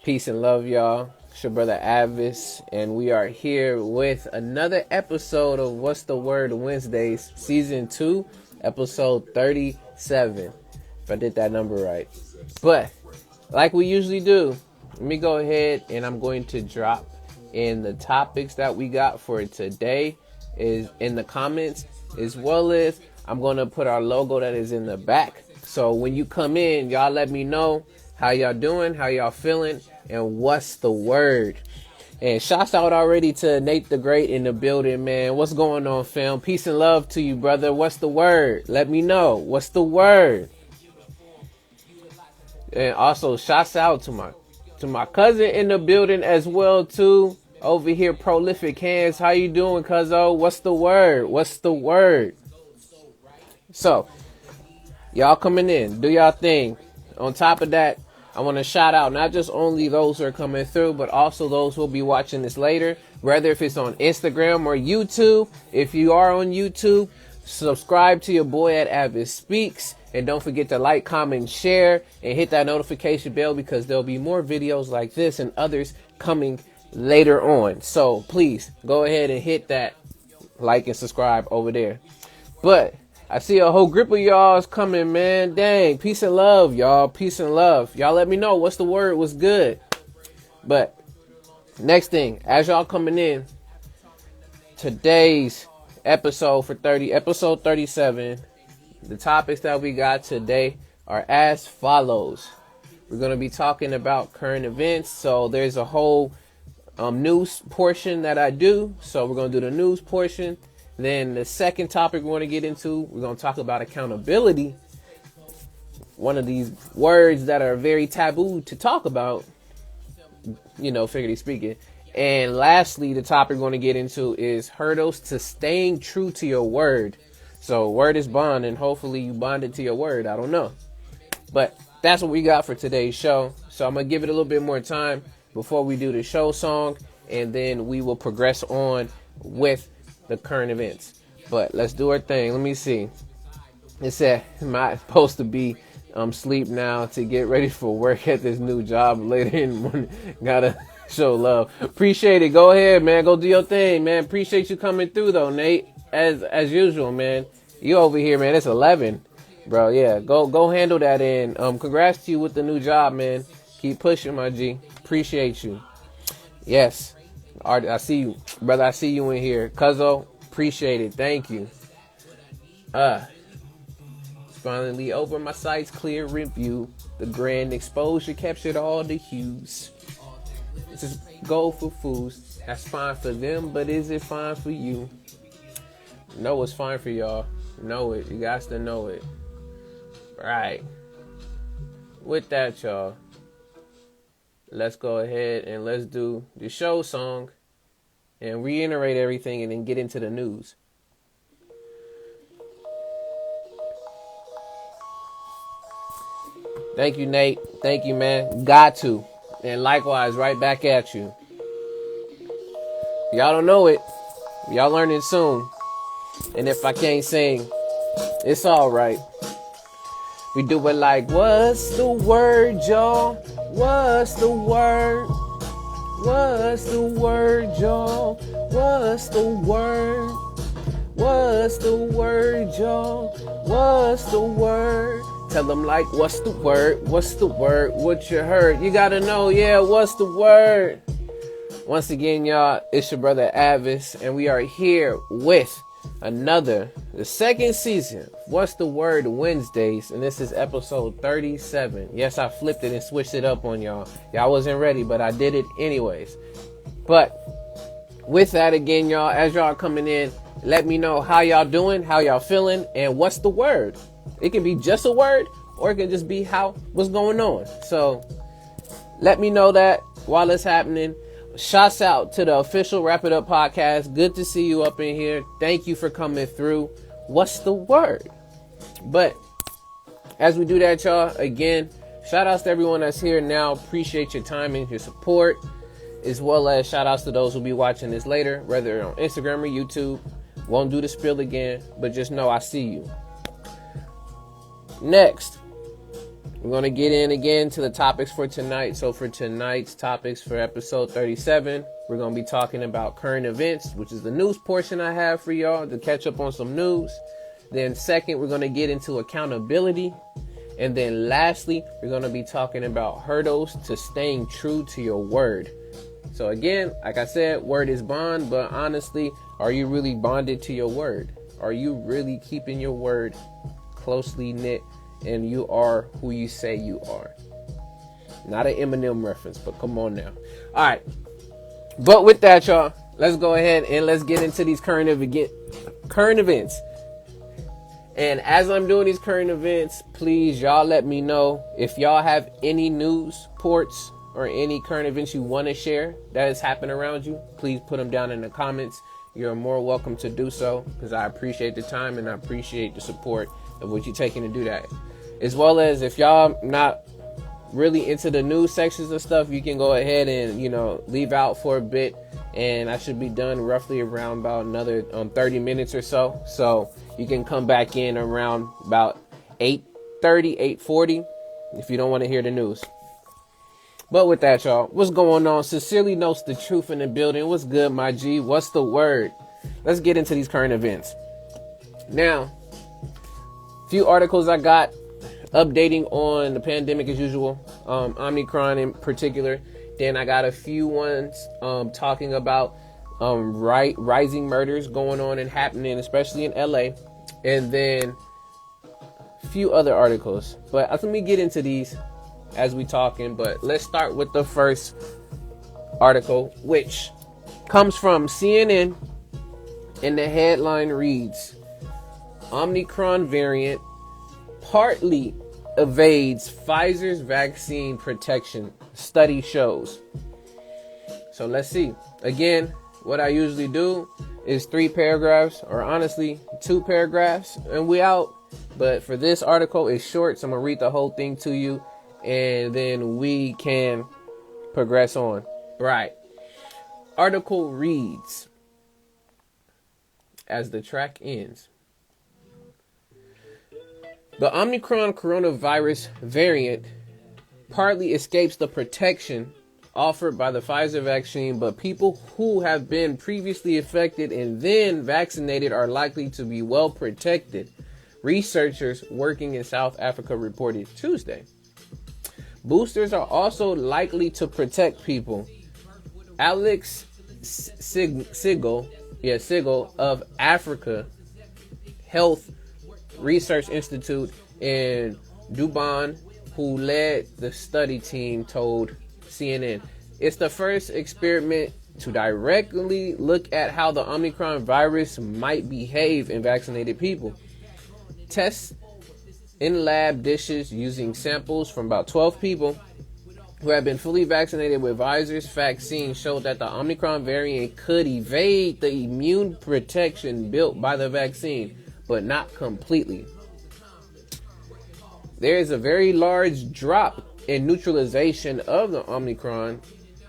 Peace and love, y'all. It's your brother A.D.V.I.S.S, and we are here with another episode of What's the Word Wednesdays, Season 2, Episode 37. If I did that number right. But, like we usually do, let me go ahead and I'm going to drop in the topics that we got for today is in the comments, as well as I'm going to put our logo that is in the back. So when you come in, y'all let me know how y'all doing, how y'all feeling, and what's the word. And shouts out already to Nate the Great in the building, man. What's going on, fam? Peace and love to you, brother. What's the word? Let me know. What's the word? And also shouts out to my cousin in the building as well too. Over here, Prolific Hands. How you doing, cuzzo? What's the word? What's the word? So, y'all coming in, do y'all thing. On top of that, I want to shout out not just only those who are coming through, but also those who will be watching this later, whether if it's on Instagram or YouTube. If you are on YouTube, subscribe to your boy at A.D.V.I.S.S Speaks. And don't forget to like, comment, share, and hit that notification bell because there'll be more videos like this and others coming later on. So please go ahead and hit that like and subscribe over there. But I see a whole group of y'all is coming, man. Dang, peace and love, y'all. Peace and love. Y'all let me know what's the word, what's good. But next thing, as y'all coming in, today's episode episode 37, the topics that we got today are as follows. We're going to be talking about current events. So there's a whole news portion that I do. So we're going to do the news portion. Then the second topic we're going to get into, we're going to talk about accountability. One of these words that are very taboo to talk about, figuratively speaking. And lastly, the topic we're going to get into is hurdles to staying true to your word. So word is bond, and hopefully you bonded to your word. I don't know. But that's what we got for today's show. So I'm going to give it a little bit more time before we do the show song, and then we will progress on with the current events. But let's do our thing. Let me see. It said, am I supposed to be sleep now to get ready for work at this new job later in the morning? Gotta show love. Appreciate it. Go ahead, man. Go do your thing, man. Appreciate you coming through, though, Nate. As usual, man. You over here, man. It's 11, bro. Yeah, go handle that. And congrats to you with the new job, man. Keep pushing, my G. Appreciate you. Yes, Art, I see you, brother. I see you in here, cuzzo. Appreciate it. Thank you. Finally over my sights, clear review. The grand exposure captured all the hues. This is gold for fools. That's fine for them, but is it fine for you? Know it's fine for y'all. Know it. You guys to know it. Right. With that, y'all, let's go ahead and let's do the show song and reiterate everything and then get into the news. Thank you, Nate. Thank you, man. Got to. And likewise, right back at you. Y'all don't know it. Y'all learn it soon. And if I can't sing, it's alright. We do it like, what's the word, y'all? What's the word? What's the word, y'all? What's the word? What's the word, y'all? What's the word? Tell them like, what's the word? What's the word? What you heard? You gotta know, yeah, what's the word? Once again, y'all, it's your brother A.D.V.I.S.S, and we are here with the second season, What's the Word Wednesdays, and this is episode 37. Yes, I flipped it and switched it up on y'all. Y'all wasn't ready, but I did it anyways. But with that, again, y'all, as y'all are coming in, let me know how y'all doing, how y'all feeling, and what's the word. It can be just a word, or it can just be what's going on. So let me know that while it's happening. Shouts out to the official Wrap It Up podcast. Good to see you up in here. Thank you for coming through. What's the word? But as we do that, y'all, again, shout outs to everyone that's here now. Appreciate your time and your support, as well as shout outs to those who'll be watching this later, whether on Instagram or YouTube. Won't do the spill again, but just know I see you. Next, We're going to get in again to the topics for tonight. So for tonight's topics for episode 37, we're going to be talking about current events, which is the news portion I have for y'all to catch up on some news. Then second, we're going to get into accountability. And then lastly, we're going to be talking about hurdles to staying true to your word. So again, like I said, word is bond, but honestly, are you really bonded to your word? Are you really keeping your word closely knit? And you are who you say you are. Not an Eminem reference, but come on now. All right. But with that, y'all, let's go ahead and let's get into these current events. And as I'm doing these current events, please, y'all let me know if y'all have any news ports or any current events you want to share that has happened around you. Please put them down in the comments. You're more welcome to do so because I appreciate the time and I appreciate the support of what you're taking to do that. As well as if y'all not really into the news sections and stuff, you can go ahead and, leave out for a bit. And I should be done roughly around about another 30 minutes or so. So you can come back in around about 8:30, 8:40 if you don't want to hear the news. But with that, y'all, what's going on? Sincerely Notes the Truth in the building. What's good, my G? What's the word? Let's get into these current events. Now, few articles I got updating on the pandemic as usual, Omicron in particular. Then I got a few ones talking about rising murders going on and happening, especially in LA. And then a few other articles. But let me get into these as we talking. But let's start with the first article, which comes from CNN. And the headline reads, Omicron variant partly evades Pfizer's vaccine protection, study shows. So let's see. Again, what I usually do is 3 paragraphs, or honestly 2 paragraphs, and we out. But for this article, it's short, so I'm gonna read the whole thing to you, and then we can progress on. Right. Article reads, as the track ends, the Omicron coronavirus variant partly escapes the protection offered by the Pfizer vaccine, but people who have been previously affected and then vaccinated are likely to be well protected, researchers working in South Africa reported Tuesday. Boosters are also likely to protect people. Alex Sigel of Africa Health Research Institute in Durban, who led the study team, told CNN. It's the first experiment to directly look at how the Omicron virus might behave in vaccinated people. Tests in lab dishes using samples from about 12 people who have been fully vaccinated with Pfizer's vaccine showed that the Omicron variant could evade the immune protection built by the vaccine, but not completely. There is a very large drop in neutralization of the Omicron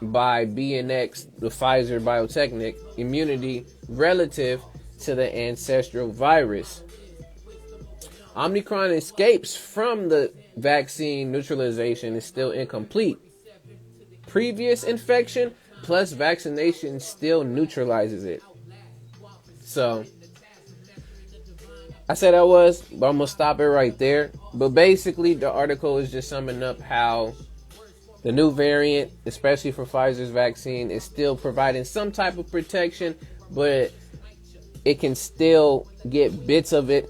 by BNX, the Pfizer biotechnic immunity relative to the ancestral virus. Omicron escapes from the vaccine neutralization is still incomplete. Previous infection plus vaccination still neutralizes it. So I said I was, but I'm going to stop it right there. But basically, the article is just summing up how the new variant, especially for Pfizer's vaccine, is still providing some type of protection, but it can still get bits of it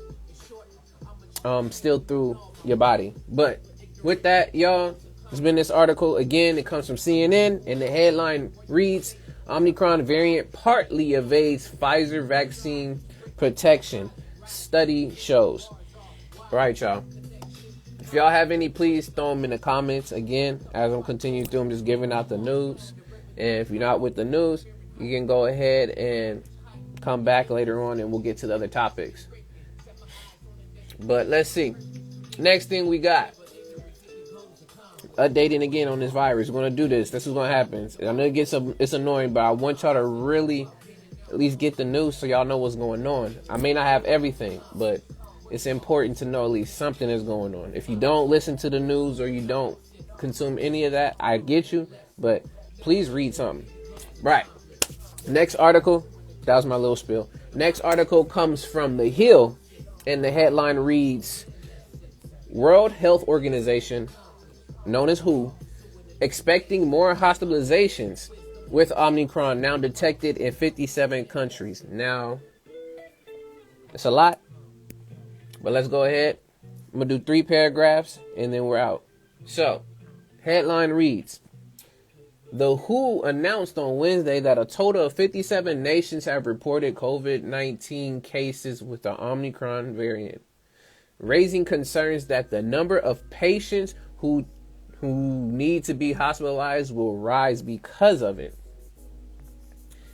still through your body. But with that, y'all, it's been this article. Again, it comes from CNN, and the headline reads, Omicron variant partly evades Pfizer vaccine protection, study shows. All right, y'all. If y'all have any, please throw them in the comments. Again, as I'm continuing through, I'm just giving out the news. And if you're not with the news, you can go ahead and come back later on and we'll get to the other topics. But let's see. Next thing we got. Updating again on this virus. We're going to do this. This is what happens. I know it's annoying, but I want y'all to really at least get the news so y'all know what's going on. I may not have everything, but it's important to know at least something is going on. If you don't listen to the news or you don't consume any of that, I get you, but please read something. Right. Next article, that was my little spiel. Next article comes from The Hill, and the headline reads, World Health Organization, known as WHO, expecting more hospitalizations with Omicron now detected in 57 countries. Now, it's a lot, but let's go ahead. I'm going to do 3 paragraphs, and then we're out. So, headline reads, The WHO announced on Wednesday that a total of 57 nations have reported COVID-19 cases with the Omicron variant, raising concerns that the number of patients who need to be hospitalized will rise because of it.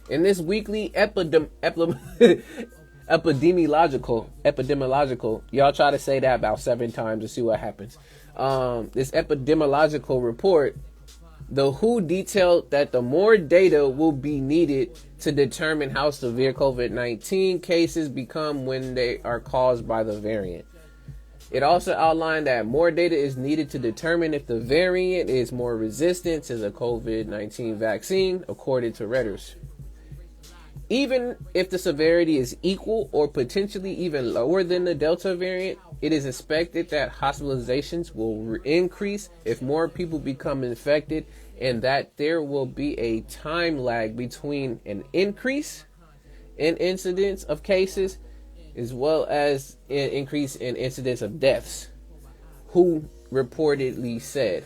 In this weekly epidemiological, y'all try to say that about 7 times to see what happens. This epidemiological report, the WHO detailed that the more data will be needed to determine how severe COVID-19 cases become when they are caused by the variant. It also outlined that more data is needed to determine if the variant is more resistant to the COVID-19 vaccine, according to Reuters. Even if the severity is equal or potentially even lower than the Delta variant, it is expected that hospitalizations will increase if more people become infected, and that there will be a time lag between an increase in incidence of cases as well as an increase in incidence of deaths, WHO reportedly said.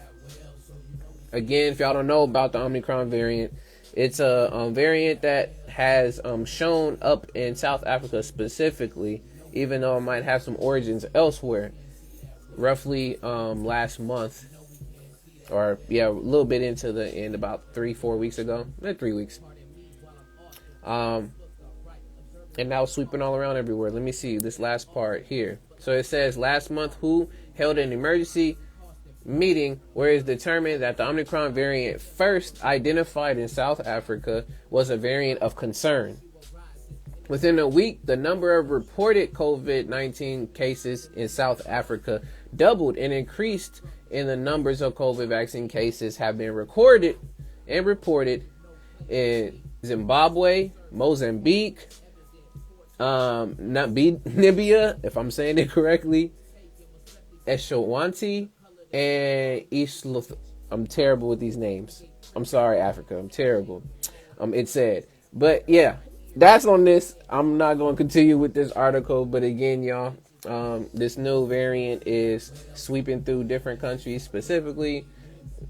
Again, if y'all don't know about the Omicron variant, it's a variant that has shown up in South Africa specifically, even though it might have some origins elsewhere. Roughly last month, or a little bit into the end, about 3-4 weeks ago, 3 weeks. And now sweeping all around everywhere. Let me see this last part here. So it says last month, WHO held an emergency meeting where it's determined that the Omicron variant first identified in South Africa was a variant of concern. Within a week, the number of reported COVID-19 cases in South Africa doubled and increased in the numbers of COVID vaccine cases have been recorded and reported in Zimbabwe, Mozambique, Namibia, if I'm saying it correctly, Eswatini, and East I'm terrible with these names. I'm sorry, Africa. I'm terrible. It said. But yeah, that's on this. I'm not going to continue with this article. But again, y'all, this new variant is sweeping through different countries, specifically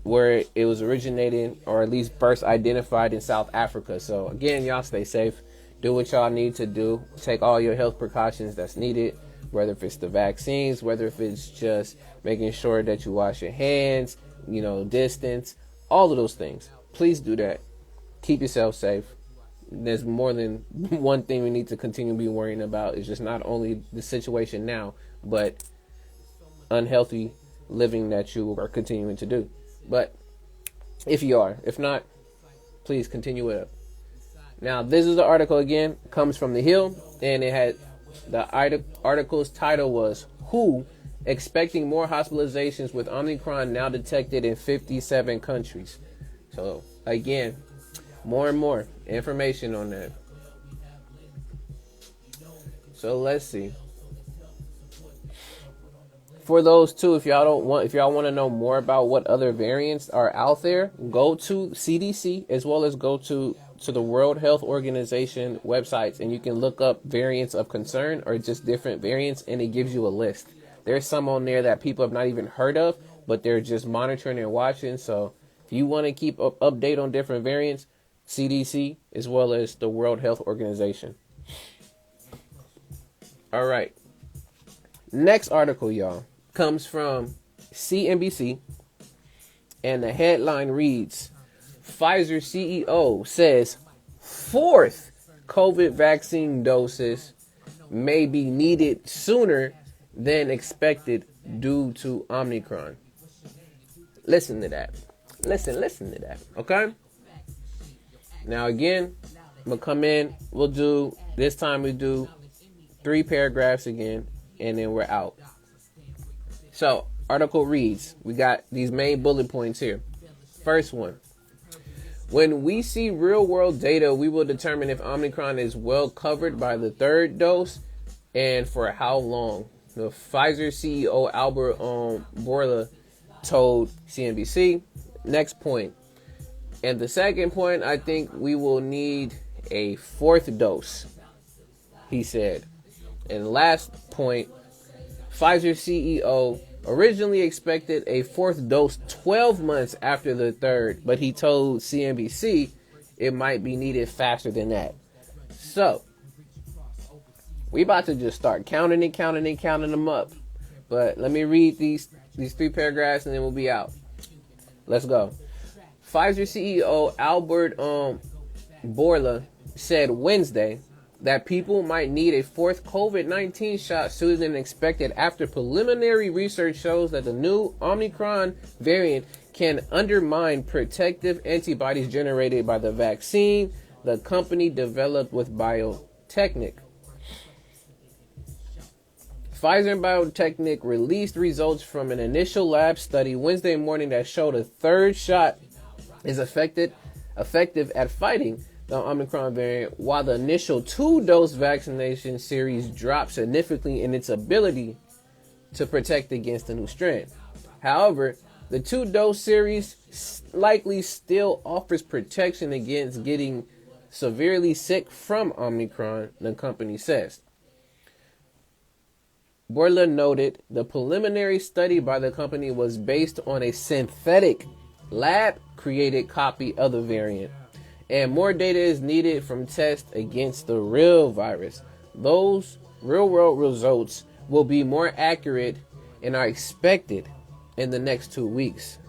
where it was originated, or at least first identified in South Africa. So again, y'all stay safe. Do what y'all need to do. Take all your health precautions that's needed, whether if it's the vaccines, whether if it's just making sure that you wash your hands, distance, all of those things. Please do that. Keep yourself safe. There's more than one thing we need to continue to be worrying about. It's just not only the situation now, but unhealthy living that you are continuing to do. But if you are, if not, please continue it up. Now, this is the article again, comes from The Hill, and it had the article's title was WHO expecting more hospitalizations with Omicron now detected in 57 countries. So again, more and more information on that. So let's see. For those two, if y'all want to know more about what other variants are out there, go to CDC as well as go to the World Health Organization websites, and you can look up variants of concern or just different variants, and it gives you a list. There's some on there that people have not even heard of, but they're just monitoring and watching. So if you want to keep update on different variants, CDC as well as the World Health Organization. All right. Next article, y'all, comes from CNBC, and the headline reads, Pfizer CEO says 4th COVID vaccine doses may be needed sooner than expected due to Omicron. Listen to that. Listen to that. Okay? Now again, I'm going to come in. We do 3 paragraphs again. and then we're out. So, article reads, we got these main bullet points here. First one. When we see real world data, we will determine if Omicron is well covered by the third dose and for how long. The Pfizer CEO Albert Bourla told CNBC. Next point. And the second point, I think we will need a fourth dose, he said. And last point, Pfizer CEO originally expected a fourth dose 12 months after the third, but he told CNBC it might be needed faster than that. So, we about to just start counting them up. But let me read these 3 paragraphs and then we'll be out. Let's go. Pfizer CEO Albert Bourla said Wednesday that people might need a fourth COVID-19 shot sooner than expected after preliminary research shows that the new Omicron variant can undermine protective antibodies generated by the vaccine the company developed with Biotechnic. Pfizer and Biotechnic released results from an initial lab study Wednesday morning that showed a third shot is effective at fighting the Omicron variant, while the initial 2-dose vaccination series dropped significantly in its ability to protect against the new strand. However, the 2-dose series likely still offers protection against getting severely sick from Omicron, the company says. Bourla noted the preliminary study by the company was based on a synthetic lab-created copy of the variant, and more data is needed from tests against the real virus. Those real-world results will be more accurate and are expected in the next 2 weeks,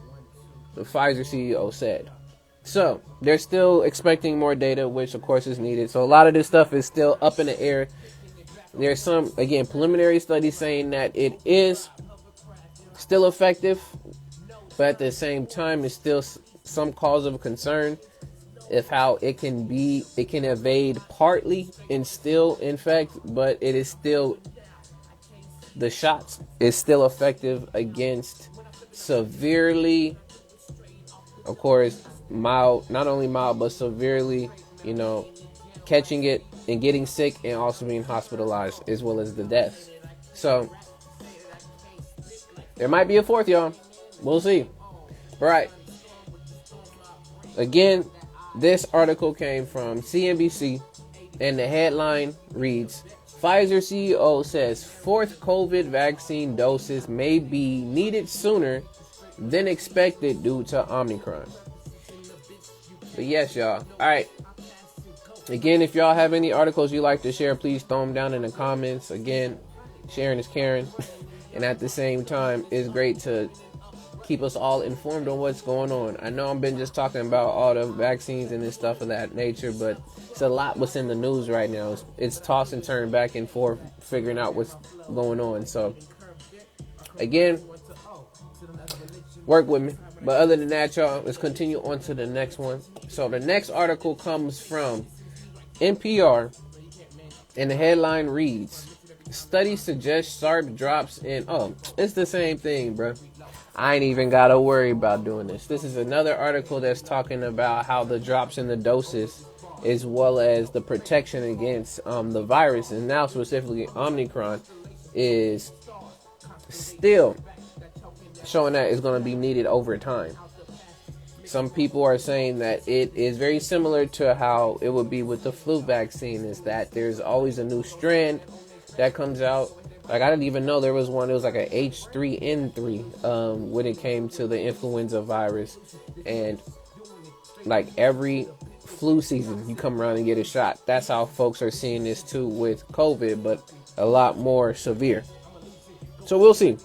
the Pfizer CEO said. So, they're still expecting more data, which of course is needed. So a lot of this stuff is still up in the air. There's some, again, preliminary studies saying that it is still effective, but at the same time, it's still some cause of concern if how it can evade partly and still infect, but it is still, the shots is still effective against severely, of course, mild, not only mild, but severely, catching it and getting sick and also being hospitalized, as well as the deaths. So, there might be a fourth, y'all. We'll see. All right. Again, this article came from CNBC, and the headline reads, Pfizer CEO says fourth COVID vaccine doses may be needed sooner than expected due to Omicron. But yes, y'all. All right. Again, if y'all have any articles you like to share, please throw them down in the comments. Again, sharing is caring. And at the same time, it's great to keep us all informed on what's going on. I know I've been just talking about all the vaccines and this stuff of that nature, but it's a lot what's in the news right now. It's toss and turn back and forth, figuring out what's going on. So, again, work with me. But other than that, y'all, let's continue on to the next one. So the next article comes from NPR, and the headline reads, Study suggests sharp drops in... Oh, it's the same thing, bro. I ain't even got to worry about doing this. This is another article that's talking about how the drops in the doses, as well as the protection against the virus, and now specifically Omicron, is still showing that it's going to be needed over time. Some people are saying that it is very similar to how it would be with the flu vaccine, is that there's always a new strand that comes out. Like, I didn't even know there was one. It was like a H3N3 when it came to the influenza virus. And like every flu season, you come around and get a shot. That's how folks are seeing this too with COVID, but a lot more severe. So we'll see.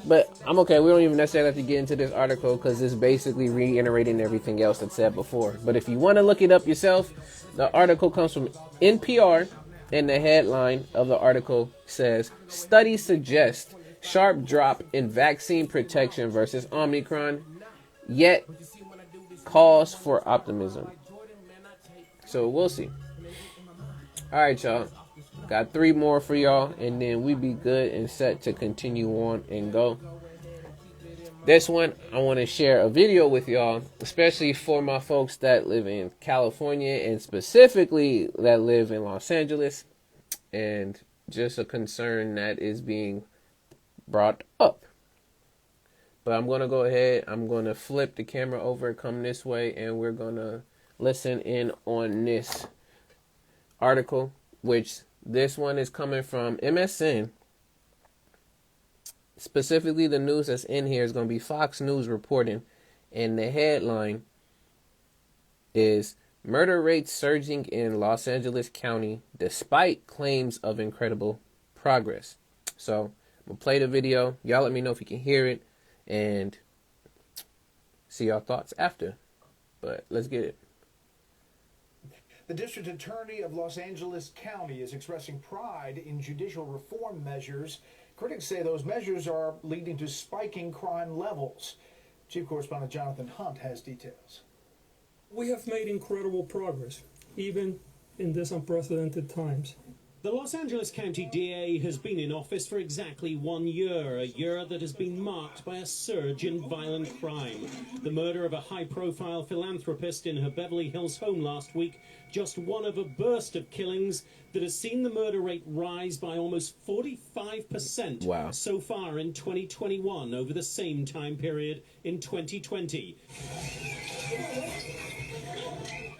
But I'm okay. We don't even necessarily have to get into this article because it's basically reiterating everything else that's said before. But if you want to look it up yourself, the article comes from NPR, and the headline of the article says, Studies suggest sharp drop in vaccine protection versus Omicron, yet cause for optimism. So we'll see. All right, y'all. Got 3 more for y'all, and then we be good and set to continue on and go. This one, I want to share a video with y'all, especially for my folks that live in California and specifically that live in Los Angeles, and just a concern that is being brought up. But I'm going to go ahead, I'm going to flip the camera over, come this way, and we're going to listen in on this article, which this one is coming from MSN. Specifically, the news that's in here is going to be Fox News reporting, and the headline is "Murder Rates Surging in Los Angeles County Despite Claims of Incredible Progress." So, I'm going to play the video. Y'all let me know if you can hear it, and see y'all thoughts after. But let's get it. The District Attorney of Los Angeles County is expressing pride in judicial reform measures. Critics say those measures are leading to spiking crime levels. Chief Correspondent Jonathan Hunt has details. We have made incredible progress, even in these unprecedented times. The Los Angeles County DA has been in office for exactly 1 year, a year that has been marked by a surge in violent crime. The murder of a high-profile philanthropist in her Beverly Hills home last week, just one of a burst of killings that has seen the murder rate rise by almost 45% so far in 2021 over the same time period in 2020.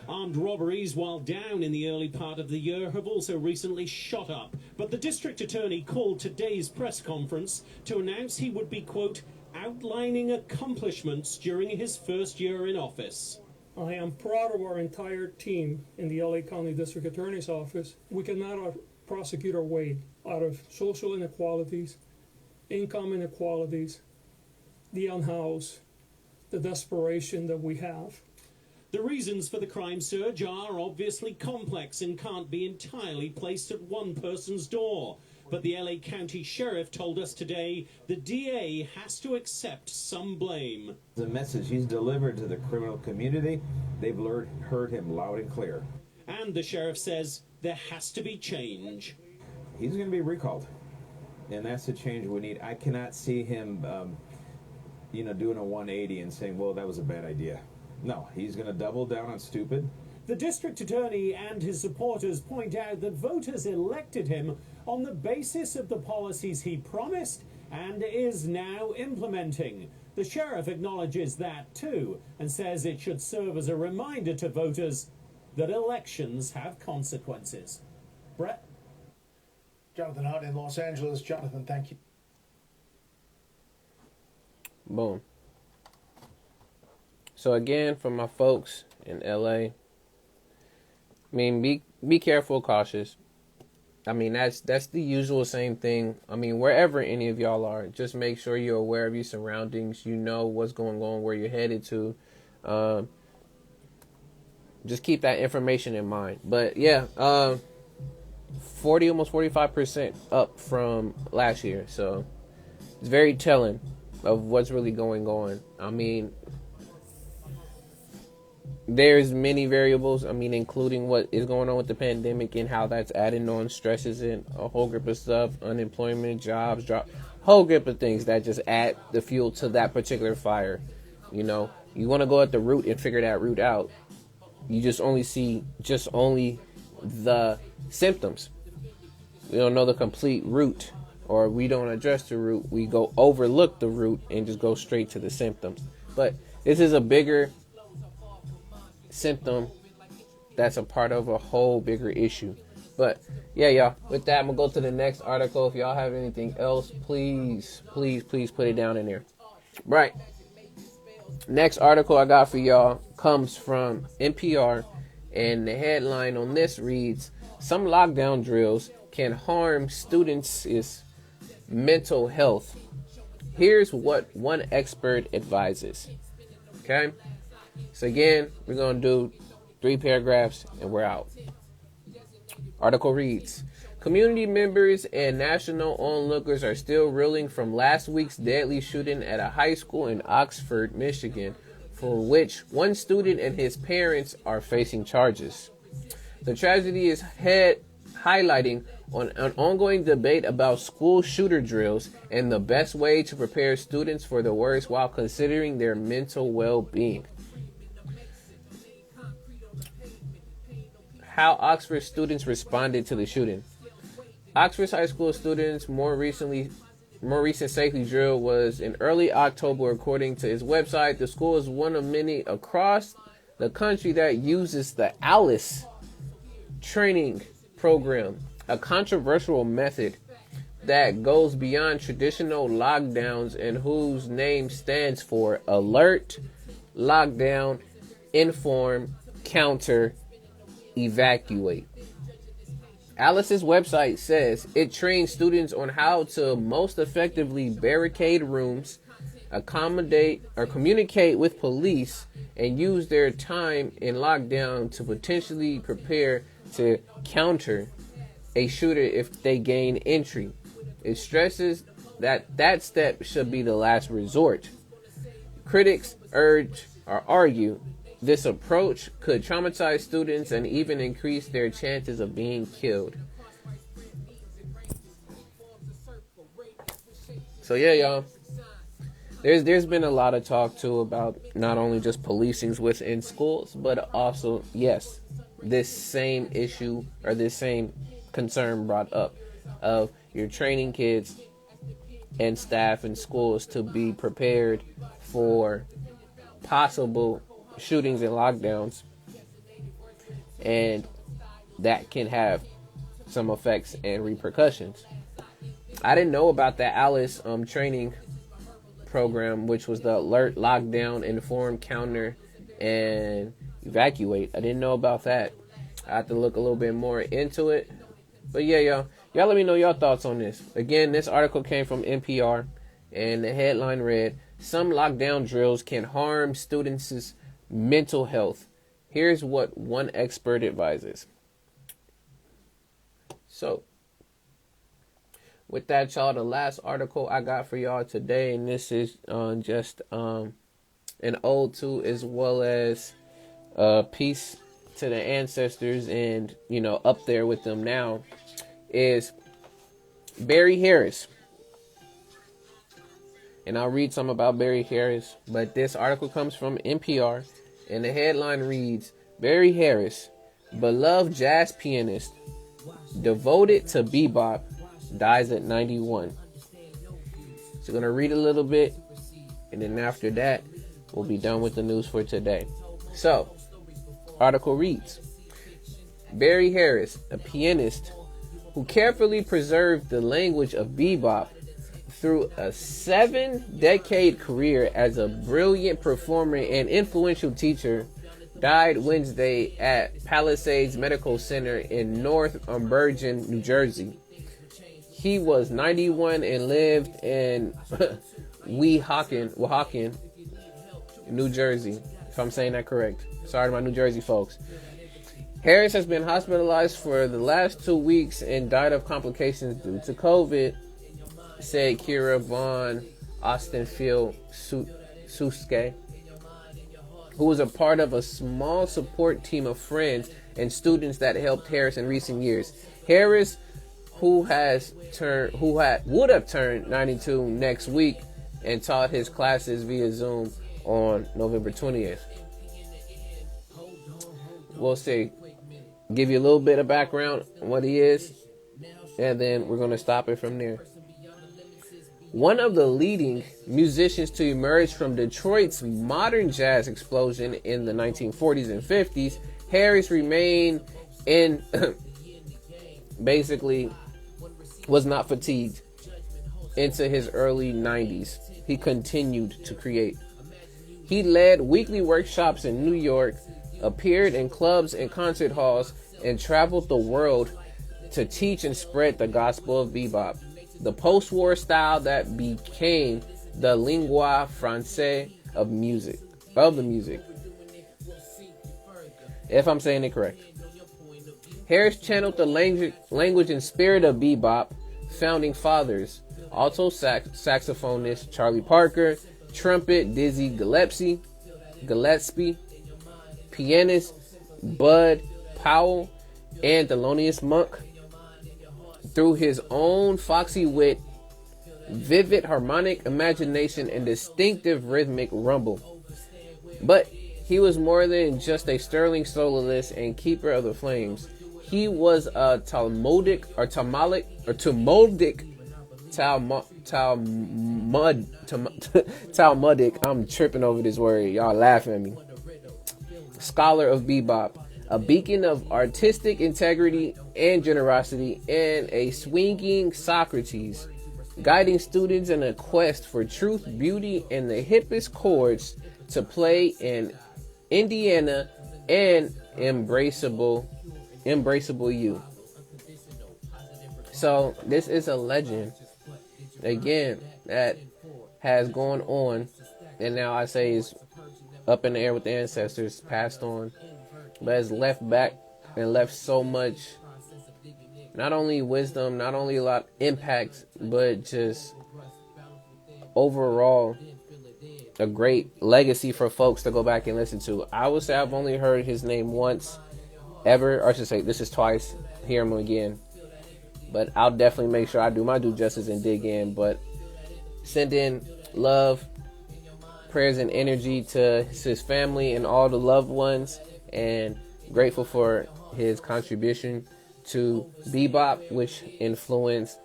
Armed robberies, while down in the early part of the year, have also recently shot up. But the district attorney called today's press conference to announce he would be, quote, outlining accomplishments during his first year in office. I am proud of our entire team in the LA County District Attorney's Office. We cannot prosecute our way out of social inequalities, income inequalities, the unhoused, the desperation that we have. The reasons for the crime surge are obviously complex and can't be entirely placed at one person's door. But the LA County Sheriff told us today the DA has to accept some blame. The message he's delivered to the criminal community, they've heard him loud and clear. And the Sheriff says there has to be change. He's going to be recalled, and that's the change we need. I cannot see him, doing a 180 and saying, well, that was a bad idea. No, he's going to double down on stupid. The district attorney and his supporters point out that voters elected him on the basis of the policies he promised and is now implementing. The sheriff acknowledges that too and says it should serve as a reminder to voters that elections have consequences. Brett? Jonathan Hunt in Los Angeles. Jonathan, thank you. Boom. So again, for my folks in LA, I mean, be careful, cautious. I mean, that's the usual same thing. I mean, wherever any of y'all are, just make sure you're aware of your surroundings. You know what's going on, where you're headed to. Just keep that information in mind. But yeah, 40, almost 45% up from last year. So it's very telling of what's really going on. I mean, there's many variables, I mean, including what is going on with the pandemic and how that's adding on stresses and a whole grip of stuff, unemployment, jobs, drop, whole grip of things that just add the fuel to that particular fire. You know, you want to go at the root and figure that root out. You just only see the symptoms. We don't know the complete root, or we don't address the root. We overlook the root and just go straight to the symptoms. But this is a bigger symptom that's a part of a whole bigger issue. But yeah, y'all, with that, I'm gonna go to the next article. If y'all have anything else, please put it down in there. Right, next article I got for y'all comes from NPR, and the headline on this reads, "Some lockdown drills can harm students' mental health. Here's what one expert advises." Okay, so again, we're going to do 3 paragraphs and we're out. Article reads, "Community members and national onlookers are still reeling from last week's deadly shooting at a high school in Oxford, Michigan, for which one student and his parents are facing charges. The tragedy is highlighting on an ongoing debate about school shooter drills and the best way to prepare students for the worst while considering their mental well-being. How Oxford students responded to the shooting. Oxford high school students' more recent safety drill was in early October, according to its website. The school is one of many across the country that uses the A.D.V.I.S.S training program, a controversial method that goes beyond traditional lockdowns and whose name stands for Alert, Lockdown, Inform, Counter, Evacuate. A.D.V.I.S.'s website says it trains students on how to most effectively barricade rooms, accommodate or communicate with police, and use their time in lockdown to potentially prepare to counter a shooter if they gain entry. It stresses that that step should be the last resort. Critics argue this approach could traumatize students and even increase their chances of being killed. So yeah, y'all. There's been a lot of talk too about not only just policings within schools, but also, yes, this same issue or this same concern brought up of you're training kids and staff in schools to be prepared for possible shootings and lockdowns, and that can have some effects and repercussions. I didn't know about that A.D.V.I.S.S training program, which was the Alert, Lockdown, Inform, Counter, and Evacuate. I didn't know about that. I have to look a little bit more into it. But yeah, y'all let me know your thoughts on this. Again, this article came from NPR, and the headline read, "Some lockdown drills can harm students' mental health. Here's what one expert advises." So, with that, y'all, the last article I got for y'all today, and this is just an ode to, as well as peace to the ancestors and, up there with them now, is Barry Harris. And I'll read some about Barry Harris, but this article comes from NPR, and the headline reads, "Barry Harris, beloved jazz pianist, devoted to bebop, dies at 91. So I'm going to read a little bit, and then after that, we'll be done with the news for today. So, article reads, Barry Harris, a pianist who carefully preserved the language of bebop through a 7-decade career as a brilliant performer and influential teacher, died Wednesday at Palisades Medical Center in North Bergen, New Jersey. He was 91 and lived in Weehawken, New Jersey, if I'm saying that correct. Sorry to my New Jersey folks. Harris has been hospitalized for the last 2 weeks and died of complications due to COVID, said Kira Von Ostenfield Suske, who was a part of a small support team of friends and students that helped Harris in recent years. Harris, would have turned 92 next week, and taught his classes via Zoom on November 20th. We'll see. Give you a little bit of background on what he is, and then we're going to stop it from there. One of the leading musicians to emerge from Detroit's modern jazz explosion in the 1940s and 50s, Harris remained in basically was not fatigued. Into his early 90s, he continued to create. He led weekly workshops in New York, appeared in clubs and concert halls, and traveled the world to teach and spread the gospel of bebop, the post-war style that became the lingua francaise of the music. If I'm saying it correct. Harris channeled the language and spirit of bebop founding fathers, alto saxophonist Charlie Parker, trumpet Dizzy Gillespie, pianist Bud Powell, and Thelonious Monk through his own foxy wit, vivid harmonic imagination, and distinctive rhythmic rumble. But he was more than just a sterling soloist and keeper of the flames. He was a Talmudic, I'm tripping over this word. Y'all laughing at me. Scholar of bebop, a beacon of artistic integrity and generosity, and a swinging Socrates, guiding students in a quest for truth, beauty, and the hippest chords to play in Indiana and embraceable you. So this is a legend, again, that has gone on, and now I say is up in the air with the ancestors, passed on, but has left back and left so much, not only wisdom, not only a lot of impact, but just overall a great legacy for folks to go back and listen to. I would say I've only heard his name once ever, or I should say this is twice, hear him again, but I'll definitely make sure I do my due justice and dig in. But send in love, prayers, and energy to his family and all the loved ones, and grateful for his contribution to bebop, which influenced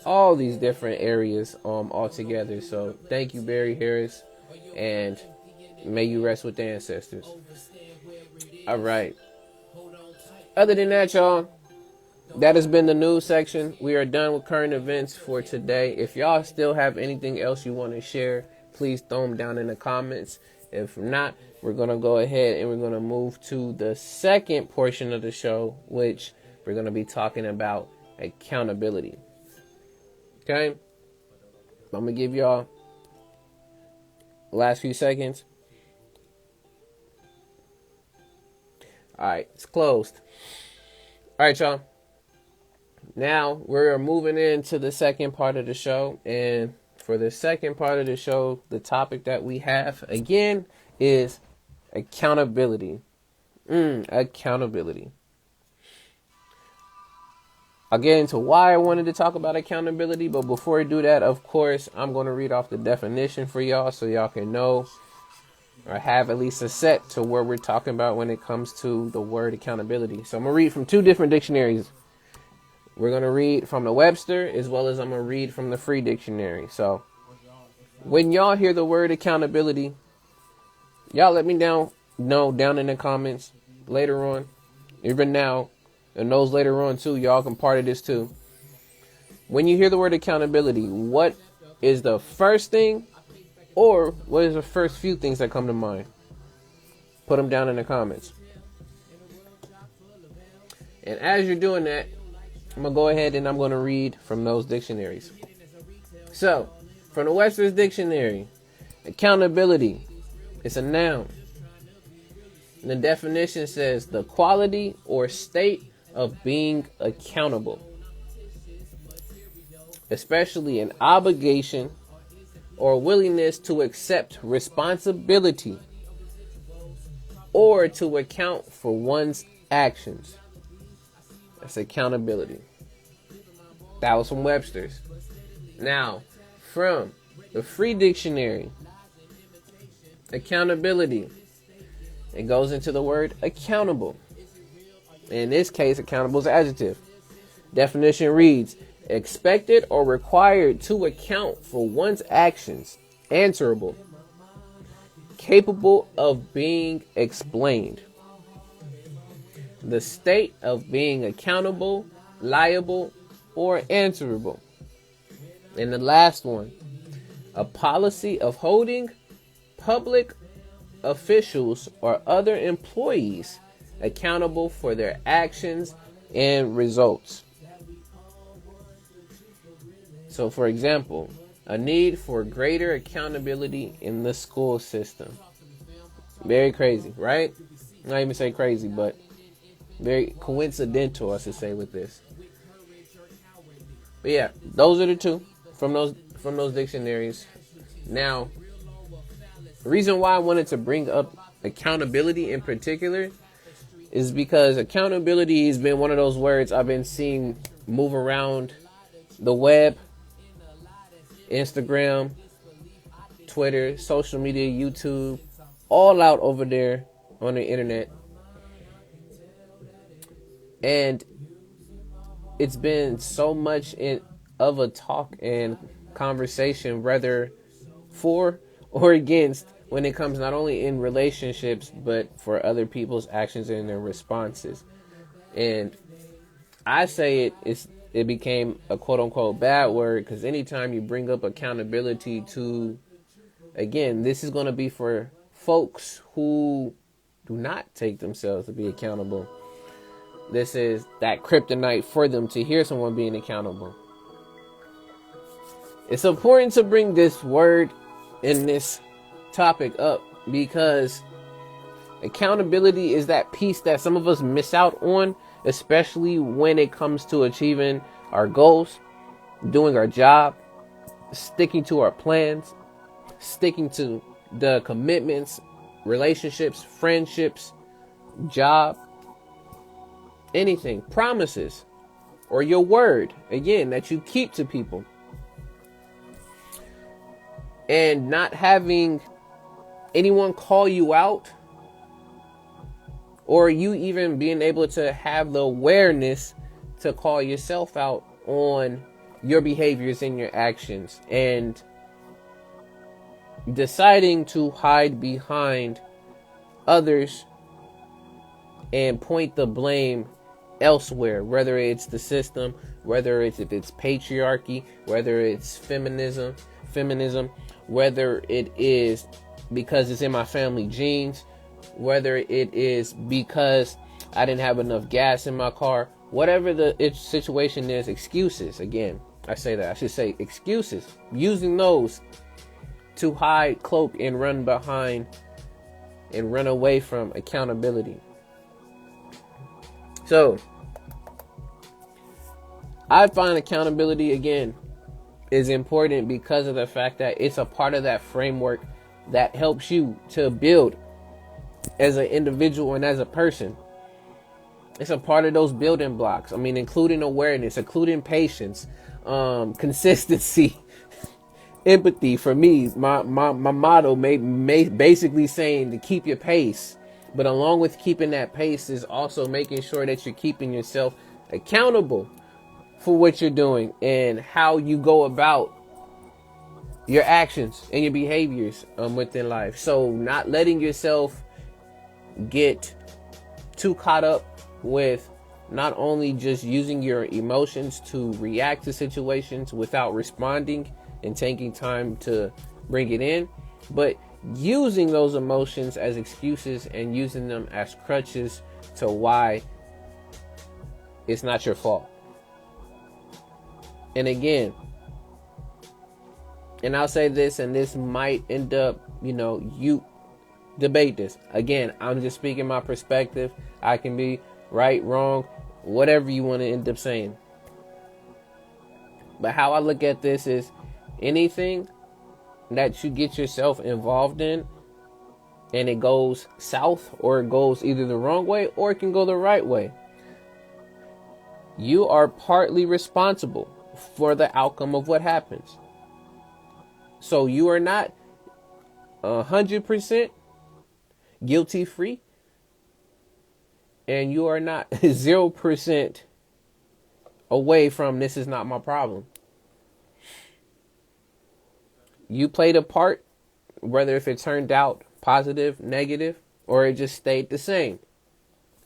all these different areas all together. So thank you, Barry Harris, and may you rest with the ancestors. All right. Other than that, y'all, that has been the news section. We are done with current events for today. If y'all still have anything else you want to share, please throw them down in the comments. If not, we're going to go ahead and we're going to move to the second portion of the show, which we're going to be talking about accountability. Okay? I'm going to give y'all the last few seconds. All right, it's closed. All right, y'all. Now we're moving into the second part of the show. And for the second part of the show, the topic that we have, again, is accountability. Accountability. I'll get into why I wanted to talk about accountability, but before I do that, of course, I'm going to read off the definition for y'all so y'all can know or have at least a set to where we're talking about when it comes to the word accountability. So I'm going to read from two different dictionaries. We're going to read from the Webster as well as I'm going to read from the Free Dictionary. So when y'all hear the word accountability, y'all let me know down in the comments later on, even now, and those later on too. Y'all can part of this too. When you hear the word accountability, what is the first thing or what is the first few things that come to mind? Put them down in the comments. And as you're doing that, I'm going to go ahead and I'm going to read from those dictionaries. So, from the Webster's Dictionary, accountability is a noun. And the definition says the quality or state of being accountable, especially an obligation or willingness to accept responsibility or to account for one's actions. That's accountability. That was from Webster's. Now, from the Free Dictionary, accountability, it goes into the word accountable. In this case, accountable is an adjective. Definition reads, expected or required to account for one's actions, answerable, capable of being explained. The state of being accountable, liable, or answerable. And the last one, a policy of holding public officials or other employees accountable for their actions and results. So, for example, a need for greater accountability in the school system. Very crazy, right? Not even say crazy, but very coincidental, I should say, with this. But yeah, those are the two from those dictionaries. Now, the reason why I wanted to bring up accountability in particular is because accountability has been one of those words I've been seeing move around the web, Instagram, Twitter, social media, YouTube, all out over there on the internet. And it's been so much of a talk and conversation, whether for or against, when it comes not only in relationships, but for other people's actions and their responses. And I say it became a quote unquote bad word, because anytime you bring up accountability to, again, this is going to be for folks who do not take themselves to be accountable. This is that kryptonite for them to hear someone being accountable. It's important to bring this word and this topic up, because accountability is that piece that some of us miss out on, especially when it comes to achieving our goals, doing our job, sticking to our plans, sticking to the commitments, relationships, friendships, job, anything, promises, or your word, again, that you keep to people. And not having anyone call you out, or you even being able to have the awareness to call yourself out on your behaviors and your actions, and deciding to hide behind others and point the blame elsewhere, whether it's the system, whether it's if it's patriarchy, whether it's feminism, whether it is because it's in my family genes, whether it is because I didn't have enough gas in my car, whatever the situation is, excuses. Again, I should say excuses, using those to hide, cloak, and run behind and run away from accountability. So I find accountability, again, is important because of the fact that it's a part of that framework that helps you to build as an individual and as a person. It's a part of those building blocks. I mean, including awareness, including patience, consistency, empathy. For me, my motto may basically saying to keep your pace. But along with keeping that pace is also making sure that you're keeping yourself accountable for what you're doing and how you go about your actions and your behaviors within life. So not letting yourself get too caught up with not only just using your emotions to react to situations without responding and taking time to bring it in, but using those emotions as excuses and using them as crutches to why it's not your fault. And again, and I'll say this, and this might end up, you debate this. Again, I'm just speaking my perspective. I can be right, wrong, whatever you want to end up saying. But how I look at this is anything that you get yourself involved in and it goes south, or it goes either the wrong way or it can go the right way, you are partly responsible for the outcome of what happens. So you are not 100% guilty free, and you are not 0% away from this is not my problem. You played a part, whether if it turned out positive, negative, or it just stayed the same.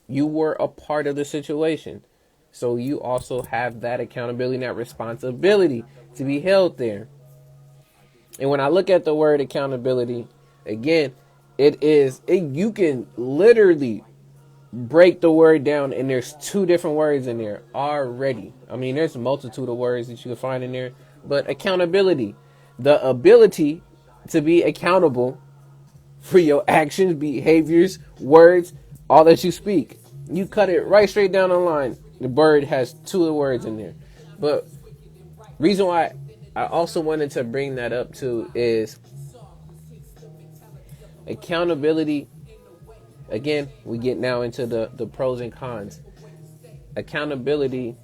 You were a part of the situation. So you also have that accountability and that responsibility to be held there. And when I look at the word accountability, again, you can literally break the word down, and there's 2 different words in there already. I mean, there's a multitude of words that you can find in there, but accountability, the ability to be accountable for your actions, behaviors, words, all that you speak. You cut it right straight down the line. The bird has 2 words in there. But reason why I also wanted to bring that up too is accountability. Again, we get now into the pros and cons. Accountability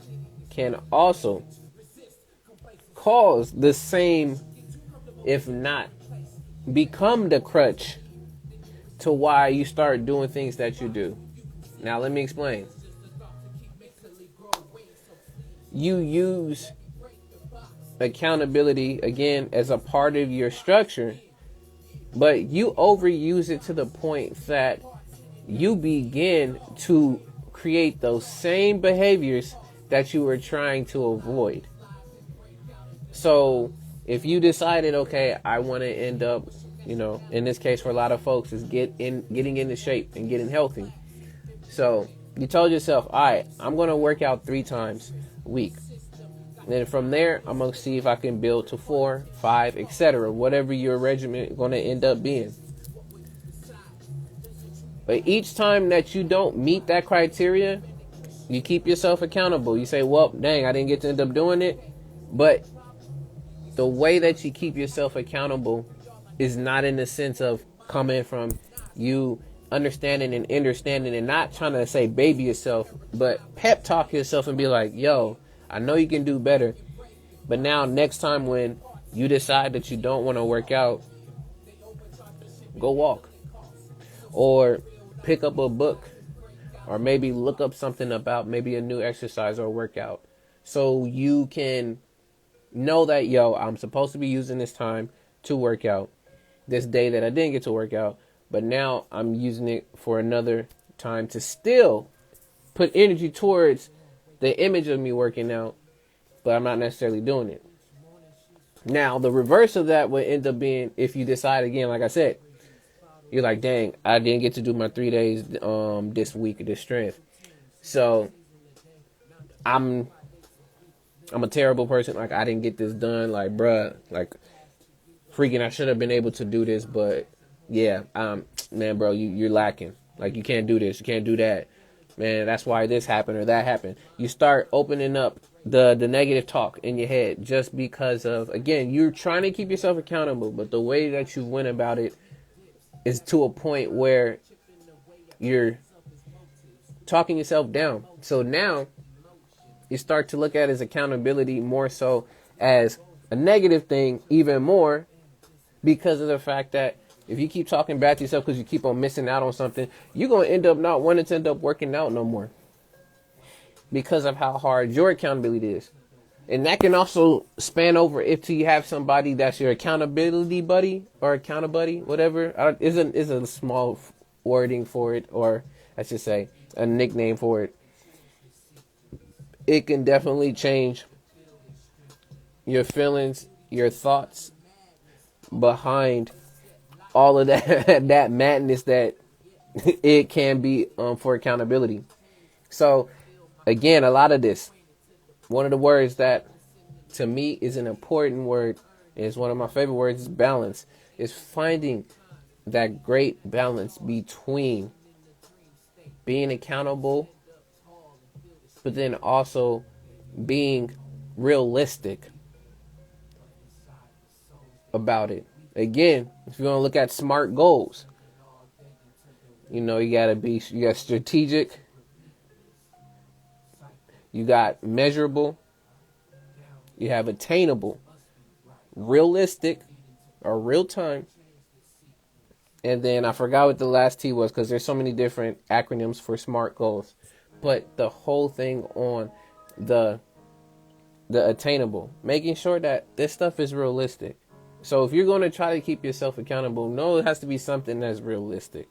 can also cause the same, if not become the crutch to why you start doing things that you do. Now, let me explain. You use accountability, again, as a part of your structure, but you overuse it to the point that you begin to create those same behaviors that you were trying to avoid. So if you decided, okay, I want to end up, in this case for a lot of folks is getting into shape and getting healthy. So you told yourself, all right, I'm going to work out 3 times a week. And then from there, I'm going to see if I can build to 4, 5, etc. Whatever your regimen is going to end up being. But each time that you don't meet that criteria, you keep yourself accountable. You say, well, dang, I didn't get to end up doing it. But the way that you keep yourself accountable is not in the sense of coming from you understanding and not trying to say baby yourself, but pep talk yourself and be like, yo, I know you can do better. But now next time when you decide that you don't want to work out, go walk or pick up a book or maybe look up something about maybe a new exercise or workout so you can know that, yo, I'm supposed to be using this time to work out this day that I didn't get to work out, but now I'm using it for another time to still put energy towards the image of me working out, but I'm not necessarily doing it. Now, the reverse of that would end up being if you decide again, like I said, you're like, dang, I didn't get to do my 3 days this week of this strength. So I'm a terrible person. Like, I didn't get this done. Like, bruh, like, freaking, I should have been able to do this. But, yeah, man, bro, you're lacking. Like, you can't do this. You can't do that. Man, that's why this happened or that happened. You start opening up the negative talk in your head just because of, again, you're trying to keep yourself accountable. But the way that you went about it is to a point where you're talking yourself down. So now you start to look at his accountability more so as a negative thing even more because of the fact that if you keep talking bad to yourself because you keep on missing out on something, you're going to end up not wanting to end up working out no more because of how hard your accountability is. And that can also span over if you have somebody that's your accountability buddy or account buddy, whatever. Is a small wording for it, or I should say a nickname for it. It can definitely change your feelings, your thoughts behind all of that that madness that it can be for accountability. So again, a lot of this, one of the words that to me is an important word, is one of my favorite words, is balance. Is finding that great balance between being accountable, but then also being realistic about it. Again, if you're going to look at SMART goals, you got strategic, you got measurable, you have attainable, realistic, or real time, and then I forgot what the last T was because there's so many different acronyms for SMART goals. But the whole thing on the attainable, making sure that this stuff is realistic. So if you're going to try to keep yourself accountable, no, it has to be something that's realistic.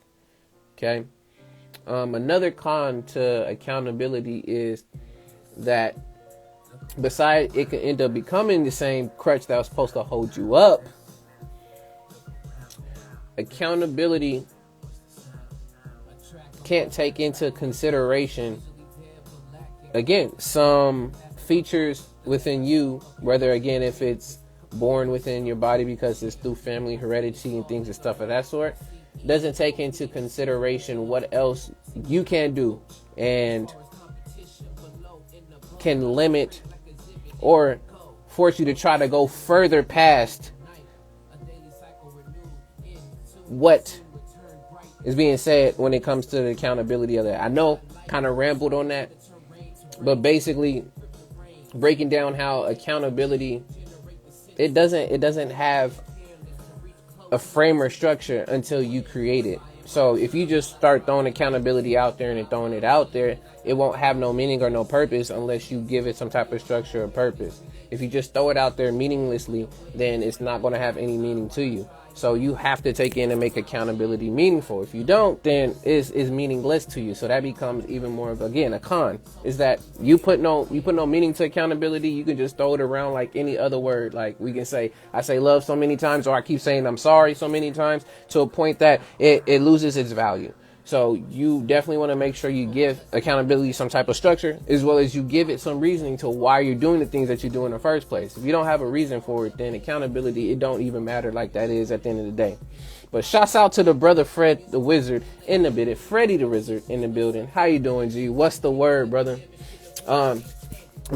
Okay. Another con to accountability is that besides it can end up becoming the same crutch that was supposed to hold you up, accountability can't take into consideration, again, some features within you, whether, again, if it's born within your body because it's through family heredity and things and stuff of that sort, doesn't take into consideration what else you can do and can limit or force you to try to go further past what is being said when it comes to the accountability of that. I know, kind of rambled on that, but basically breaking down how accountability, it doesn't have a frame or structure until you create it. So if you just start throwing accountability out there and throwing it out there, it won't have no meaning or no purpose unless you give it some type of structure or purpose. If you just throw it out there meaninglessly, then it's not going to have any meaning to you. So you have to take in and make accountability meaningful. If you don't, then it's meaningless to you. So that becomes even more of, again, a con. Is that you put no meaning to accountability. You can just throw it around like any other word. Like we can say, I say love so many times, or I keep saying I'm sorry so many times, to a point that it loses its value. So you definitely want to make sure you give accountability some type of structure, as well as you give it some reasoning to why you're doing the things that you do in the first place. If you don't have a reason for it, then accountability, it don't even matter like that is at the end of the day. But shouts out to the brother Fred the Wizard in the building, Freddie the Wizard in the building. How you doing, G? What's the word, brother? I'm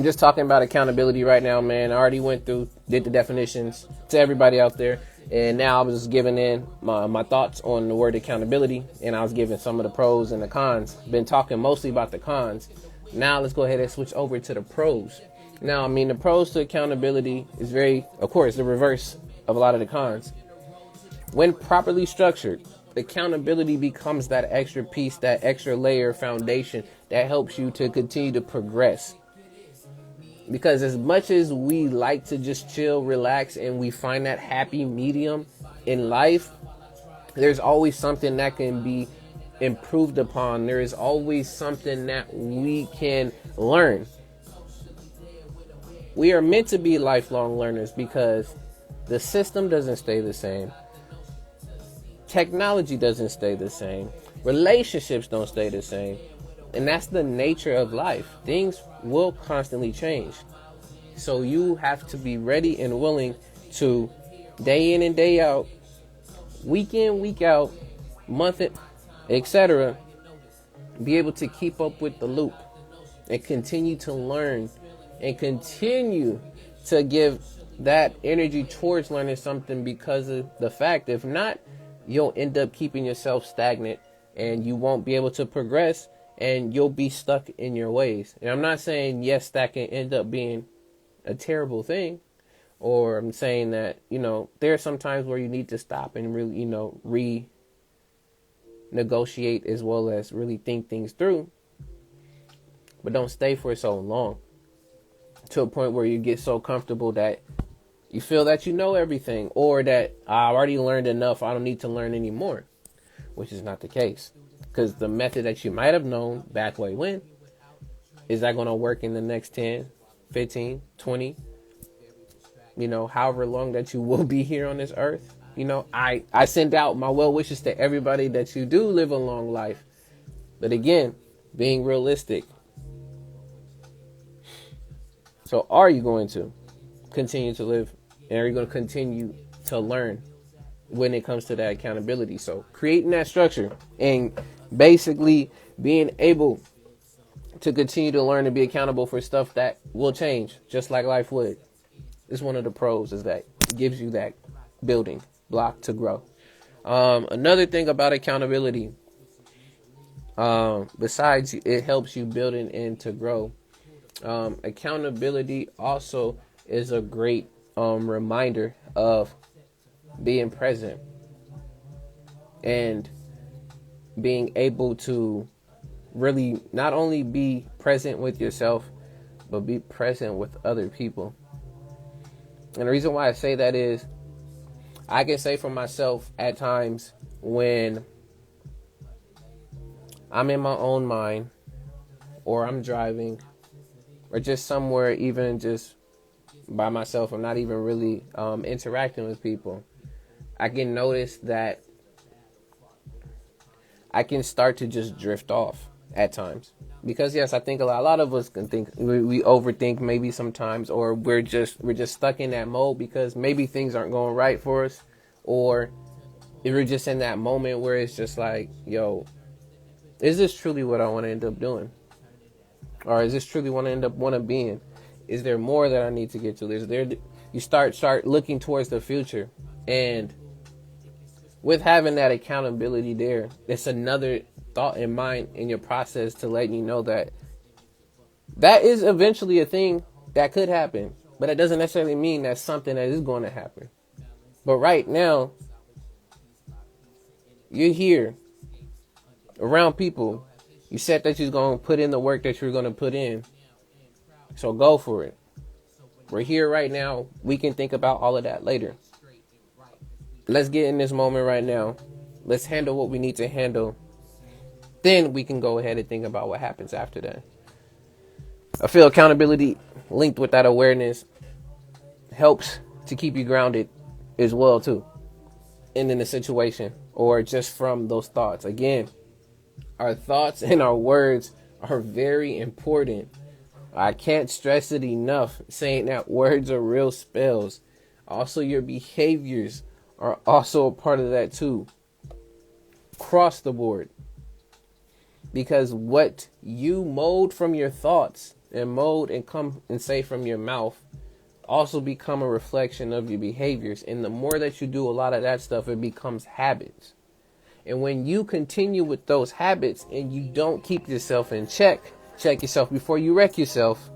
just talking about accountability right now, man. I already did the definitions to everybody out there. And now I was just giving in my thoughts on the word accountability, and I was giving some of the pros and the cons. Been talking mostly about the cons. Now let's go ahead and switch over to the pros. Now, I mean, the pros to accountability is of course, the reverse of a lot of the cons. When properly structured, accountability becomes that extra piece, that extra layer foundation that helps you to continue to progress. Because as much as we like to just chill, relax, and we find that happy medium in life, there's always something that can be improved upon. There is always something that we can learn. We are meant to be lifelong learners because the system doesn't stay the same. Technology doesn't stay the same. Relationships don't stay the same. And that's the nature of life. Things will constantly change. So you have to be ready and willing to, day in and day out, week in, week out, month, etc., be able to keep up with the loop and continue to learn and continue to give that energy towards learning something, because of the fact, if not, you'll end up keeping yourself stagnant and you won't be able to progress. And you'll be stuck in your ways. And I'm not saying, yes, that can end up being a terrible thing. Or I'm saying that, there are some times where you need to stop and really, renegotiate, as well as really think things through. But don't stay for so long, to a point where you get so comfortable that you feel that you know everything, or that I already learned enough, I don't need to learn anymore, which is not the case. Because the method that you might have known back way when, is that going to work in the next 10, 15, 20, however long that you will be here on this earth? I send out my well wishes to everybody that you do live a long life. But again, being realistic. So are you going to continue to live, and are you going to continue to learn when it comes to that accountability? So creating that structure and basically being able to continue to learn and be accountable for stuff that will change, just like life would, is one of the pros, is that it gives you that building block to grow. Another thing about accountability, besides it helps you build and to grow, accountability also is a great reminder of being present and being able to really not only be present with yourself, but be present with other people. And the reason why I say that is, I can say for myself at times when I'm in my own mind, or I'm driving, or just somewhere, even just by myself, I'm not even really interacting with people, I can notice that I can start to just drift off at times. Because yes, I think a lot of us can think, we overthink maybe sometimes, or we're just stuck in that mode because maybe things aren't going right for us, or if we're just in that moment where it's just like, yo, is this truly what I want to end up doing? Or is this truly what I want to being? Is there more that I need to get to? You start looking towards the future, and with having that accountability there, it's another thought in mind in your process to let you know that is eventually a thing That could happen, but that doesn't necessarily mean that's something that is going to happen. But right now, you're here around people. You said that you're going to put in the work that you're going to put in. So go for it. We're here right now. We can think about all of that later. Let's get in this moment right now. Let's handle what we need to handle. Then we can go ahead and think about what happens after that. I feel accountability linked with that awareness helps to keep you grounded as well too. And in the situation or just from those thoughts. Again, our thoughts and our words are very important. I can't stress it enough saying that words are real spells. Also, your behaviors are also a part of that too. Across the board. Because what you mold from your thoughts and mold and come and say from your mouth also become a reflection of your behaviors. And the more that you do a lot of that stuff, it becomes habits. And when you continue with those habits and you don't keep yourself in check yourself before you wreck yourself,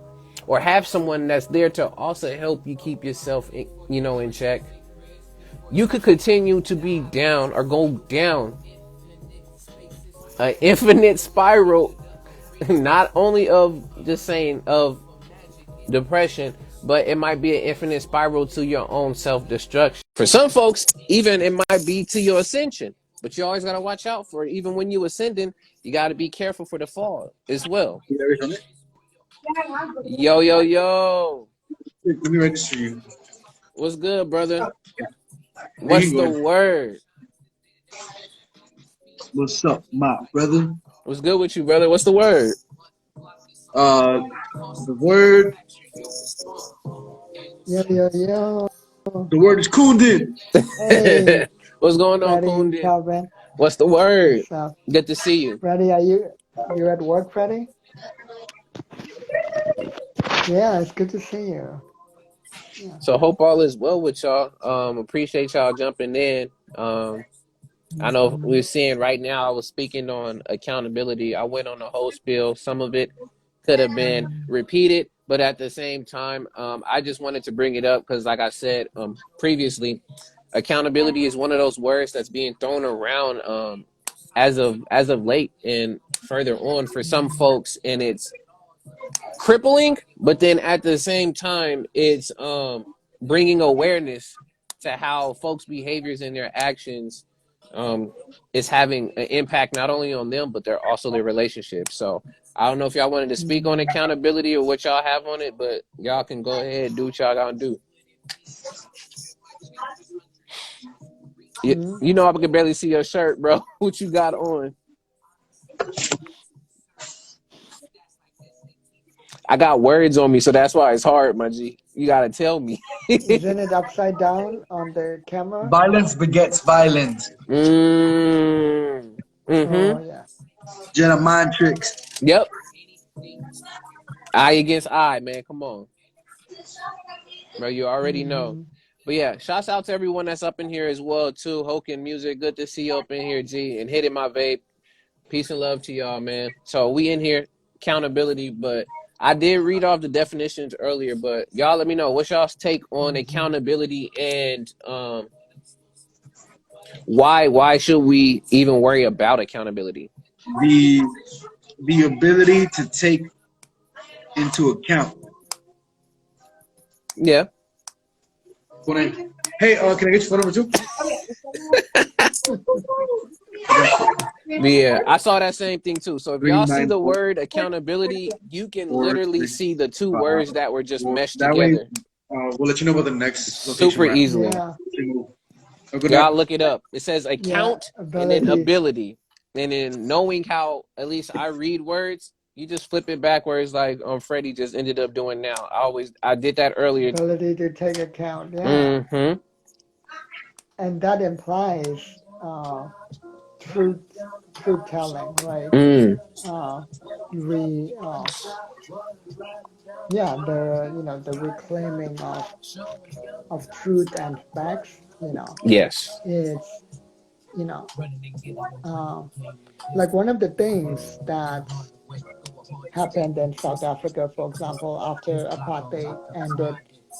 or have someone that's there to also help you keep yourself in check, you could continue to be down or go down an infinite spiral, not only of just saying of depression, but it might be an infinite spiral to your own self-destruction. For some folks, even it might be to your ascension. But you always got to watch out for it. Even when you ascending, you got to be careful for the fall as well. Yo, yo, yo. Let me register you. What's good, brother? You What's can go the ahead. word? What's up, my brother? What's good with you, brother? What's the word? Uh, the word, Yo, yo, yo. the word is Kundin. Hey, What's going on, Freddie, Kundin? Calvin. What's the word? What's up? Good to see you. Freddie, you at work, Freddie? Yeah, it's good to see you. Yeah. So hope all is well with y'all. Appreciate y'all jumping in. I know Mhm. we're seeing right now. I was speaking on accountability. I went on the whole spiel. Some of it could have been Mhm. repeated, but at the same time, I just wanted to bring it up because, like I said previously, accountability is one of those words that's being thrown around as of late and further on for some folks, and it's crippling, but then at the same time it's bringing awareness to how folks behaviors and their actions is having an impact not only on them but they're also their relationships. So I don't know if y'all wanted to speak on Mhm. accountability or what y'all have on it, but y'all can go ahead and do what y'all gotta do. Mhm. You know I can barely see your shirt, bro. What you got on? I got words on me, so that's why it's hard, my G. You gotta tell me. Isn't it upside down on the camera? Violence begets violence. Oh, Mm-hmm. yeah. Jenna mind tricks. Yep. Eye against eye, man. Come on, bro. You already know. Mhm. But yeah, shouts out to everyone that's up in here as well too. Hoken Music, good to see you up in here, G. And hitting my vape. Peace and love to y'all, man. So we in here, accountability. But I did read off the definitions earlier. But y'all, let me know what's y'all's take on Mhm. accountability and why should we even worry about accountability? The the ability to take into account. Yeah. When I, hey, can I get your phone number too? Yeah, I saw that same thing too. So if Three y'all see nine the four word accountability, you can four literally six see the two five. words that were just Well, meshed that way, together we'll let you know about the next location super we're at. easily. Yeah. Have a good Y'all night. look it up. It says Yeah. account and then Ability. ability. And then knowing how at least I read words, you just flip it backwards like Freddie just ended up doing now. I did that earlier. Ability to take account. Yeah. Mm-hmm. And that implies truth, truth telling, right? Mm. Uh, re, yeah, the reclaiming of truth and facts, Yes. it's, you know, um, like one of the things that happened in South Africa, for example, after apartheid ended.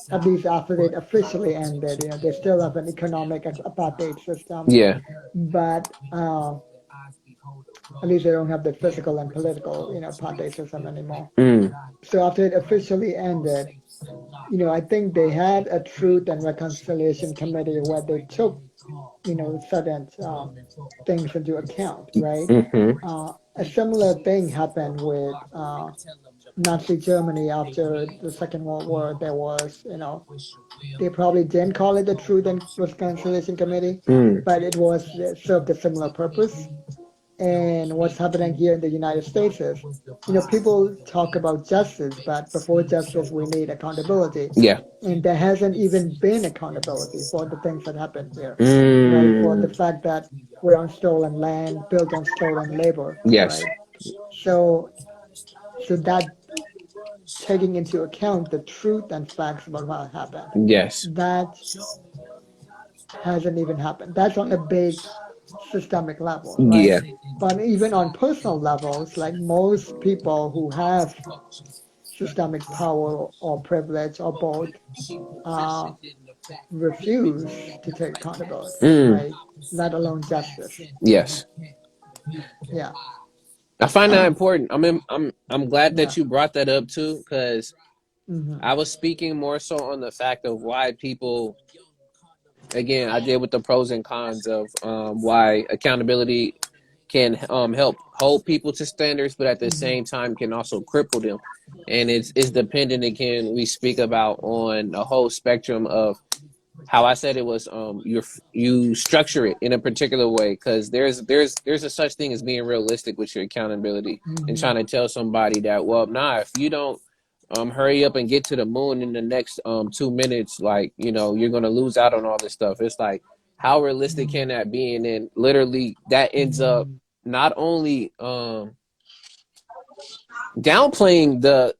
At least after it officially ended, they still have an economic apartheid system, Yeah. but at least they don't have the physical and political, apartheid system anymore. Mm. So after it officially ended, I think they had a Truth and Reconciliation Committee where they took, certain things into account, right? Mm-hmm. A similar thing happened with Nazi Germany after the Second World War. There was, they probably didn't call it the Truth and Reconciliation Committee, Mm. but it served a similar purpose. And what's happening here in the United States is, people talk about justice, but before justice, we need accountability. Yeah. And there hasn't even been accountability for the things that happened here, right? For the Mm. fact that we're on stolen land, built on stolen labor, Yes. right? So, so that taking into account the truth and facts about what happened, Yes. that hasn't even happened. That's on a big systemic level, right? Yeah. But even on personal levels, like most people who have systemic power or privilege or both, uh, refuse to take accountability, Mm. right? Let alone justice. Yes. Yeah, I find that important. I'm glad yeah. that you brought that up too, because Hmm. I was speaking more so on the fact of why people. Again, I did with the pros and cons of why accountability can help hold people to standards, but at the Hmm. same time can also cripple them. And it's dependent again. We speak about on a whole spectrum of how I said it was you structure it in a particular way, because there's a such thing as being realistic with your accountability and Hmm. trying to tell somebody that, well, nah, if you don't hurry up and get to the moon in the next 2 minutes, like, you're gonna lose out on all this stuff. It's like, how realistic can that be? And then literally that ends up not only downplaying the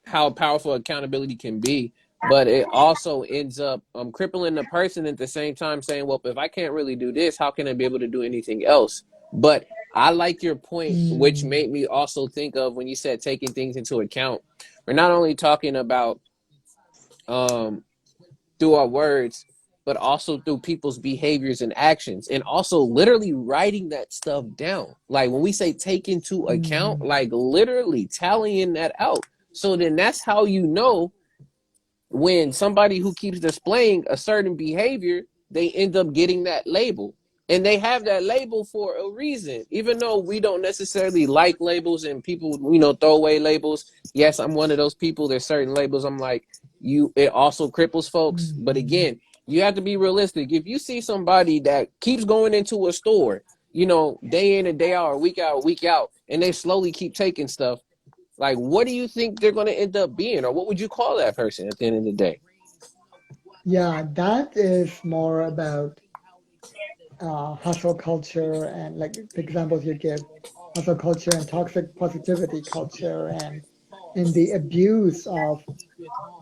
how powerful accountability can be, but it also ends up crippling the person at the same time, saying, well, if I can't really do this, how can I be able to do anything else? But I like your point, which Mm. made me also think of when you said taking things into account. We're not only talking about um, through our words, but also through people's behaviors and actions, and also literally writing that stuff down. Like when we say take into account, Hmm. like literally tallying that out. So then that's how you know when somebody who keeps displaying a certain behavior, they end up getting that label. And they have that label for a reason. Even though we don't necessarily like labels and people, throw away labels. Yes, I'm one of those people. There's certain labels I'm like, it also cripples folks. But Hmm. again, you have to be realistic. If you see somebody that keeps going into a store, day in and day out, week out, and they slowly keep taking stuff, like, what do you think they're going to end up being, or what would you call that person at the end of the day? Yeah, that is more about hustle culture and like the examples you give, hustle culture and toxic positivity culture and the abuse of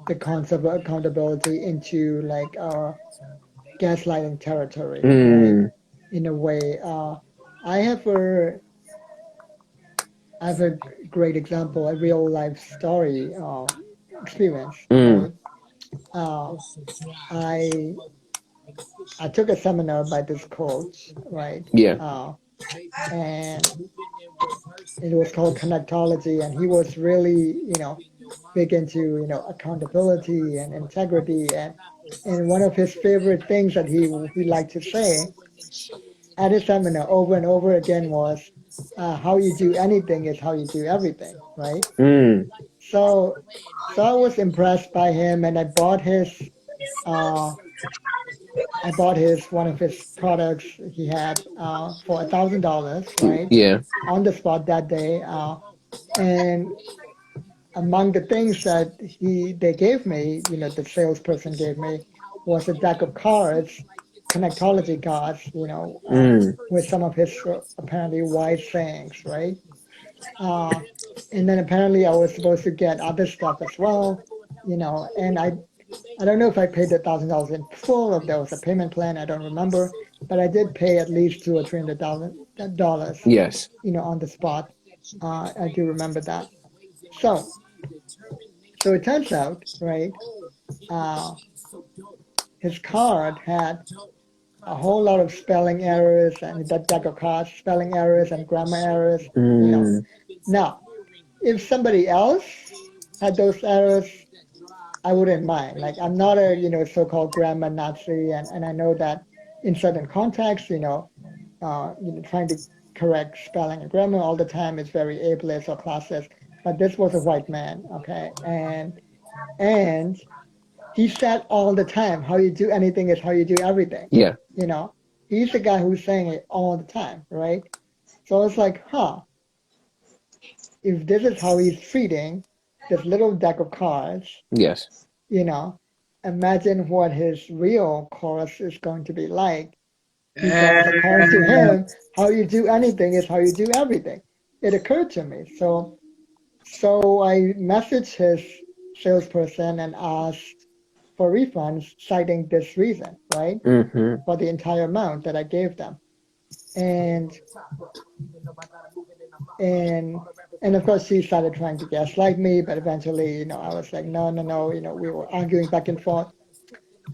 the concept of accountability into like gaslighting territory, right? Mm, In a way, I have a I have a great example, a real life story experience, mm, right? Uh, I I took a seminar by this coach, right? yeah. And it was called connectology, and he was really, big into, accountability and integrity, and one of his favorite things that he liked to say at his seminar over and over again was, how you do anything is how you do everything, right? Mm, So, so I was impressed by him, and uh, I bought his one of his products he had for $1,000, right, yeah. on the spot that day. And among the things that they gave me, the salesperson gave me, was a deck of cards, connectology cards, Mm, with some of his apparently wise sayings, right? Uh, and then apparently I was supposed to get other stuff as well, and I don't know if I paid $1,000 in full, if there was a payment plan, I don't remember, but I did pay at least $200 or $300, yes. on the spot. I do remember that. So, so it turns out, right? Uh, his card had a whole lot of spelling errors, and that deck of cards, spelling errors and grammar errors. You know, Mm, now if somebody else had those errors, I wouldn't mind. Like I'm not a so-called grammar Nazi, and I know that in certain contexts, trying to correct spelling and grammar all the time is very ableist or classist. But this was a white man, okay, and he said all the time, "How you do anything is how you do everything." yeah. You know, he's the guy who's saying it all the time, right? So it's like, huh, if this is how he's treating this little deck of cards, Yes. you know, imagine what his real course is going to be like. Because according to him, how you do anything is how you do everything. It occurred to me. So I messaged his salesperson and asked for refunds, citing this reason, right? Mm-hmm. For the entire amount that I gave them. And and and of course she started trying to gaslight me, but eventually, I was like, no, no, no, we were arguing back and forth.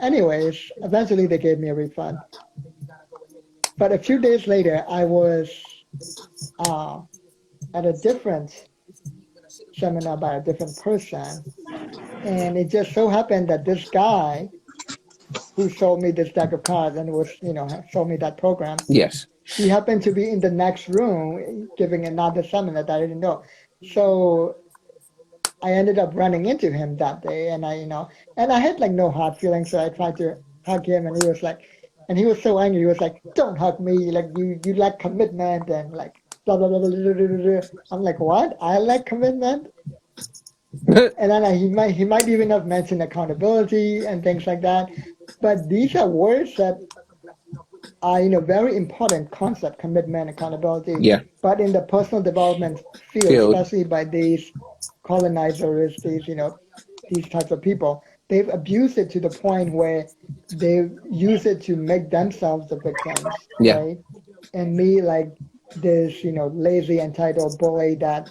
Anyways, eventually they gave me a refund. But a few days later, I was uh, at a different seminar by a different person, and it just so happened that this guy who sold me this deck of cards and was, sold me that program, Yes. he happened to be in the next room giving another seminar that I didn't know. So I ended up running into him that day, and I had like no hard feelings, so I tried to hug him, and he was so angry. He was like, "Don't hug me! Like you lack commitment," and like blah blah blah blah. Blah, blah, blah, blah. I'm like, "What? I lack commitment?" And then he might even have mentioned accountability and things like that. But these are words that are very important concept: commitment, accountability. Yeah. But in the personal development field, Field. especially by these colonizers, these types of people, they've abused it to the point where they use it to make themselves the victims, Yeah. right? And me, like this, lazy entitled bully that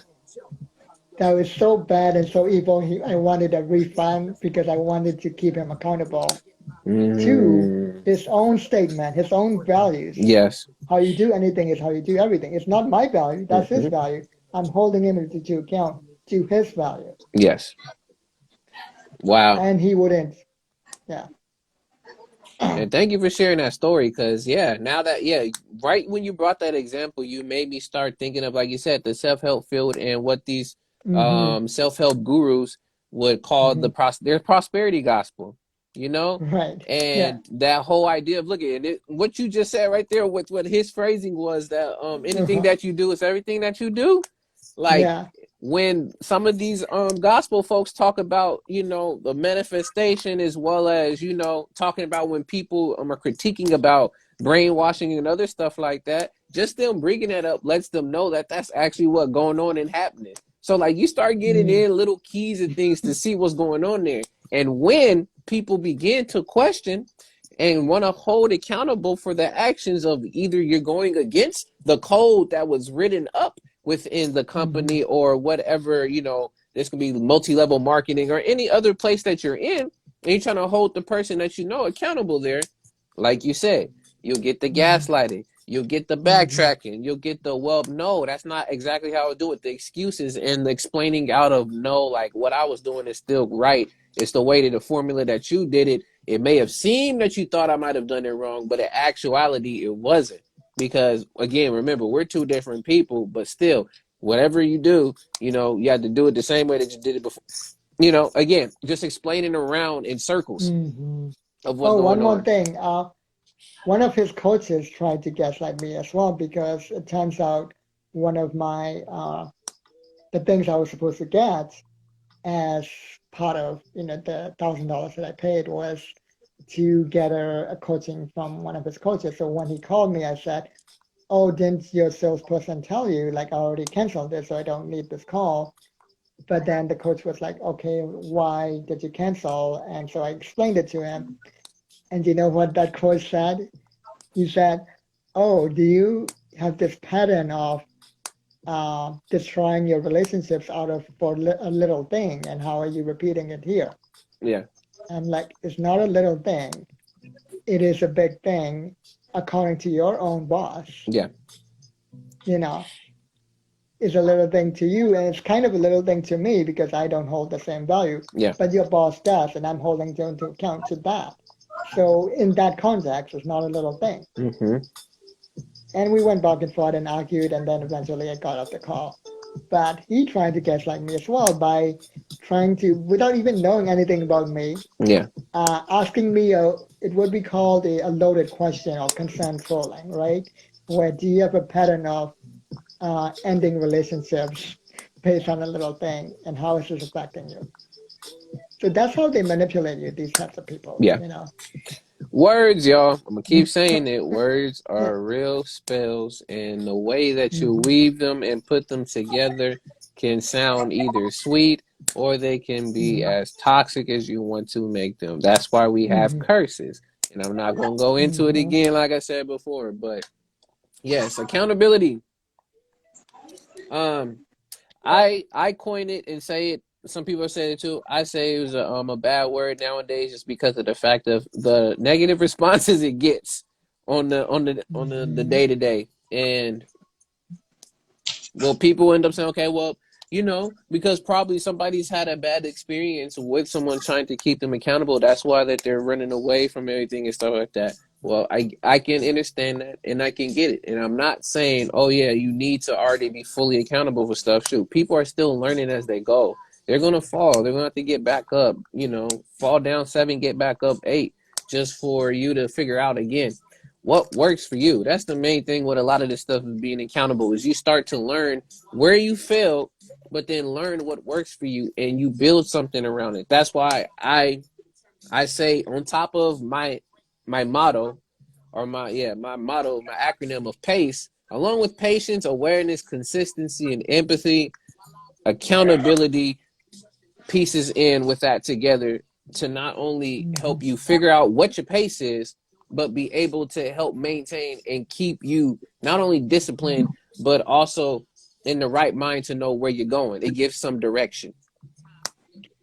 was so bad and so evil. I wanted a refund because I wanted to keep him accountable to Mm, his own statement, his own values. yes. How you do anything is how you do everything. It's not my value, that's his Mm-hmm. value. I'm holding him to account to his value. Yes. Wow. And he wouldn't, yeah. And thank you for sharing that story, because yeah, now that right when you brought that example, you made me start thinking of, like you said, the self-help field and what these Mm-hmm. self-help gurus would call Mm-hmm. their prosperity gospel, you know? Right. Yeah. And that whole idea of, look at it, what you just said right there with what his phrasing was, that anything Uh-huh. that you do is everything that you do. Like, Yeah. when some of these gospel folks talk about, the manifestation, as well as, talking about when people are critiquing about brainwashing and other stuff like that, just them bringing that up lets them know that that's actually what going on and happening. So like, you start getting Mm. in little keys and things to see what's going on there. And when people begin to question and want to hold accountable for the actions of, either you're going against the code that was written up within the Mm-hmm. company, or whatever, this could be multi-level marketing or any other place that you're in, and you're trying to hold the person that accountable there. Like you said, you'll get the Mm-hmm. gaslighting, you'll get the Mm-hmm. backtracking, you'll get the, well, no, that's not exactly how I do it, the excuses and the explaining out of, no, like, what I was doing is still right. It's the way, to the formula that you did it. It may have seemed that you thought I might have done it wrong, but in actuality it wasn't. Because again, remember, we're two different people, but still, whatever you do, you have to do it the same way that you did it before. Again, just explaining around in circles Mm-hmm. of what's Oh, one going more on. thing. One of his coaches tried to gaslight me as well, because it turns out one of my the things I was supposed to get as part of the $1,000 that I paid was to get a coaching from one of his coaches. So when he called me, I said, "Oh, didn't your salesperson tell you? Like, I already canceled this, so I don't need this call." But then the coach was like, "Okay, why did you cancel?" And so I explained it to him. And you know what that coach said? He said, "Oh, do you have this pattern of destroying your relationships out of for a little thing, and how are you repeating it here? Yeah. And like, it's not a little thing, it is a big thing according to your own boss. Yeah. You know, it's a little thing to you, and it's kind of a little thing to me because I don't hold the same value. Yeah. But your boss does, and I'm holding them to account to that. So in that context, it's not a little thing. Mm-hmm. And we went back and forth and argued, and then eventually I got off the call. But he tried to gaslight me as well by trying to, without even knowing anything about me, Yeah. asking me it would be called a loaded question or concern trolling, right? Where do you have a pattern of ending relationships based on a little thing, and how is this affecting you? So that's how they manipulate you, these types of people, Yeah. you know. Words, y'all. I'm gonna keep saying it. Yeah. Words Yeah. are real spells, and the way that you Mhm. weave them and put them together can sound either sweet or they can be Mhm. as toxic as you want to make them. That's why we have Mhm. curses. And I'm not gonna go into it Mhm. again, like I said before, but yes, accountability. Um, I coin it and say it. Some people have said it too. I say it was a bad word nowadays, just because of the fact of the negative responses it gets on the Mhm. day to day. And well, people end up saying, okay, well, because probably somebody's had a bad experience with someone trying to keep them accountable. That's why that they're running away from everything and stuff like that. Well, I can understand that, and I can get it. And I'm not saying, oh yeah, you need to already be fully accountable for stuff. Shoot, people are still learning as they go. They're gonna fall. They're gonna have to get back up. Fall down 7, get back up 8, just for you to figure out again what works for you. That's the main thing with a lot of this stuff of being accountable, is you start to learn where you failed, but then learn what works for you, and you build something around it. That's why I say, on top of my motto, or my motto, my acronym of PACE, along with patience, awareness, consistency, and empathy, accountability pieces in with that together to not only help Mhm. you figure out what your pace is, but be able to help maintain and keep you not only disciplined, but also in the right mind to know where you're going. It gives some direction.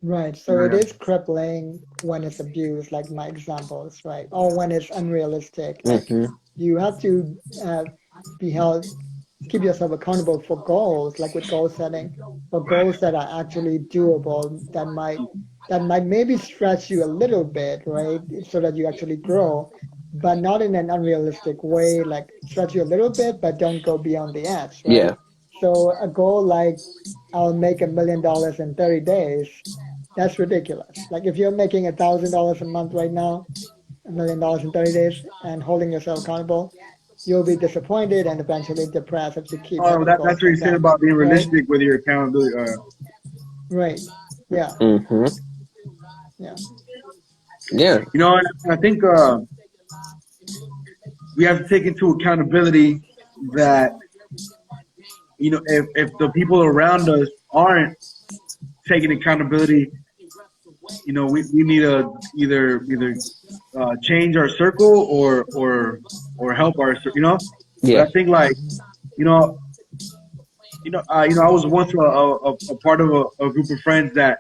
Right. So it is crippling when it's abused, like my examples, right? Or when it's unrealistic. Like, Mm-hmm. you have to be held, keep yourself accountable for goals, like with goal setting, for goals that are actually doable, that might maybe stretch you a little bit, right? So that you actually grow, but not in an unrealistic way, like stretch you a little bit, but don't go beyond the edge, Yeah. right? So a goal like, I'll make $1 million in 30 days, that's ridiculous. Like, if you're making $1,000 a month right now, $1 million in 30 days, and holding yourself accountable, you'll be disappointed and eventually depressed if you keep Oh, having that's goals what you like said that. about being Right? realistic with your accountability. Right. Yeah. Mm-hmm. Yeah. Yeah. I think we have to take into accountability that if the people around us aren't taking accountability, we need to either change our circle or help But Yeah. I think, like, you know I was once a part of a group of friends that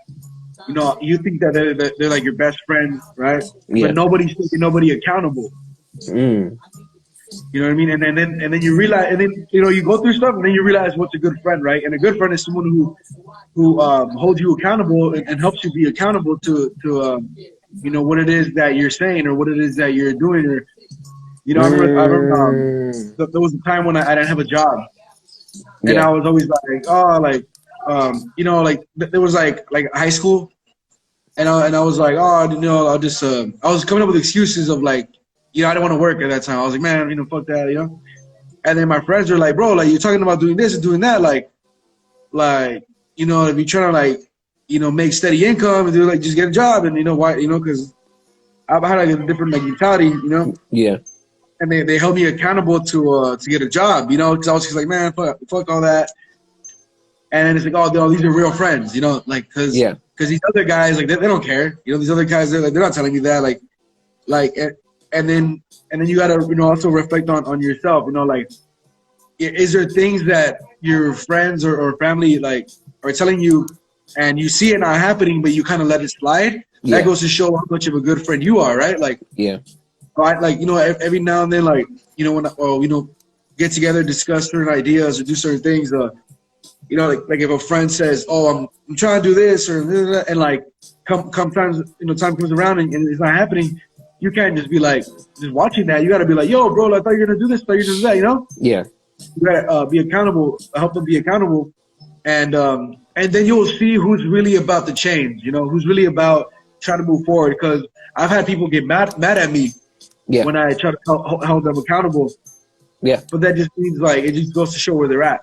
you think that they're like your best friend, right? But Yeah. nobody's taking nobody accountable. Mm. You know what I mean? And then you realize, and then you go through stuff, and then you realize what's a good friend, right? And a good friend is someone who holds you accountable and helps you be accountable to what it is that you're saying or what it is that you're doing. Or I remember Mm. there was a time when I didn't have a job, and Yeah. I was always like, oh, like like there was like high school, and I was like, oh, I'll just I was coming up with excuses of, like, I didn't want to work at that time. I was like, man, fuck that. And then my friends were like, bro, like, you're talking about doing this and doing that, like, if you're trying to, like, make steady income and do, like, just get a job, and why, because I've had, like, a different, like, mentality. Yeah. And they held me accountable to get a job, because I was just like, man, fuck all that. And then it's like, oh, these are real friends, like, because Yeah. these other guys, like, they don't care, these other guys, they're not telling me that, like, and then you gotta, also reflect on yourself, like, is there things that your friends or family like are telling you, and you see it not happening, but you kind of let it slide? That Yeah. goes to show how much of a good friend you are, right? Like, Yeah. right? Like, every now and then, like, when get together, discuss certain ideas or do certain things. Like if a friend says, "Oh, I'm trying to do this," and like come times, time comes around and it's not happening, you can't just be like just watching that. You got to be like, "Yo, bro, I thought you were gonna do this, I thought you were gonna do that," Yeah. You gotta be accountable, help them be accountable, and then you'll see who's really about the change. Who's really about trying to move forward. Because I've had people get mad at me Yeah. when I try to hold them accountable, Yeah. but that just means like it just goes to show where they're at.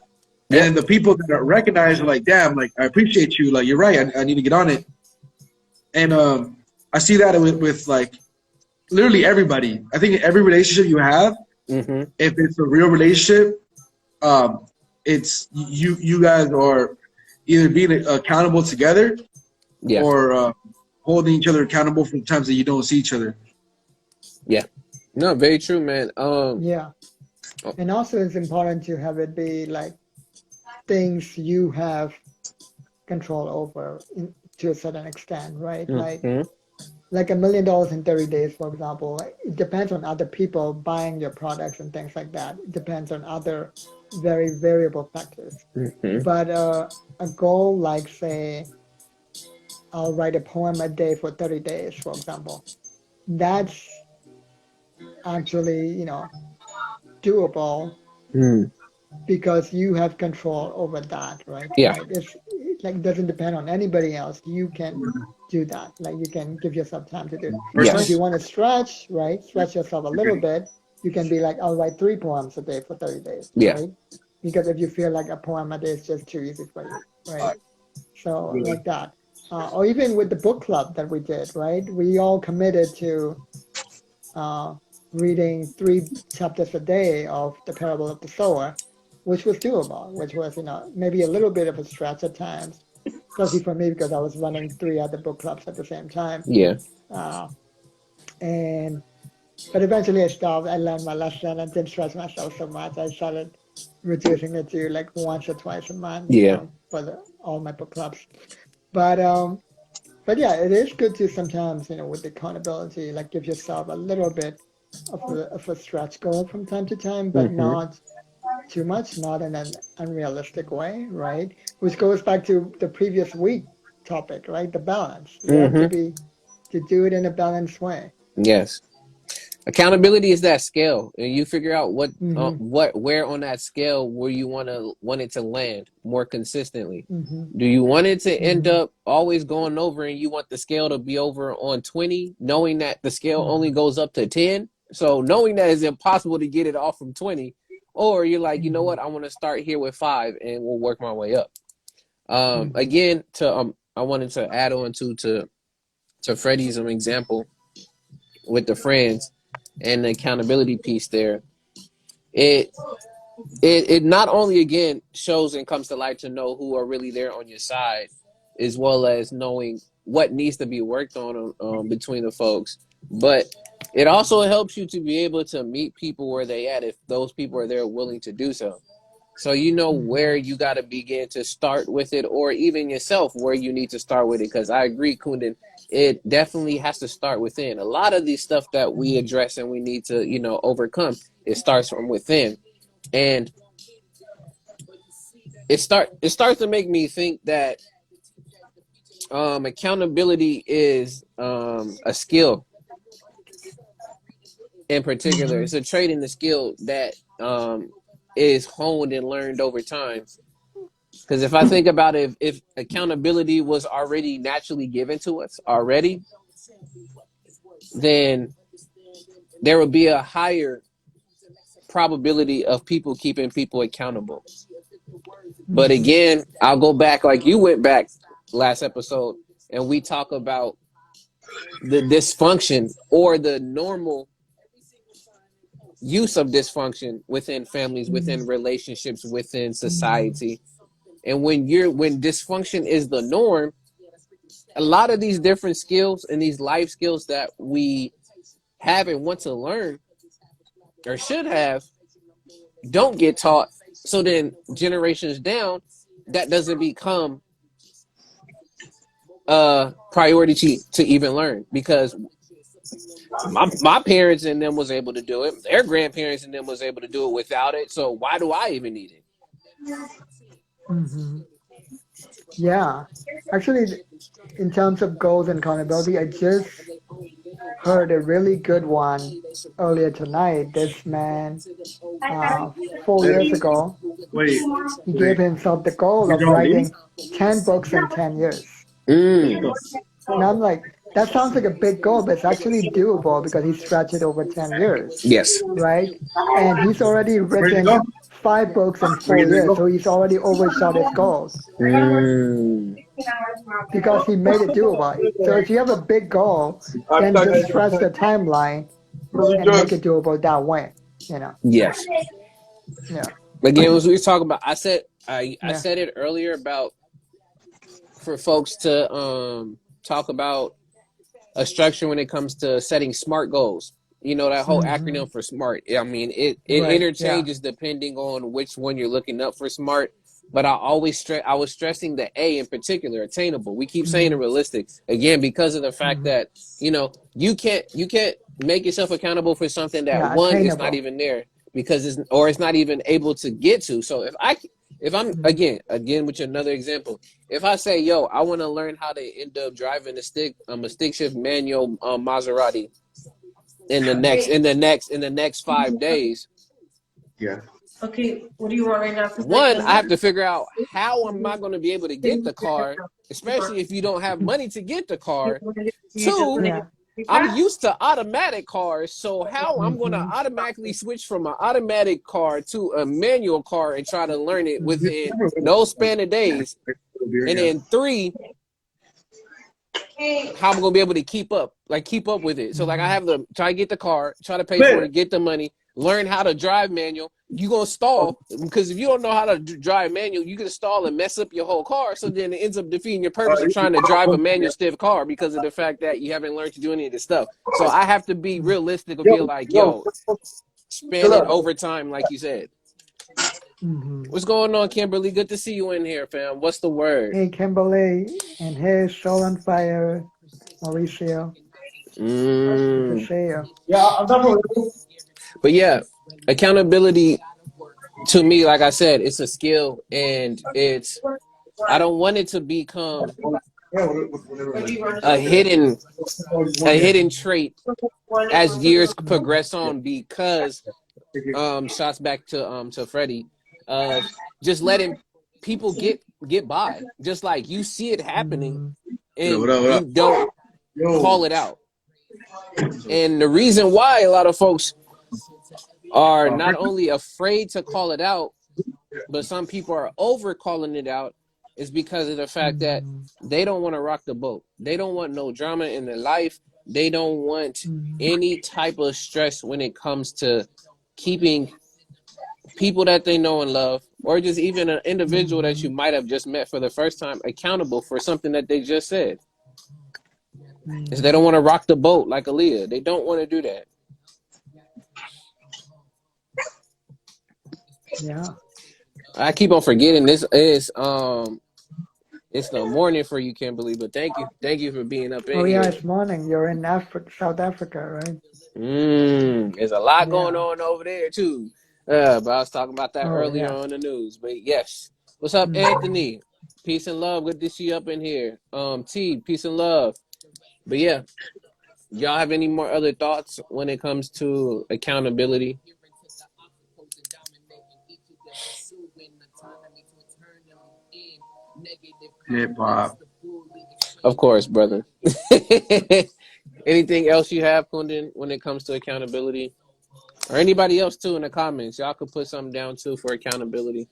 And Yeah. then the people that are recognized are like, damn, like I appreciate you, like you're right, I need to get on it. And I see that with like literally everybody. I think every relationship you have, Mm-hmm. if it's a real relationship, it's you guys are either being accountable together Yeah. or holding each other accountable for the times that you don't see each other. Yeah. No, very true, man. Yeah. Oh. And also it's important to have it be like things you have control over to a certain extent, right? Mm-hmm. Like $1 million in 30 days, for example. It depends on other people buying your products and things like that. It depends on other very variable factors. Mm-hmm. But a goal like, say, I'll write a poem a day for 30 days, for example, that's actually, doable Mm. because you have control over that, right? Yeah. Right. It's like it doesn't depend on anybody else. You can do that. Like you can give yourself time to do it. Now, if Yes. you want to stretch, right, stretch yourself a little bit, you can be like, I'll write 3 poems a day for 30 days, Yeah. right? Because if you feel like a poem a day is just too easy for you, right? So like that. Or even with the book club that we did, right? We all committed to uh, reading 3 chapters a day of the parable of the sower, which was doable, which was, maybe a little bit of a stretch at times, especially for me because I was running 3 other book clubs at the same time. Yeah. Uh, and but eventually I stopped. I learned my lesson. I didn't stress myself so much. I started reducing it to like once or twice a month Yeah. for all my book clubs. But yeah, it is good to sometimes, with accountability, like give yourself a little bit of a stretch goal from time to time, but Mm-hmm. not too much, not in an unrealistic way, right? Which goes back to the previous week topic, right? The balance. You have Mm-hmm. to do it in a balanced way. Yes. Accountability is that scale, and you figure out Mm-hmm. where on that scale where you want it to land more consistently. Mm-hmm. Do you want it to end Mm-hmm. up always going over, and you want the scale to be over on 20, knowing that the scale Mm-hmm. only goes up to 10? So knowing that it's impossible to get it off from 20, or you're like, you know Mm-hmm. what, I want to start here with 5, and we'll work my way up. Mm-hmm. Again, I wanted to add on to Freddie's example with the friends and the accountability piece there. It it not only again shows and comes to light to know who are really there on your side, as well as knowing what needs to be worked on between the folks, but it also helps you to be able to meet people where they at if those people are there willing to do so. So you know Mm-hmm. where you got to begin to start with it, or even yourself where you need to start with it. Because I agree, Kunden, it definitely has to start within. A lot of these stuff that we Mm-hmm. address and we need to, overcome, it starts from within. And it starts to make me think that accountability is a skill in particular. Mm-hmm. It's a trait in the skill that is honed and learned over time. Because if I think about it, if accountability was already naturally given to us already, then there would be a higher probability of people keeping people accountable. But Mm-hmm. again, I'll go back like you went back last episode, and we talk about the dysfunction or the normal use of dysfunction within families, within relationships, within society. And when dysfunction is the norm, a lot of these different skills and these life skills that we have and want to learn or should have don't get taught So then generations down, that doesn't become a priority to even learn because my parents and them was able to do it. Their grandparents and them was able to do it without it. So why do I even need it? Hmm. Yeah. Actually, in terms of goals and accountability, I just heard a really good one earlier tonight. This man, uh, 4 years Wait, ago, wait, he gave wait. himself the goal You of don't leave? writing 10 books in 10 years. Mm. And I'm like, that sounds like a big goal, but it's actually doable because he stretched it over 10 years, Yes. right? And he's already Where'd you written go? 5 books in Where you 4 years, gonna so he's already overshot his goals Mm. because he made it doable. So if you have a big goal, then just stretch the timeline and make go? it doable that way, you know? Yes. Yeah, Again, as we was talking about, I yeah. said it earlier about for folks to talk about a structure when it comes to setting SMART goals. You know, that whole Hmm. acronym for SMART. I mean, it Right, yeah. interchanges depending on which one you're looking up for SMART. But I was stressing the A in particular, attainable. We keep saying it Hmm. realistic again because of the fact Hmm. that you can't make yourself accountable for something that Yeah, one is not attainable. even there because it's not even able to get to. So if I'm Hmm. again with another example, if I say, yo, I want to learn how to end up driving a stick shift manual Maserati in the next 5 days, Yeah. Okay, what do you want right now? Because my one, I have cousin. to figure out how am I going to be able to get the car, especially if you don't have money to get the car. You just Two, gonna get Yeah. I'm used to automatic cars, so how I'm going to Hmm. automatically switch from an automatic car to a manual car and try to learn it Hmm. within no span of days. And Yeah. then three, how I'm gonna be able to keep up with it. So like I Hmm. have to try to get the car, try to pay for it, get the money, learn how to drive manual. You gonna stall because if you don't know how to drive manual, you can stall and mess up your whole car. So then it ends up defeating your purpose of trying to drive a manual stiff car because of the fact that you haven't learned to do any of this stuff. So I have to be realistic and be like, yo, span Chill it out. over time, like you said. Hmm. What's going on, Kimberly? Good to see you in here, fam. What's the word? Hey, Kimberly, and hey, Soul on Fire, Mauricio. Good to Mm. see you. Yeah, I'm done with it. But yeah, accountability to me, like I said, it's a skill and I don't want it to become Yeah, whatever, Or do man. you want a hidden One a day. hidden trait one as years Hmm. progress on because Thank you. shots back to Freddie of just letting people get by. Just like you see it happening Hmm. Yo, and what up, what up? you don't Yo. call it out. And the reason why a lot of folks are not only afraid to call it out, but some people are over calling it out is because of the fact that Hmm. they don't want to rock the boat. They don't want no drama in their life. They don't want Hmm. any type of stress when it comes to keeping people that they know and love, or just even an individual that Hmm. you might have just met for the first time accountable for something that they just said. Is they Hmm. don't want to rock the boat like Aaliyah. They don't want to do that. Yeah. I keep on forgetting this is it's the morning for you, Kimberly, but thank you for being up Oh in yeah, here. it's morning. You're in Africa, South Africa, right? There's a lot going Yeah. on over there too. But I was talking about that Oh earlier yeah. on the news. But yes, what's up, Hmm. Anthony? Peace and love. Good to see you up in here. T, peace and love. But yeah, y'all have any more other thoughts when it comes to accountability? Hip hop. Of course, brother. Anything else you have, Kundin, when it comes to accountability? Or anybody else too in the comments. Y'all could put something down too for accountability.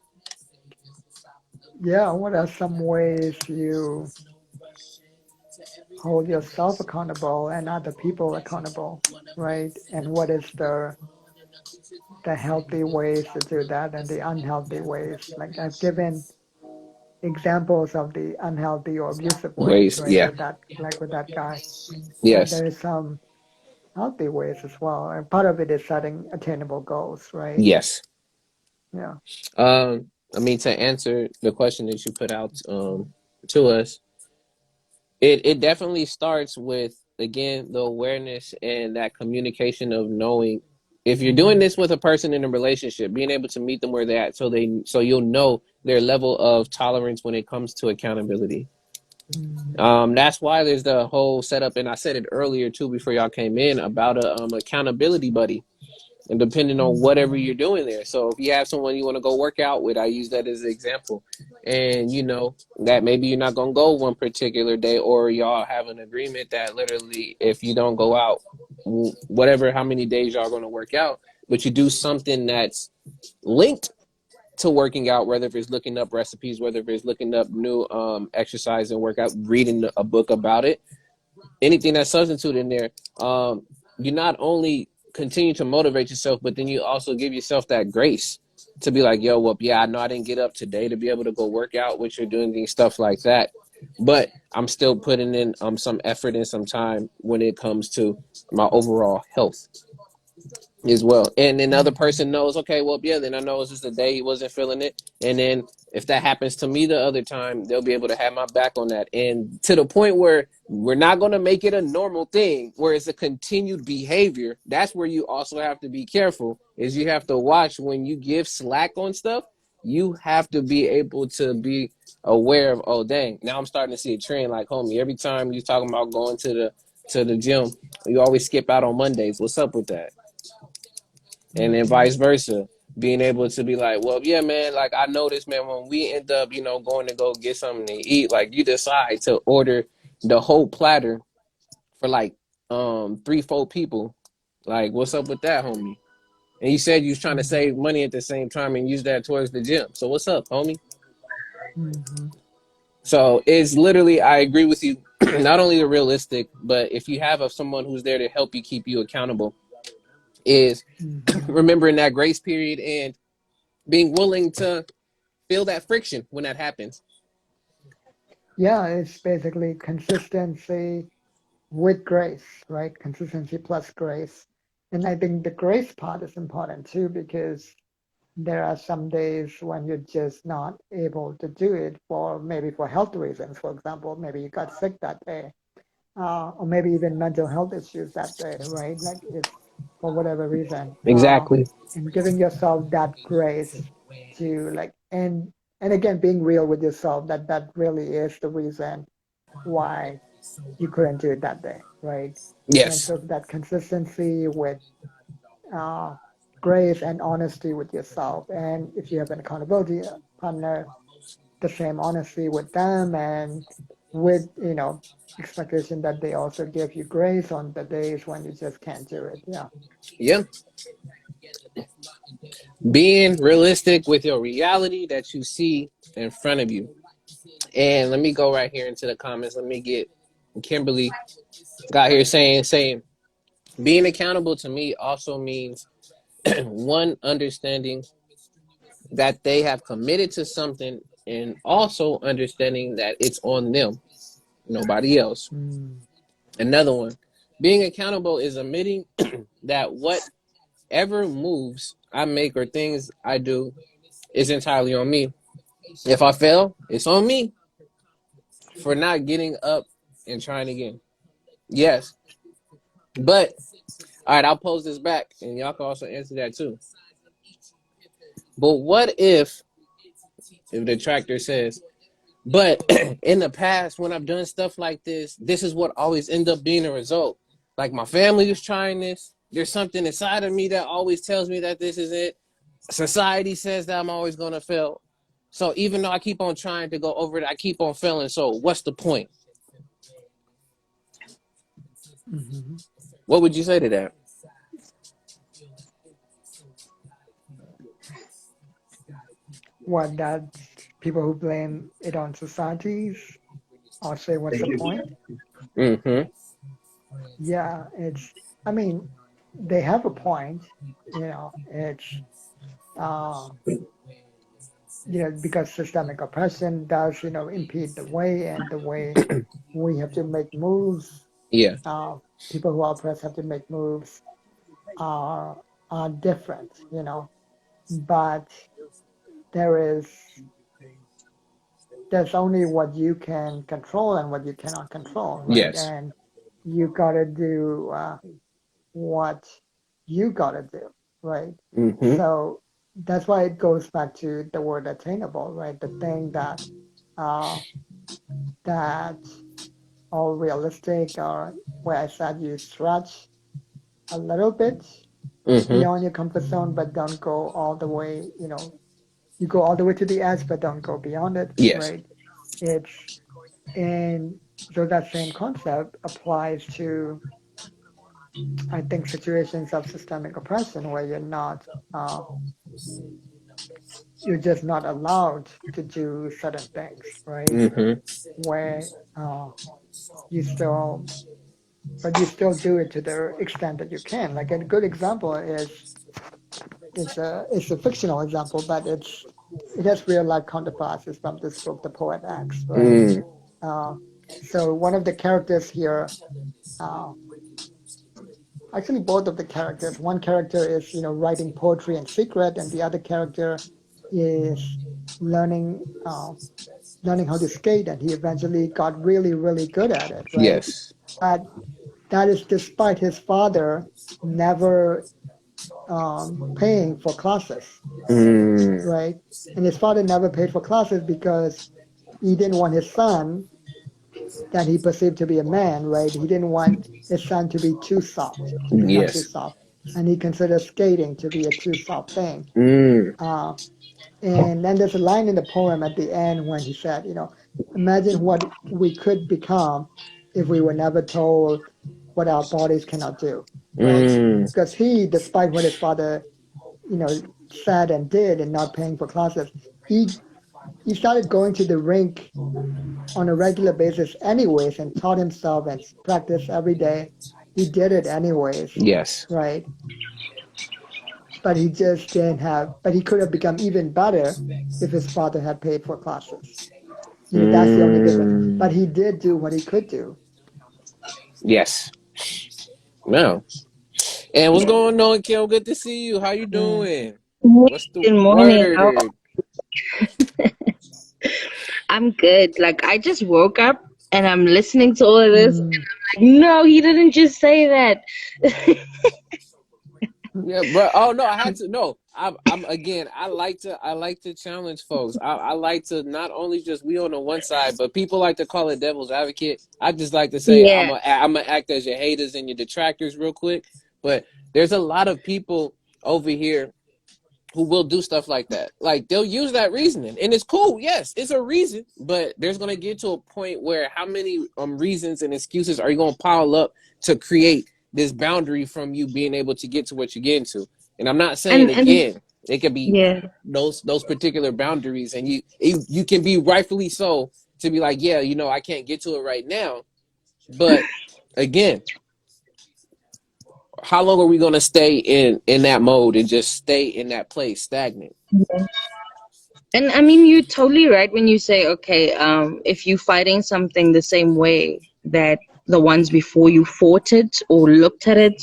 Yeah. What are some ways you hold yourself accountable and other people accountable, right? And what is the healthy ways to do that and the unhealthy ways? Like I've given examples of the unhealthy or abusive ways, Ways, right? yeah. With that, like with that guy. But Yes. there is some healthy ways as well. And part of it is setting attainable goals, right? Yes. Yeah. I mean, to answer the question that you put out to us, it definitely starts with, again, the awareness and that communication of knowing if you're doing this with a person in a relationship, being able to meet them where they're at, so you'll know their level of tolerance when it comes to accountability. Mm-hmm. That's why there's the whole setup, and I said it earlier too before y'all came in about a accountability buddy, and depending on whatever Mm-hmm. you're doing there. So if you have someone you want to go work out with, I use that as an example. And you know that maybe you're not gonna go one particular day, or y'all have an agreement that literally if you don't go out, whatever how many days y'all gonna work out, but you do something that's linked to working out, whether if it's looking up recipes, whether if it's looking up new exercise and workout, reading a book about it, anything that's substitute in there, you not only continue to motivate yourself, but then you also give yourself that grace to be like, yo, well, yeah, I know I didn't get up today to be able to go work out, which you're doing things, stuff like that. But I'm still putting in some effort and some time when it comes to my overall health as well. And then the other Mm-hmm. person knows, okay, well, yeah, then I know it's just a day he wasn't feeling it. And then if that happens to me the other time, they'll be able to have my back on that. And to the point where we're not going to make it a normal thing where it's a continued behavior. That's where you also have to be careful, is you have to watch when you give slack on stuff. You have to be able to be aware of, oh, dang, now I'm starting to see a trend. Like, homie, every time you're talking about going to the gym, you always skip out on Mondays. What's up with that? And then Mm-hmm. vice versa, being able to be like, well, yeah, man, like I noticed, man, when we end up, going to go get something to eat, like you decide to order the whole platter for like 3-4 people. Like, what's up with that, homie? And you said you was trying to Mm-hmm. save money at the same time and use that towards the gym. So what's up, homie? Mm-hmm. So it's literally, I agree with you. Not only the realistic, but if you have someone who's there to help you keep you accountable, is Mm-hmm. remembering that grace period and being willing to feel that friction when that happens. Yeah, it's basically consistency with grace, right? Consistency plus grace. And I think the grace part is important too, because there are some days when you're just not able to do it for maybe for health reasons. For example, maybe you got sick that day, or maybe even mental health issues that day, right? Like it's for whatever reason. Exactly. And giving yourself that grace to like, and again, being real with yourself that that really is the reason why you couldn't do it that day, right? And Yes. so that consistency with uh, grace and honesty with yourself. And if you have an accountability partner, the same honesty with them and with, expectation that they also give you grace on the days when you just can't do it. Yeah. Yeah. Being realistic with your reality that you see in front of you. And let me go right here into the comments. Let me get Kimberly got here saying being accountable to me also means one, understanding that they have committed to something, and also understanding that it's on them, nobody else. Mm. Another one, being accountable is admitting that whatever moves I make or things I do is entirely on me. If I fail, it's on me for not getting up and trying again. Yes. But all right, I'll pose this back and y'all can also answer that too. But what if the tractor says, but in the past when I've done stuff like this is what always end up being the result. Like my family is trying this. There's something inside of me that always tells me that this is it. Society says that I'm always gonna fail. So even though I keep on trying to go over it, I keep on failing. So what's the point? Mm-hmm. What would you say to that? What that people who blame it on societies or say, what's the point? Mm-hmm. Yeah, I mean, they have a point, it's, uh, because systemic oppression does, impede the way and the way we have to make moves. Yeah. Uh, People who are oppressed have to make moves are different, but there is there's only what you can control and what you cannot control, right? Yes. And you gotta do what you gotta do, right? Mm-hmm. So that's why it goes back to the word attainable, right? The thing uh, that all realistic, or where I said you stretch a little bit Mm-hmm. beyond your comfort zone, but don't go all the way. You go all the way to the edge, but don't go beyond it, Yes. right? It's and so that same concept applies to, I think, situations of systemic oppression where uh, you're just not allowed to do certain things, right? Mm-hmm. Where you still, but you still do it to the extent that you can. Like a good example is a fictional example, but it has real life counterparts. It's from this book, The Poet X, right? Mm. Uh, so one of the characters here, uh, actually both of the characters, one character is writing poetry in secret, and the other character is learning learning how to skate, and he eventually got really really good at it, right? Yes. But that is despite his father never paying for classes, Mm. right? And his father never paid for classes because he didn't want his son, that he perceived to be a man, right? He didn't want his son to be too soft, to become too Yes. soft. And he considered skating to be a too soft thing. Mm. Uh, and then there's a line in the poem at the end when he said, imagine what we could become if we were never told what our bodies cannot do, right? Mm. Because he, despite what his father, said and did and not paying for classes, he he started going to the rink on a regular basis anyways and taught himself and practiced every day. He did it anyways, Yes. right? But he just didn't have, but he could have become even better if his father had paid for classes. That's the only difference. But Mm. he did do what he could do. Yes. Wow. And what's going on, Kim? Good to see you. How you Yeah. doing? What's the Good morning. word? I'm good. Like I just woke up and I'm listening to all of this. Mm. Like, no, he didn't just say that. Yeah, but oh no, I had to no. I'm again. I like to challenge folks. I like to not only just we on the one side, but people like to call it devil's advocate. I just like to say Yeah. I'm gonna act as your haters and your detractors real quick. But there's a lot of people over here who will do stuff like that. Like they'll use that reasoning, and it's cool. Yes, it's a reason, but there's gonna get to a point where how many reasons and excuses are you gonna pile up to create this boundary from you being able to get to what you're getting to? And I'm not saying And again, it could be yeah. those particular boundaries, and you can be rightfully so to be like, yeah, I can't get to it right now, but again, how long are we going to stay in that mode and just stay in that place stagnant? And I mean, you're totally right when you say, okay, if you're fighting something the same way that the ones before you fought it or looked at it,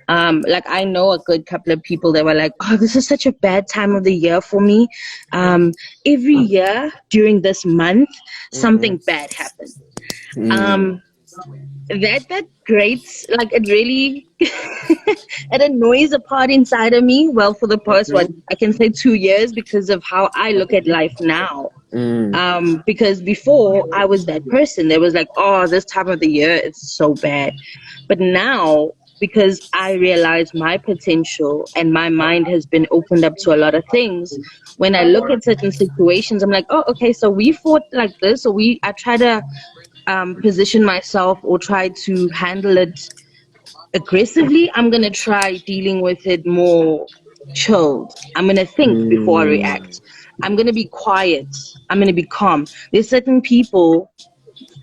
like I know a good couple of people that were like, oh, this is such a bad time of the year for me. Every year during this month, Mm-hmm. something bad happened. Mm. Um, that grates, like it really it annoys a part inside of me, well, for the past, what Mm-hmm. I can say, 2 years, because of how I look at life now. Mm. Because before I was that person that was like, oh, this time of the year it's so bad. But now, because I realize my potential and my mind has been opened up to a lot of things, when I look at certain situations, I'm like, oh, okay, so we fought like this, or I try to position myself or try to handle it aggressively. I'm going to try dealing with it more chilled. I'm going to think before I Mm. react. I'm going to be quiet. I'm going to be calm. There's certain people,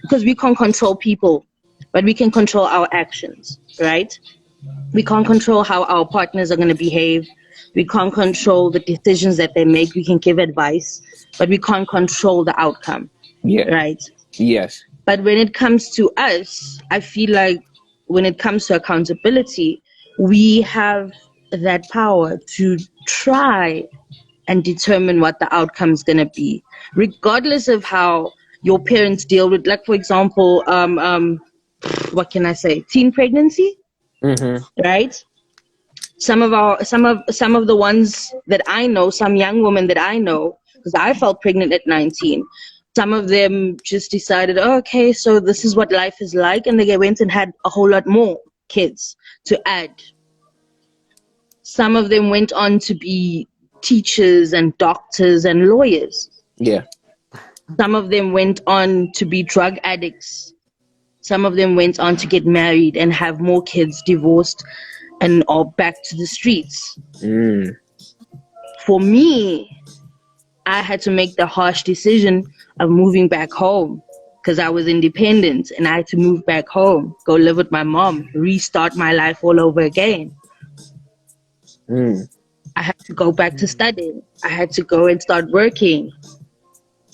because we can't control people, but we can control our actions, right? We can't control how our partners are going to behave. We can't control the decisions that they make. We can give advice, but we can't control the outcome, Yeah. right? Yes. But when it comes to us, I feel like when it comes to accountability, we have that power to try and determine what the outcome's gonna be, regardless of how your parents deal with, like for example, what can I say, teen pregnancy, right? Some of the ones that I know, some young women that I know, because I felt pregnant at 19. Some of them just decided, oh, okay, so this is what life is like, and they went and had a whole lot more kids to add. Some of them went on to be teachers and doctors and lawyers. Yeah. Some of them went on to be drug addicts. Some of them went on to get married and have more kids, divorced, and are back to the streets. For me, I had to make the harsh decision of moving back home because I was independent and I had to move back home, go live with my mom, restart my life all over again. I had to go back to studying. I had to go and start working.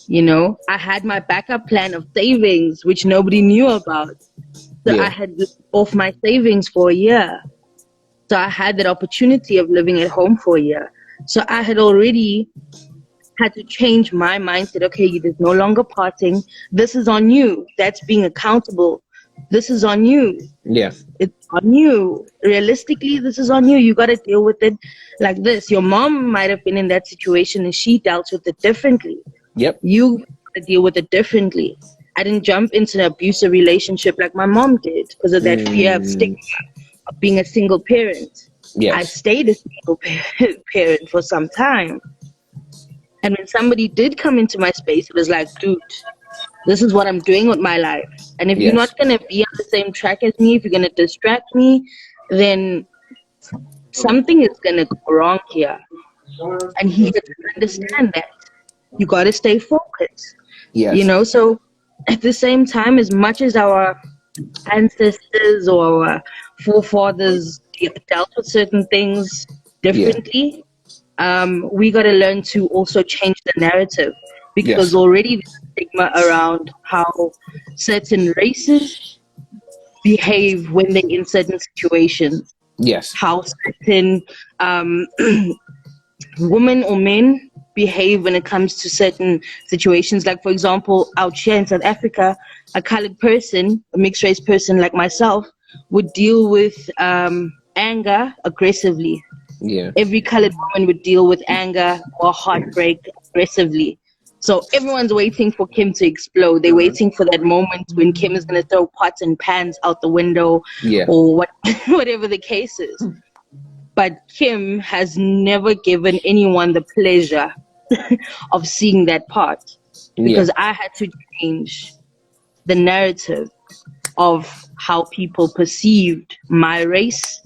You know, I had my backup plan of savings, which nobody knew about. So I had lived off my savings for a year. So I had that opportunity of living at home for a year. So I had already had to change my mindset. Okay, there's no longer parting. This is on you. That's being accountable. This is on you. Yeah. It's on you. Realistically, this is on you. You got to deal with it like this. Your mom might have been in that situation and she dealt with it differently. Yep. You got to deal with it differently. I didn't jump into an abusive relationship like my mom did because of that fear of stigma of being a single parent. Yes. I stayed a single parent for some time. And when somebody did come into my space, it was like, dude, this is what I'm doing with my life. And if you're not going to be on the same track as me, if you're going to distract me, then something is going to go wrong here. And he had to understand that. You got to stay focused. Yes. You know, so at the same time, as much as our ancestors or our forefathers dealt with certain things differently, we got to learn to also change the narrative, because already there's stigma around how certain races behave when they're in certain situations. Yes. How certain women or men behave when it comes to certain situations. Like, for example, out here in South Africa, a colored person, a mixed race person like myself, would deal with anger aggressively. Yeah. Every colored woman would deal with anger or heartbreak aggressively. So everyone's waiting for Kim to explode. They're waiting for that moment when Kim is going to throw pots and pans out the window, or whatever the case is. But Kim has never given anyone the pleasure of seeing that part, because I had to change the narrative of how people perceived my race,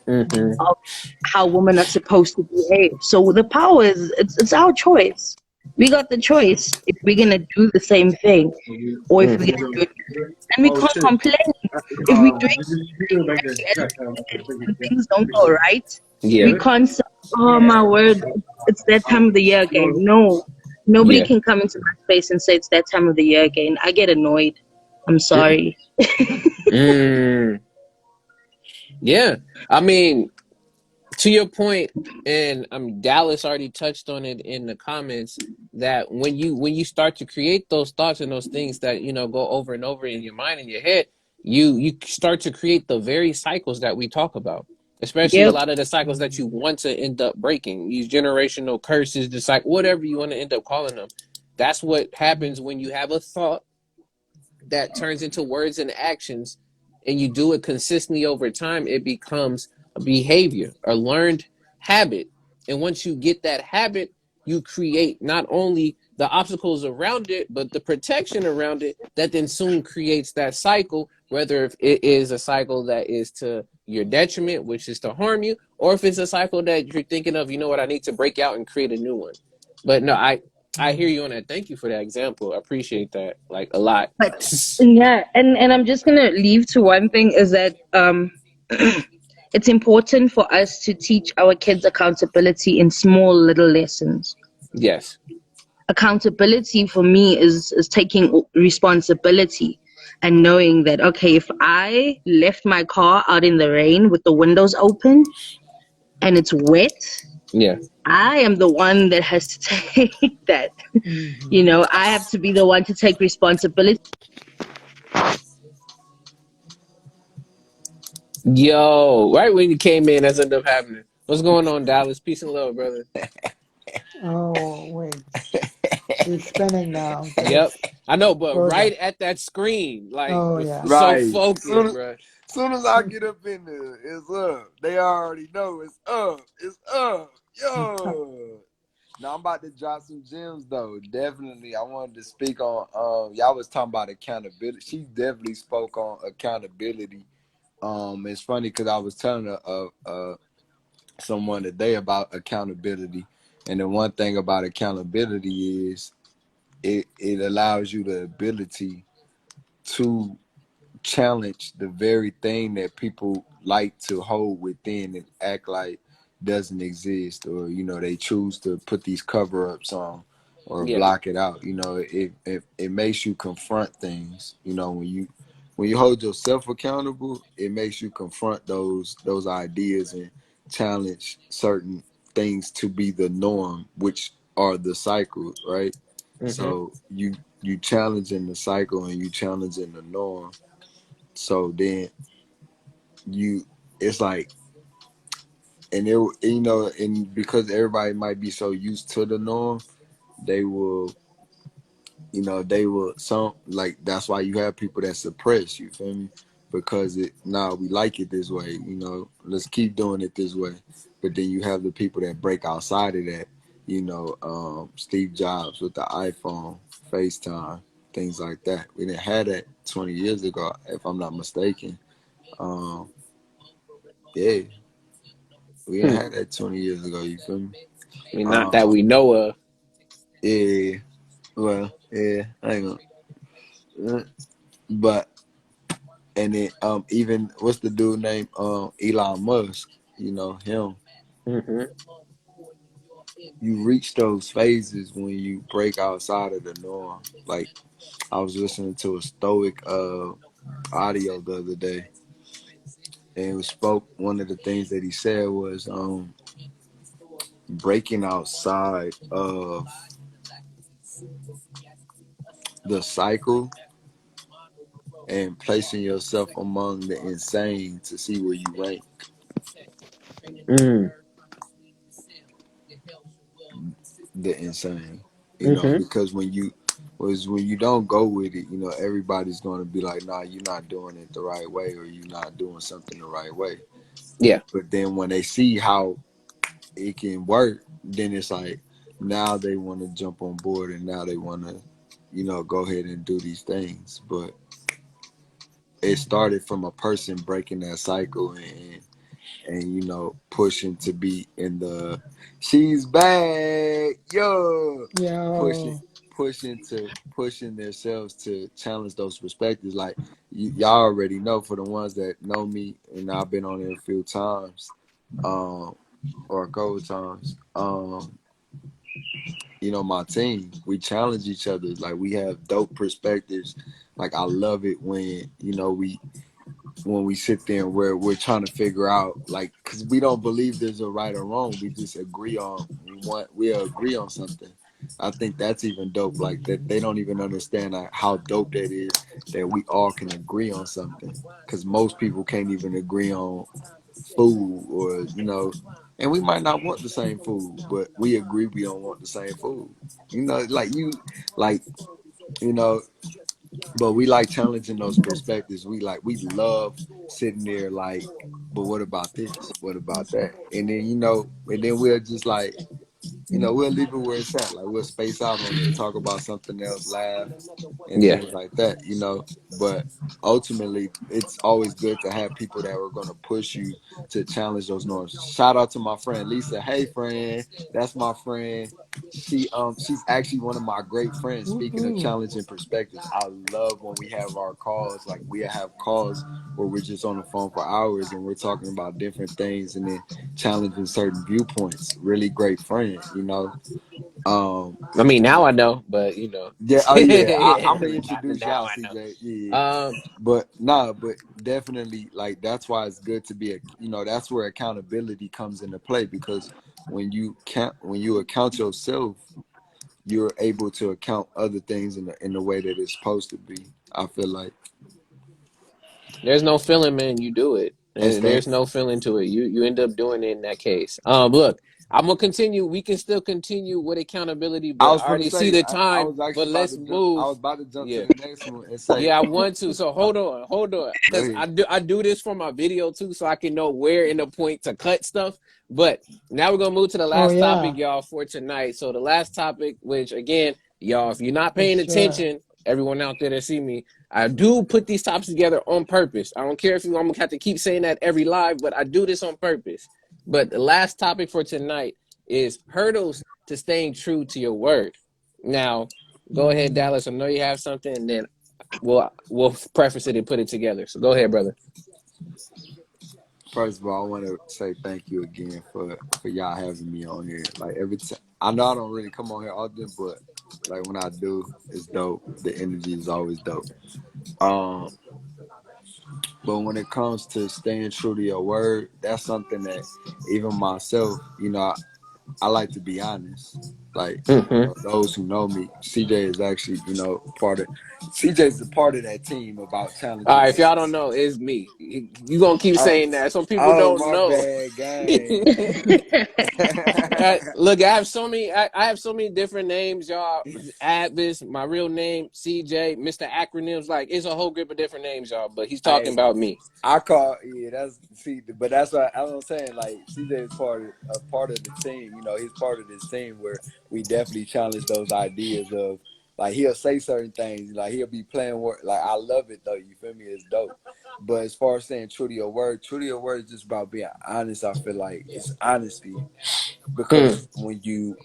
of how women are supposed to behave. So the power is, it's our choice. We got the choice if we're going to do the same thing or if we're going to do it. And we can't complain if we do it and things don't go right. We can't say, oh my word, it's that time of the year again. No, nobody can come into my space and say it's that time of the year again. I get annoyed. I'm sorry. Yeah, I mean, to your point, and Dallas already touched on it in the comments, that when you start to create those thoughts and those things that, you know, go over and over in your mind and your head, you start to create the very cycles that we talk about, especially a lot of the cycles that you want to end up breaking, these generational curses, the cycle, whatever you want to end up calling them. That's what happens when you have a thought that turns into words and actions, and you do it consistently over time. It becomes a behavior, a learned habit. And once you get that habit, you create not only the obstacles around it, but the protection around it, that then soon creates that cycle, whether if it is a cycle that is to your detriment, which is to harm you, or if it's a cycle that you're thinking of, you know what, I need to break out and create a new one. But no, I hear you on that. Thank you for that example. I appreciate that, like, a lot. But yeah, and I'm just gonna leave to one thing, is that it's important for us to teach our kids accountability in small little lessons. Yes. Accountability for me is taking responsibility and knowing that, okay, if I left my car out in the rain with the windows open and it's wet Yeah. I am the one that has to take that. Hmm. I have to be the one to take responsibility. Yo, right when you came in, that's ended up happening. What's going on, Dallas? Peace and love, brother. Oh, wait. She's spinning now Yep. because I know, but Georgia. right at that screen, like, Oh, was yeah. so Right. focused, bro. Soon as I get up in there, it's up. They already know it's up. It's up. Yo. Now I'm about to drop some gems though. Definitely, I wanted to speak on. Y'all was talking about accountability. She definitely spoke on accountability. It's funny because I was telling someone today about accountability, and the one thing about accountability is it allows you the ability to challenge the very thing that people like to hold within and act like doesn't exist, or they choose to put these cover-ups on or Yeah. block it out. It makes you confront things. When you hold yourself accountable, it makes you confront those ideas and challenge certain things to be the norm, which are the cycles, right? Mm-hmm. So you challenging the cycle and you challenging the norm. So then you, it's like, and and because everybody might be so used to the norm, they will, they will, some, like, that's why you have people that suppress, you feel me? Because we like it this way, let's keep doing it this way. But then you have the people that break outside of that, Steve Jobs with the iPhone, FaceTime, things like that. We didn't have that 20 years ago, if I'm not mistaken. Um, yeah, we didn't Hmm. have that 20 years ago. You feel me? I mean, not that Um, we know of. yeah. Well, yeah. I ain't gonna. But and then even what's the dude name? Elon Musk. Him. Mm-hmm. You reach those phases when you break outside of the norm. Like, I was listening to a Stoic audio the other day, and it was spoke. One of the things that he said was breaking outside of the cycle and placing yourself among the insane to see where you rank Mm. the insane. Mm-hmm. Because when you don't go with it, everybody's going to be like, nah, you're not doing it the right way, or you're not doing something the right way. Yeah. But then when they see how it can work, then it's like, now they want to jump on board, and now they want to, go ahead and do these things. But it started from a person breaking that cycle and pushing to be in the she's back, yo, pushing Yo. pushing themselves to challenge those perspectives. Like, y'all already know, for the ones that know me, and I've been on there a few times, um or a couple times, my team, we challenge each other. Like, we have dope perspectives. Like, I love it when we sit there and we're trying to figure out, like, because we don't believe there's a right or wrong. We just agree on, we agree on something. I think that's even dope. Like, that they don't even understand, like, how dope that is, that we all can agree on something. Because most people can't even agree on food, or and we might not want the same food, but we agree we don't want the same food. Like, like, you know but we like challenging those perspectives. We love sitting there, like, but what about this? What about that? And then we'll just, like, we'll leave it where it's at. Like, we'll space out on it, talk about something else, laugh, and Yeah. things like that. But ultimately, it's always good to have people that are going to push you to challenge those norms. Shout out to my friend Lisa. Hey, friend, that's my friend. She's actually one of my great friends. Speaking of Woohoo. challenging perspectives, I love when we have our calls. Like, we have calls where we're just on the phone for hours and we're talking about different things and then challenging certain viewpoints. Really great friend. Um, I mean, now I know, but yeah, oh yeah, I'm gonna introduce now y'all, I know. CJ. Yeah, Um. but nah, but definitely, like, that's why it's good to be that's where accountability comes into play, because when you account yourself, you're able to account other things in the way that it's supposed to be. I feel like. There's no feeling, man. You do it. And There's no feeling to it. You end up doing it in that case. Look, I'm gonna continue. We can still continue with accountability, I but was I gonna already see say the I time. was But actually about let's to jump. I move. was about to jump to Yeah. the next one and say, Yeah, I want to. So hold on, go because ahead. I do this for my video too, so I can know where in the point to cut stuff. But now we're gonna move to the Oh last topic, yeah, y'all, for tonight. So the last topic, which again, y'all, if you're not for paying sure. attention, everyone out there that see me, I do put these topics together on purpose. I don't care if I'm gonna have to keep saying that every live, but I do this on purpose. But the last topic for tonight is hurdles to staying true to your word. Now, go ahead, Mm-hmm. Dallas. I know you have something, and then we'll preface it and put it together. So go ahead, brother. First of all, I want to say thank you again for y'all having me on here. Like every time, I know I don't really come on here often, but like when I do, it's dope. The energy is always dope. Um, but when it comes to staying true to your word, that's something that even myself, I like to be honest. Like, Mm-hmm. those who know me, CJ is actually, CJ's a part of that team about All challenging right, if y'all don't us. know, it's me. You gonna keep Oh, saying that. Some people oh, don't my know. bad, gang. Look, I have so many. I have so many different names, y'all. A.D.V.I.S.S, my real name, CJ, Mr. Acronyms. Like it's a whole group of different names, y'all. But he's talking Hey, about me. I call but that's what I'm saying. Like CJ is part of the team. He's part of this team where we definitely challenge those ideas of like he'll say certain things. Like he'll be playing work. Like I love it though. You feel me? It's dope. But as far as saying true to your word is just about being honest. I feel like it's honesty Mm, because when you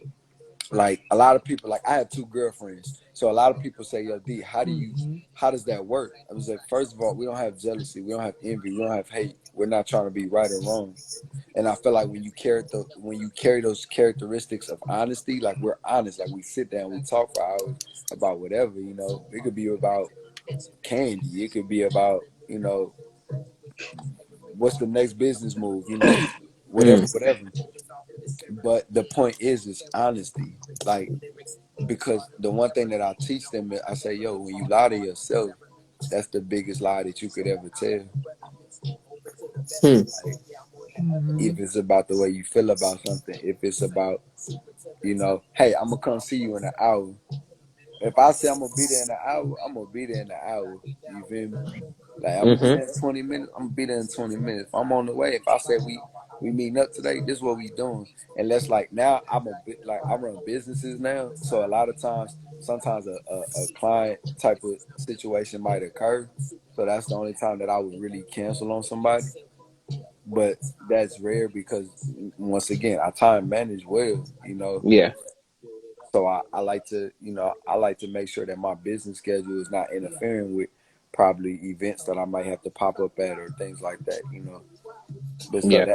like a lot of people, like I have two girlfriends, so a lot of people say, yo, D, Mm-hmm. how does that work? I was like, first of all, we don't have jealousy, we don't have envy, we don't have hate, we're not trying to be right or wrong. And I feel like when you carry those characteristics of honesty, like we're honest, like we sit down, we talk for hours about whatever, it could be about candy, it could be about, what's the next business move, whatever, mm, whatever. But the point is honesty. Like, because the one thing that I teach them, I say, yo, when you lie to yourself, that's the biggest lie that you could ever tell. mm, Like, Mm-hmm. if it's about the way you feel about something, if it's about, hey, I'm gonna come see you in an hour. If I say I'm gonna be there in an hour, I'm gonna be there in an hour. You feel me? Like I'm gonna be mm-hmm, there in 20 minutes. I'm gonna be there in 20 minutes. If I'm on the way, if I say we meeting up today, this is what we doing. And let's like now I'm a bit like I run businesses now, so a lot of times, sometimes a client type of situation might occur. So that's the only time that I would really cancel on somebody. But that's rare because once again, I time manage well. yeah, So I like to, I like to make sure that my business schedule is not interfering with probably events that I might have to pop up at or things like that. But yeah,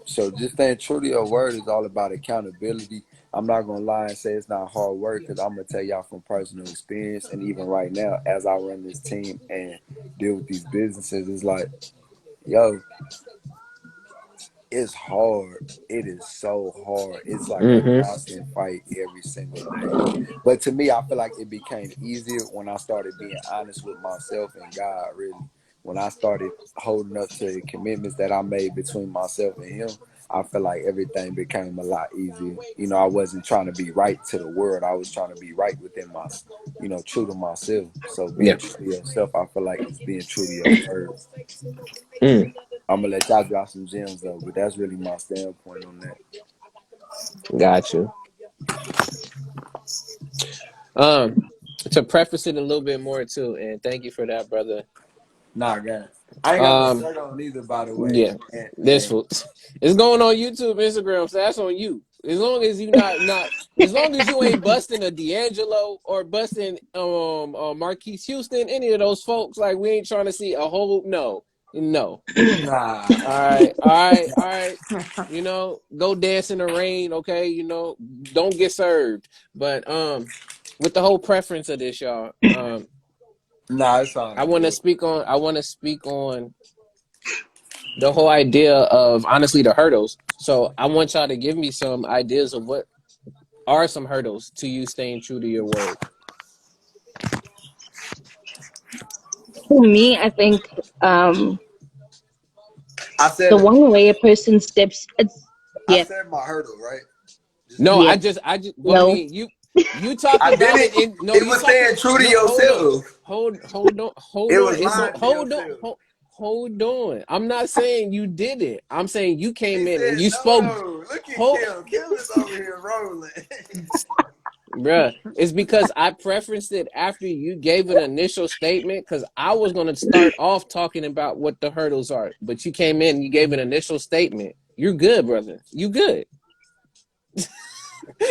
so just staying true to your word is all about accountability. I'm not gonna lie and say it's not hard work because I'm gonna tell y'all from personal experience, and even right now, as I run this team and deal with these businesses, it's like, yo, it's hard. It is so hard. It's like a mm-hmm, constant fight every single day. But to me, I feel like it became easier when I started being honest with myself and God, really. When I started holding up to the commitments that I made between myself and Him, I feel like everything became a lot easier. I wasn't trying to be right to the world. I was trying to be right within true to myself. So yeah, being true to yourself, I feel like is being true to your word. mm, I'm gonna let y'all drop some gems though, but that's really my standpoint on that. got you. Um, to preface it a little bit more too, and thank you for that, brother. Nah, guys, I ain't got no Um, shirt on either, by the way. yeah, this And fool, it's going on YouTube, Instagram, so that's on you. As long as you not, as long as you ain't busting a D'Angelo or busting Marquise Houston, any of those folks, like we ain't trying to see a whole no. nah, All right. Go dance in the rain, okay? Don't get served. But with the whole preference of this, y'all, nah, it's all good. I want to speak on the whole idea of honestly the hurdles. So I want y'all to give me some ideas of what are some hurdles to you staying true to your word. For me, I think I the said one way a person steps, it's, I yeah, said my hurdle, right? Just No, yeah, well, I no. mean, you talked I about it didn't. in, no, It you was talked, staying true to no, yourself. hold It on. was It's so, lying to yourself. hold on. I'm not saying you did it. I'm saying you He came in and said, you spoke, "No, look at hold, Kim. Kim is over here rolling." bruh. It's because I preferenced it after you gave an initial statement because I was going to start off talking about what the hurdles are, but you came in and you gave an initial statement. You're good, brother. You good.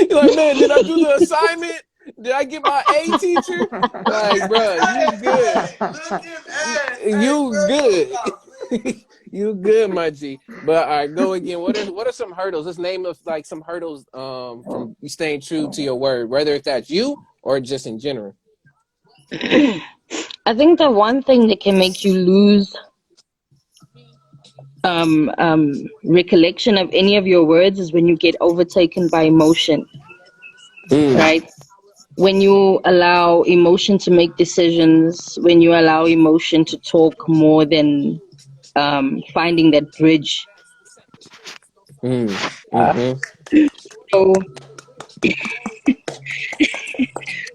You're like, man, did I do the assignment? Did I get my A, teacher? Like, bruh, you good. Hey, look him ass. Hey, You bro, you good. stop playing. You good, my G. But all right, go again. What are some hurdles? Let's name of like some hurdles from you staying true to your word, whether if that's you or just in general. I think the one thing that can make you lose recollection of any of your words is when you get overtaken by emotion, Mm, right? When you allow emotion to make decisions, when you allow emotion to talk more than finding that bridge. mm, mm-hmm. So,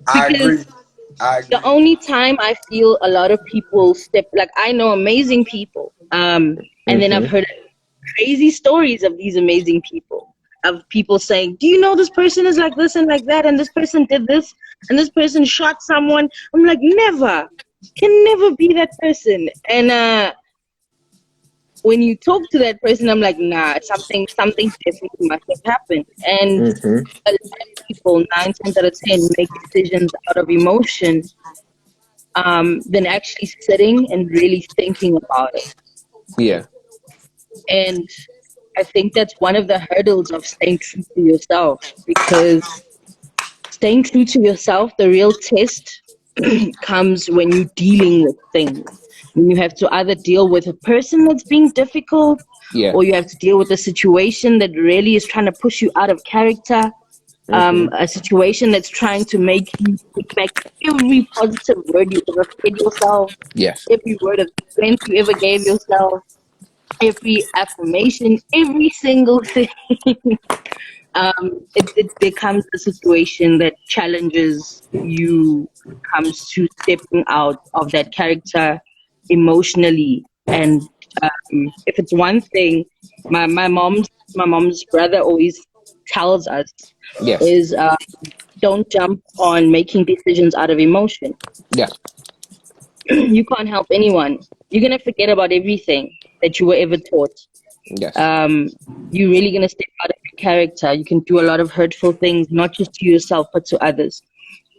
I because agree. I the agree. only time I feel a lot of people step, like I know amazing people, and then I've Mm-hmm. heard crazy stories of these amazing people, of people saying, do you know this person is like this and like that, and this person did this, and this person shot someone. I'm like, never, can never be that person. And when you talk to that person, I'm like, nah, something definitely must have happened. And Mm-hmm. a lot of people, 9 times out of 10, make decisions out of emotion, than actually sitting and really thinking about it. Yeah. And I think that's one of the hurdles of staying true to yourself, because staying true to yourself, the real test comes when you're dealing with things. When you have to either deal with a person that's being difficult, Yeah. or you have to deal with a situation that really is trying to push you out of character, Mm-hmm. a situation that's trying to make you take back every positive word you ever fed yourself, Yes. every word of strength you ever gave yourself, every affirmation, every single thing. It becomes a situation that challenges you, comes to stepping out of that character emotionally. And if it's one thing, my mom's brother always tells us Yes. is, don't jump on making decisions out of emotion. Yeah. You can't help anyone. You're gonna forget about everything that you were ever taught. Yes. um, you're really going to step out of your character. You can do a lot of hurtful things, not just to yourself, but to others.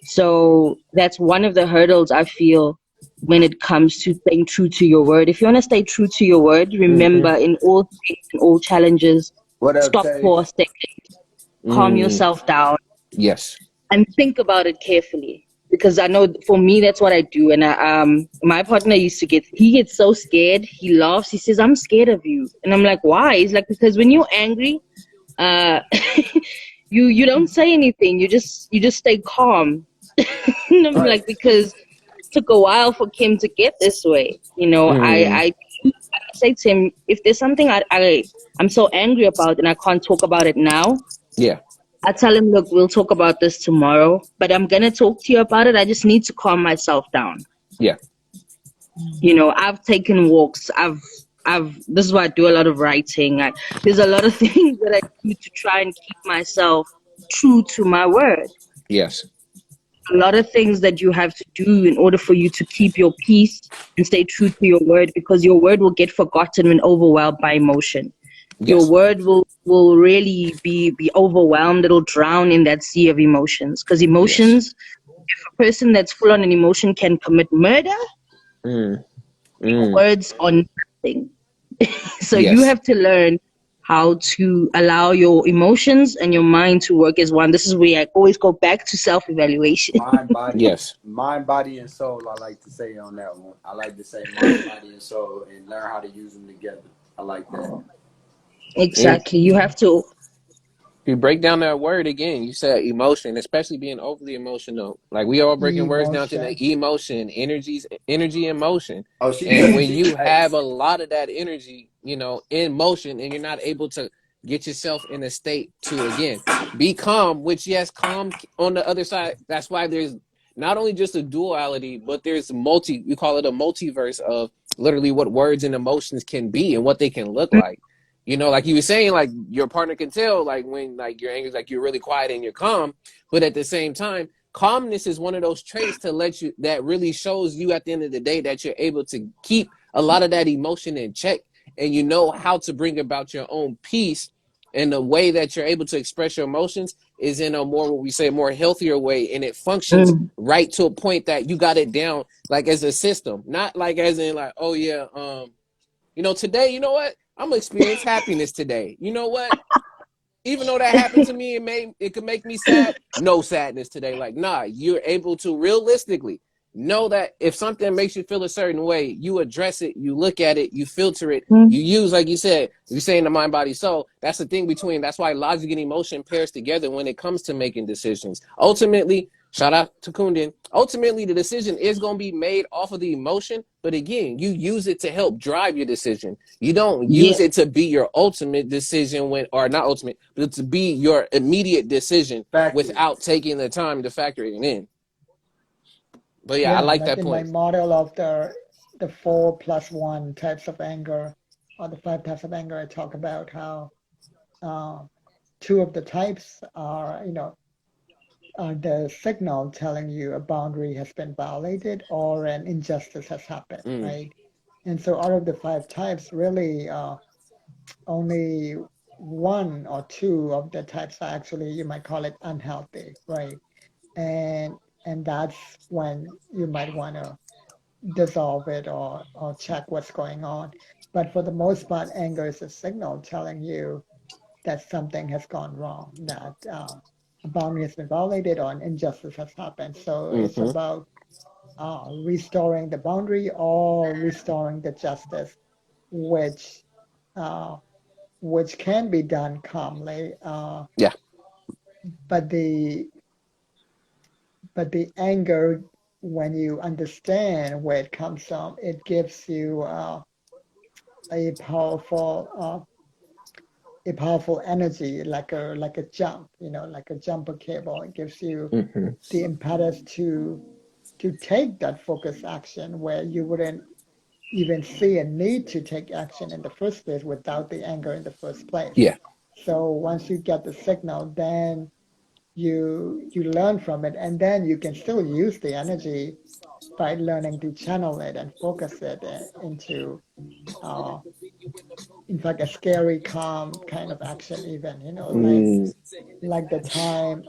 So that's one of the hurdles I feel when it comes to staying true to your word. If you want to stay true to your word, Mm-hmm. remember, in all things, in all challenges, What up, stop Tay? for a second, calm Mm, yourself down, yes. and think about it carefully. Because I know for me, that's what I do. And my partner used to he gets so scared. He laughs. He says, "I'm scared of you." And I'm like, "Why?" He's like, "Because when you're angry, uh, you don't say anything. You just stay calm." And I'm Right. like, "Because it took a while for Kim to get this way. Mm, I say to him, if there's something I'm so angry about and I can't talk about it now, yeah. I tell him, look, we'll talk about this tomorrow, but I'm going to talk to you about it. I just need to calm myself down. Yeah. I've taken walks. This is why I do a lot of writing. There's a lot of things that I do to try and keep myself true to my word. Yes. A lot of things that you have to do in order for you to keep your peace and stay true to your word, because your word will get forgotten when overwhelmed by emotion. Your Yes. word will really be overwhelmed. It'll drown in that sea of emotions, because Yes. emotions, a person that's full on an emotion can commit murder. Mm, mm, Words are nothing. So you yes. have to learn how to allow your emotions and your mind to work as one. This is where I always go back to self-evaluation. Yes. Mind, body, and soul. I like to say on that one. I like to say mind, body, and soul, and learn how to use them together. I like that. And Exactly. You have to. if you break down that word again, you said emotion, especially being overly emotional. Like we all breaking words down to Emotion. the emotion, energies, energy and motion. Oh, she And good. when She you hey, have a lot of that energy, in motion, and you're not able to get yourself in a state to again be calm, which yes, calm on the other side. That's why there's not only just a duality, but there's we call it a multiverse of literally what words and emotions can be and what they can look like. Like you were saying, like your partner can tell, like when like you're angry, like you're really quiet and you're calm, but at the same time, calmness is one of those traits to let you that really shows you at the end of the day that you're able to keep a lot of that emotion in check, and you know how to bring about your own peace. And the way that you're able to express your emotions is in a more, what we say, more healthier way, and it functions Mm. right to a point that you got it down, like as a system, not like as in like, oh yeah, today, you know what? I'm gonna experience happiness today. You know what? Even though that happened to me, it could make me sad. No sadness today. Like, nah, you're able to realistically know that if something makes you feel a certain way, you address it, you look at it, you filter it, Mm. you use, like you said, you're saying the mind, body, soul. That's the thing that's why logic and emotion pairs together when it comes to making decisions. Ultimately, shout out to Kundin. Ultimately, the decision is going to be made off of the emotion, but again, you use it to help drive your decision. You don't use Yeah. it to be your ultimate decision or not ultimate, but to be your immediate decision factory. without taking the time to factor it in. But yeah, I Yeah, like like that in my point. model of the 4+1 types of anger, or the 5 types of anger, I talk about how uh, two of the types are the signal telling you a boundary has been violated or an injustice has happened, Mm, right? And so out of the 5 types, really only one or two of the types are actually, you might call it unhealthy, right? And and that's when you might want to dissolve it or check what's going on. But for the most part, anger is a signal telling you that something has gone wrong, that a boundary has been violated or an injustice has happened. So it's mm-hmm. about restoring the boundary or restoring the justice, which uh, which can be done calmly. Yeah. But the anger, when you understand where it comes from, it gives you a powerful energy, like a jump, like a jumper cable. It gives you Mm-hmm. the impetus to take that focus action where you wouldn't even see a need to take action in the first place without the anger in the first place. Yeah. So once you get the signal, then you learn from it, and then you can still use the energy by learning to channel it and focus it into uh, in fact a scary calm kind of action, even Mm, like the time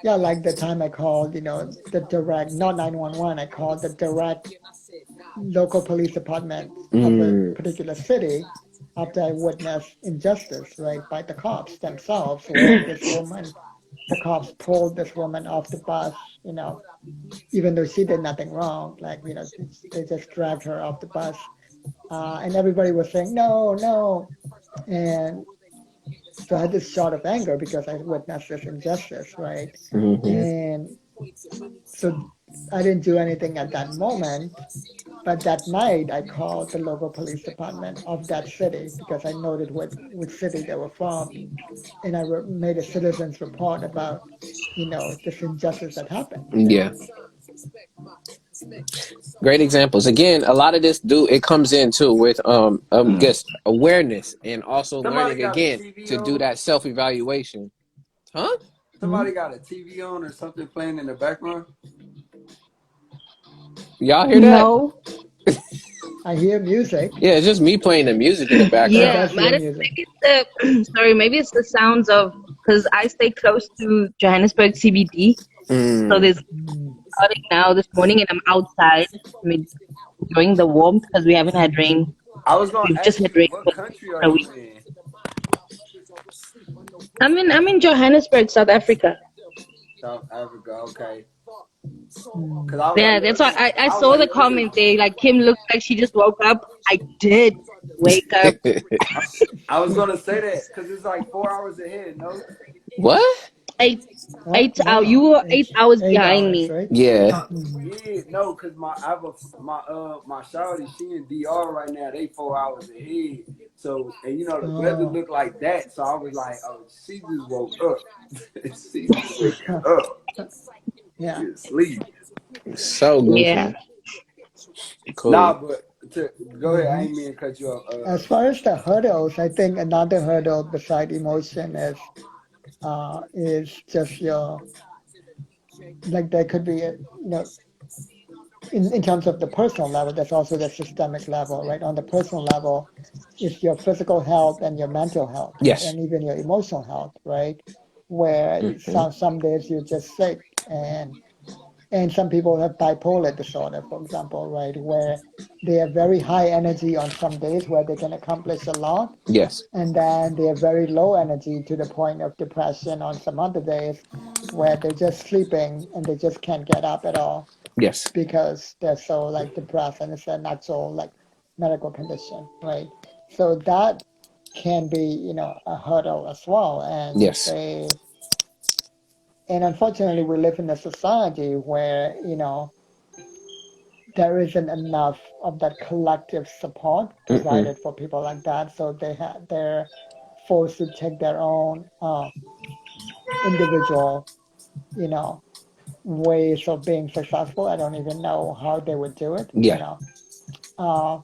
yeah, like the time I called, the direct, not 911, I called the direct local police department of a mm, particular city after I witnessed injustice, right, by the cops themselves, where the cops pulled this woman off the bus, even though she did nothing wrong, like, they just dragged her off the bus. And everybody was saying, no, no. And so I had this shot of anger because I witnessed this injustice, right? mm-hmm. And so I didn't do anything at that moment. But that night, I called the local police department of that city because I noted which city they were from. And I made a citizen's report about, this injustice that happened. Yeah. Great examples. Again, a lot of this it comes in too with guess awareness and also Somebody learning got a again TV to do on. that self evaluation. Huh? Hmm? Somebody got a TV on or something playing in the background. Y'all hear that? No. I hear music. Yeah, it's just me playing the music in the Yeah, background. Yeah, that's but your music. maybe it's the sorry, maybe it's the sounds of, because I stay close to Johannesburg CBD, so Mm, there's Mm. starting now this morning, and I'm outside. I mean, enjoying the warmth because we haven't had rain. I was gonna We've just ask had you, rain what for country are a you week. in? I'm in Johannesburg, South Africa. South Africa. Okay. Mm. Cause I was Yeah, like, that's why I I was saw like, the yo, this is comment there. Like Kim looks like she just woke up. I did. Wake up. I was gonna say that because it's like 4 hours ahead. No. What? Eight, What? 8 hours. You No, were it's 8 hours 8 behind hours, me. right? Yeah. Mhm. Yeah, no, cause I have my shawty, she in DR right now. They 4 hours ahead. So and the weather Oh, looked like that. So I was like, oh, she just woke up. She just woke up. She yeah. asleep. So Yeah. goofy. Nah, Cool. but go ahead. I Hmm. ain't mean to cut you off. As far as the hurdles, I think another hurdle beside emotion is just your, like, there could be a, in terms of the personal level, there's also the systemic level, right? On the personal level, it's your physical health and your mental health, right? Yes. And even your emotional health, right? Where Hmm. some days you're just sick, and some people have bipolar disorder, for example, right? Where they have very high energy on some days where they can accomplish a lot, Yes. and then they have very low energy to the point of depression on some other days where they're just sleeping and they just can't get up at all Yes. because they're so like depressed, and it's an actual like medical condition, right? So that can be, a hurdle as well. Yes. And unfortunately we live in a society where, there isn't enough of that collective support Hmm. provided for people like that. So they're forced to take their own individual, you know, ways of being successful. I don't even know how they would do it, Yeah. Uh,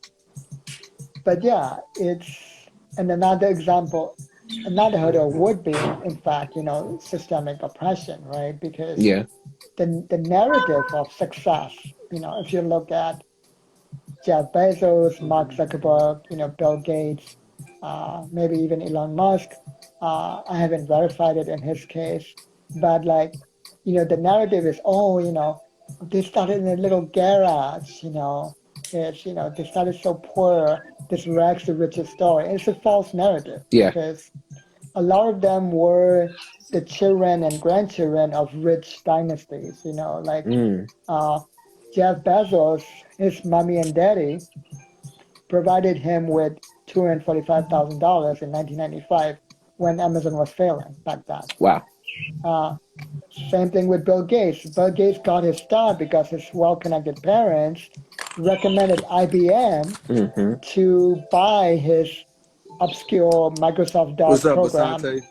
but yeah, and another example, another hurdle would be, in fact, systemic oppression, right? Because Yeah. the narrative of success, if you look at Jeff Bezos, Mark Zuckerberg, Bill Gates, maybe even Elon Musk. I haven't verified it in his case, but like, the narrative is, oh, they started in a little garage, they started so poor, this rags to riches story. It's a false narrative Yeah. because a lot of them were the children and grandchildren of rich dynasties, like Mm. uh, Jeff Bezos, his mommy and daddy provided him with $245,000 in 1995 when Amazon was failing back then. Wow. Uh, Same thing with Bill Gates. Bill Gates got his start because his well-connected parents recommended IBM Hmm. to buy his obscure Microsoft What's DOS up, program. Basante?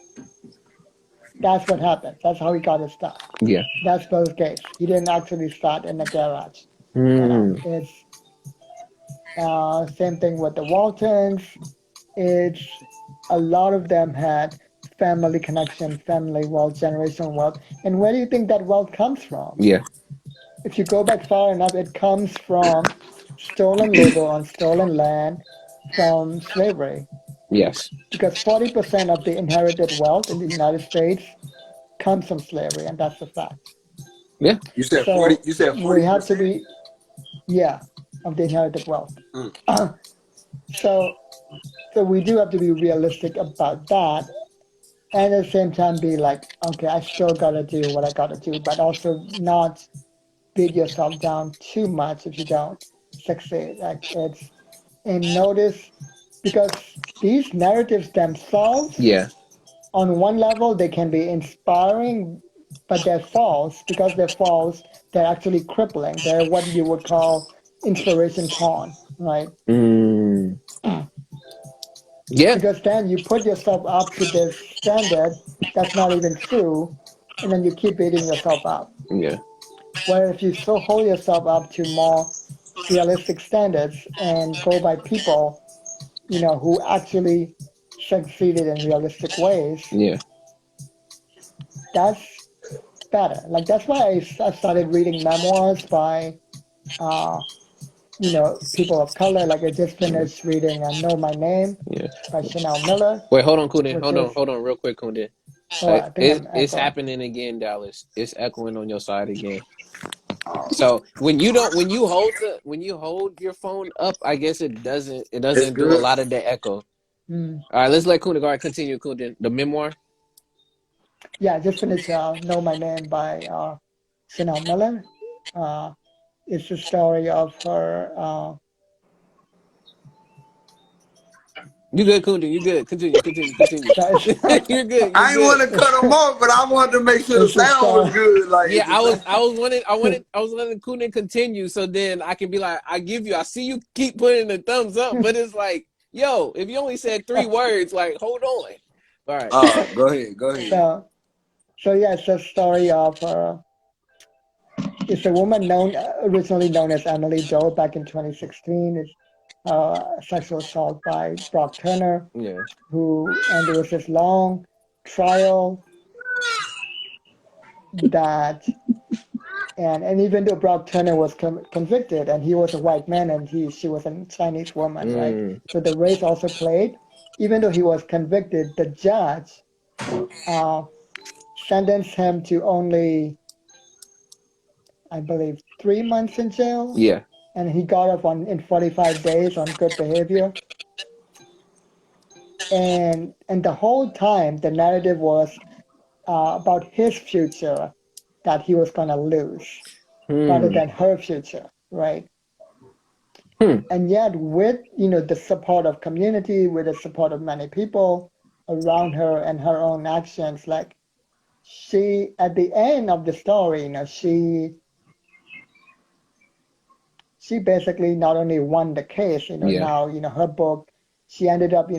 That's what happened. That's how he got his start. Yeah. That's Bill Gates. He didn't actually start in the garage. Mm. It's same thing with the Waltons. It's a lot of them had family connection, family wealth, generational wealth. And where do you think that wealth comes from? Yeah. If you go back far enough, it comes from stolen labor on stolen land from slavery. Yes. Because 40% of the inherited wealth in the United States comes from slavery, and that's a fact. Yeah. You said 40. So You said we have to 40%. be, yeah, of the inherited wealth. Mm. so so we do have to be realistic about that, and at the same time be like, okay, I still gotta do what I gotta do, but also not beat yourself down too much if you don't succeed. Like it's and notice because these narratives themselves, Yeah. on one level, they can be inspiring, but they're false. Because they're false, they're actually crippling. They're what you would call inspiration porn, right? Mm. Yeah. Because then you put yourself up to this standard that's not even true, and then you keep beating yourself up. Yeah. Where if you so hold yourself up to more realistic standards and go by people, who actually succeeded in realistic ways, Yeah. that's better. Like that's why I started reading memoirs by, uh, people of color. Like I just finished reading "Know My Name" Yeah. by Chanel Miller, Wait, hold on, Kundin. which is, Hold on, real quick, Kundin. oh, I think I'm It's echoing. happening again, Dallas. It's echoing on your side again. So when you don't, when you hold your phone up, I guess it It's doesn't do a good. lot of the echo. Mm. All right, let's let Kundegaard continue. Kundin, the memoir. Yeah, I just finished "Know My Name" by Chanel Miller. Uh, it's the story of her You good, Kundu? You good? Continue. So it's You're good. You're I ain't want good. to cut him off, but I wanted to make sure the it's a sound was story. good. Like, Yeah, is the sound? I was letting Kunin continue, so then I can be like, I see you keep putting the thumbs up, but it's like, yo, if you only said 3 words, like, hold on. All right. Go ahead. Go ahead. So so yeah, it's a story of it's a woman originally known as Emily Doe back in 2016. It's sexual assault by Brock Turner, Yeah. and there was this long trial that, and even though Brock Turner was convicted and he was a white man and she was a Chinese woman, right? Mm, So the race also played. Even though he was convicted, the judge uh, sentenced him to only, I believe, 3 months in jail, yeah. and he got off in 45 days on good behavior. And the whole time, the narrative was about his future that he was going to lose, rather Hmm. than her future, right? Hmm. And yet, with the support of community, with the support of many people around her and her own actions, like she, at the end of the story, she basically not only won the case, Yeah. now, her book, she ended up,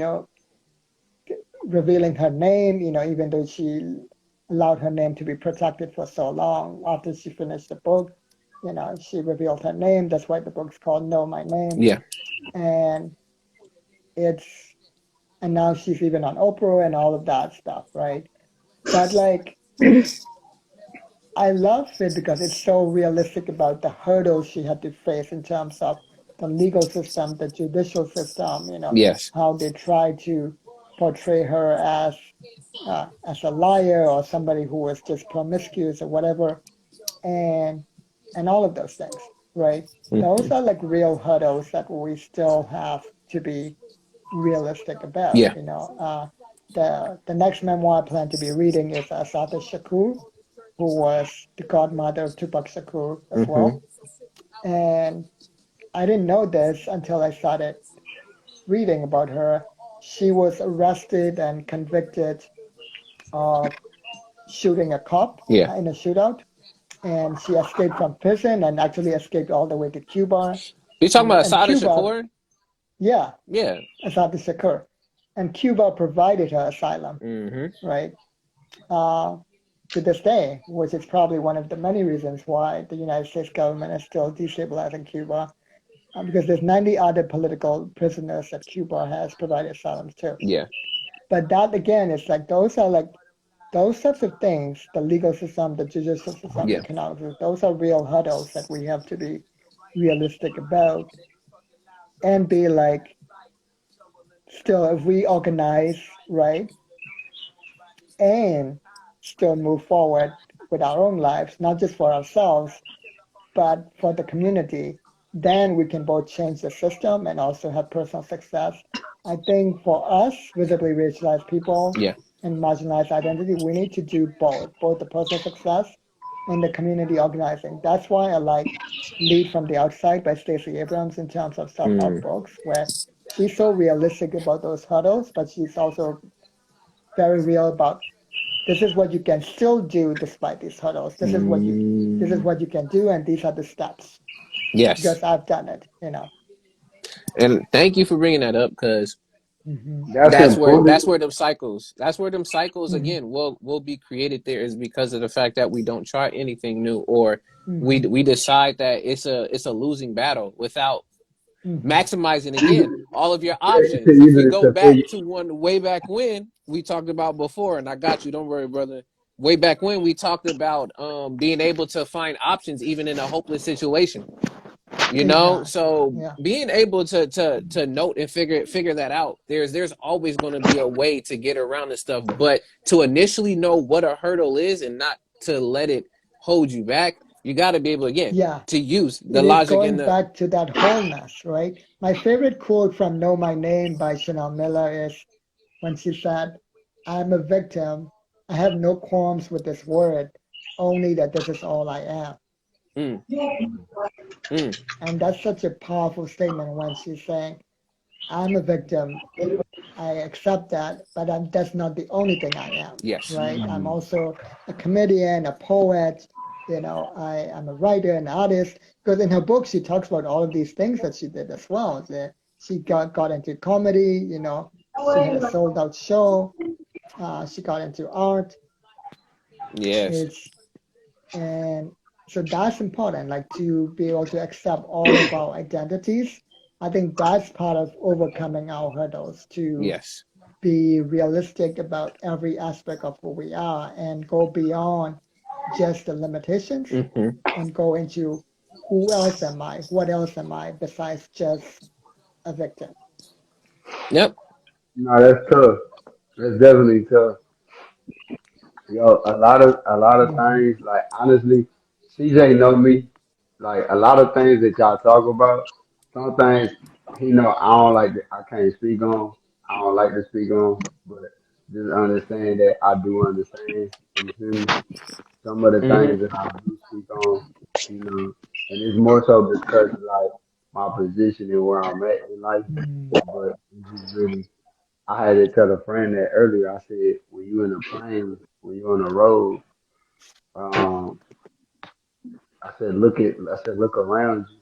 revealing her name, even though she allowed her name to be protected for so long. After she finished the book, she revealed her name. That's why the book's called Know My Name. Yeah. And it's, and now she's even on Oprah and all of that stuff, right? But like, I love it because it's so realistic about the hurdles she had to face in terms of the legal system, the judicial system, Yes. how they try to portray her as a liar or somebody who was just promiscuous or whatever, and all of those things, right? Those Mhm. are like real hurdles that we still have to be realistic about. Yeah. The next memoir I plan to be reading is Asata Shakur, who was the godmother of Tupac Shakur as Hmm. well. And I didn't know this until I started reading about her. She was arrested and convicted of shooting a cop Yeah. in a shootout, and she escaped from prison and actually escaped all the way to Cuba. You talking about And Asada Cuba, Shakur? yeah, Yeah. Asata Shakur, and Cuba provided her asylum, Hmm. right? Uh, to this day, which is probably one of the many reasons why the United States government is still destabilizing Cuba, because there's 90 other political prisoners that Cuba has provided asylum to. Yeah. But that again is like those types of things, the legal system, the judicial system, the Yeah. economic system, those are real hurdles that we have to be realistic about and be like, still, if we organize, right, and still move forward with our own lives, not just for ourselves, but for the community, then we can both change the system and also have personal success. I think for us, visibly racialized people Yeah. and marginalized identity, we need to do both the personal success and the community organizing. That's why I like Lead from the Outside by Stacey Abrams in terms of self-help Mm. books, where she's so realistic about those hurdles, but she's also very real about this is what you can still do despite these hurdles. This is Mm. what you can do, and these are the steps Yes. because I've done it. And thank you for bringing that up because Hmm. That's important. that's where them cycles Hmm. again will be created there is because of the fact that we don't try anything new or Hmm. we decide that it's a losing battle without Hmm. maximizing again all of your options. If we You go know, back to one way back when we talked about before, and I got you, don't worry, brother. Way back when we talked about being able to find options even in a hopeless situation. Exactly. So Yeah. being able to note and figure that out, there's always going to be a way to get around this stuff, but to initially know what a hurdle is and not to let it hold you back, you got to be able again Yeah. to use the It is logic and going the back to that wholeness, right? My favorite quote from Know My Name by Chanel Miller is when she said, I'm a victim. I have no qualms with this word, only that this is all I am. mm, mm, And that's such a powerful statement when she's saying, I'm a victim. I accept that, but that's not the only thing I am, Yes. right? I'm also a comedian, a poet. I am a writer, an artist. Because in her book, she talks about all of these things that she did as well. She got into comedy. She had a sold out show. She got into art. Yes. It's and so that's important, like to be able to accept all of our identities. I think that's part of overcoming our hurdles, to Yes. be realistic about every aspect of who we are and go beyond just the limitations Mm-hmm. and go into who else am I? What else am I besides just a victim? Yep. No, that's tough. That's definitely tough. Yo, a lot of Hmm. things, like honestly, CJ know me. Like a lot of things that y'all talk about, some things he know I don't like that I can't speak on. I don't like to speak on, but just understand that I do understand. You feel me? Some of the Mm-hmm. things that I do speak on, and it's more so because of like my position and where I'm at in life. Hmm. But it's just really I had to tell a friend that earlier. I said, when you in a plane, when you on the road, um, I said, look around you.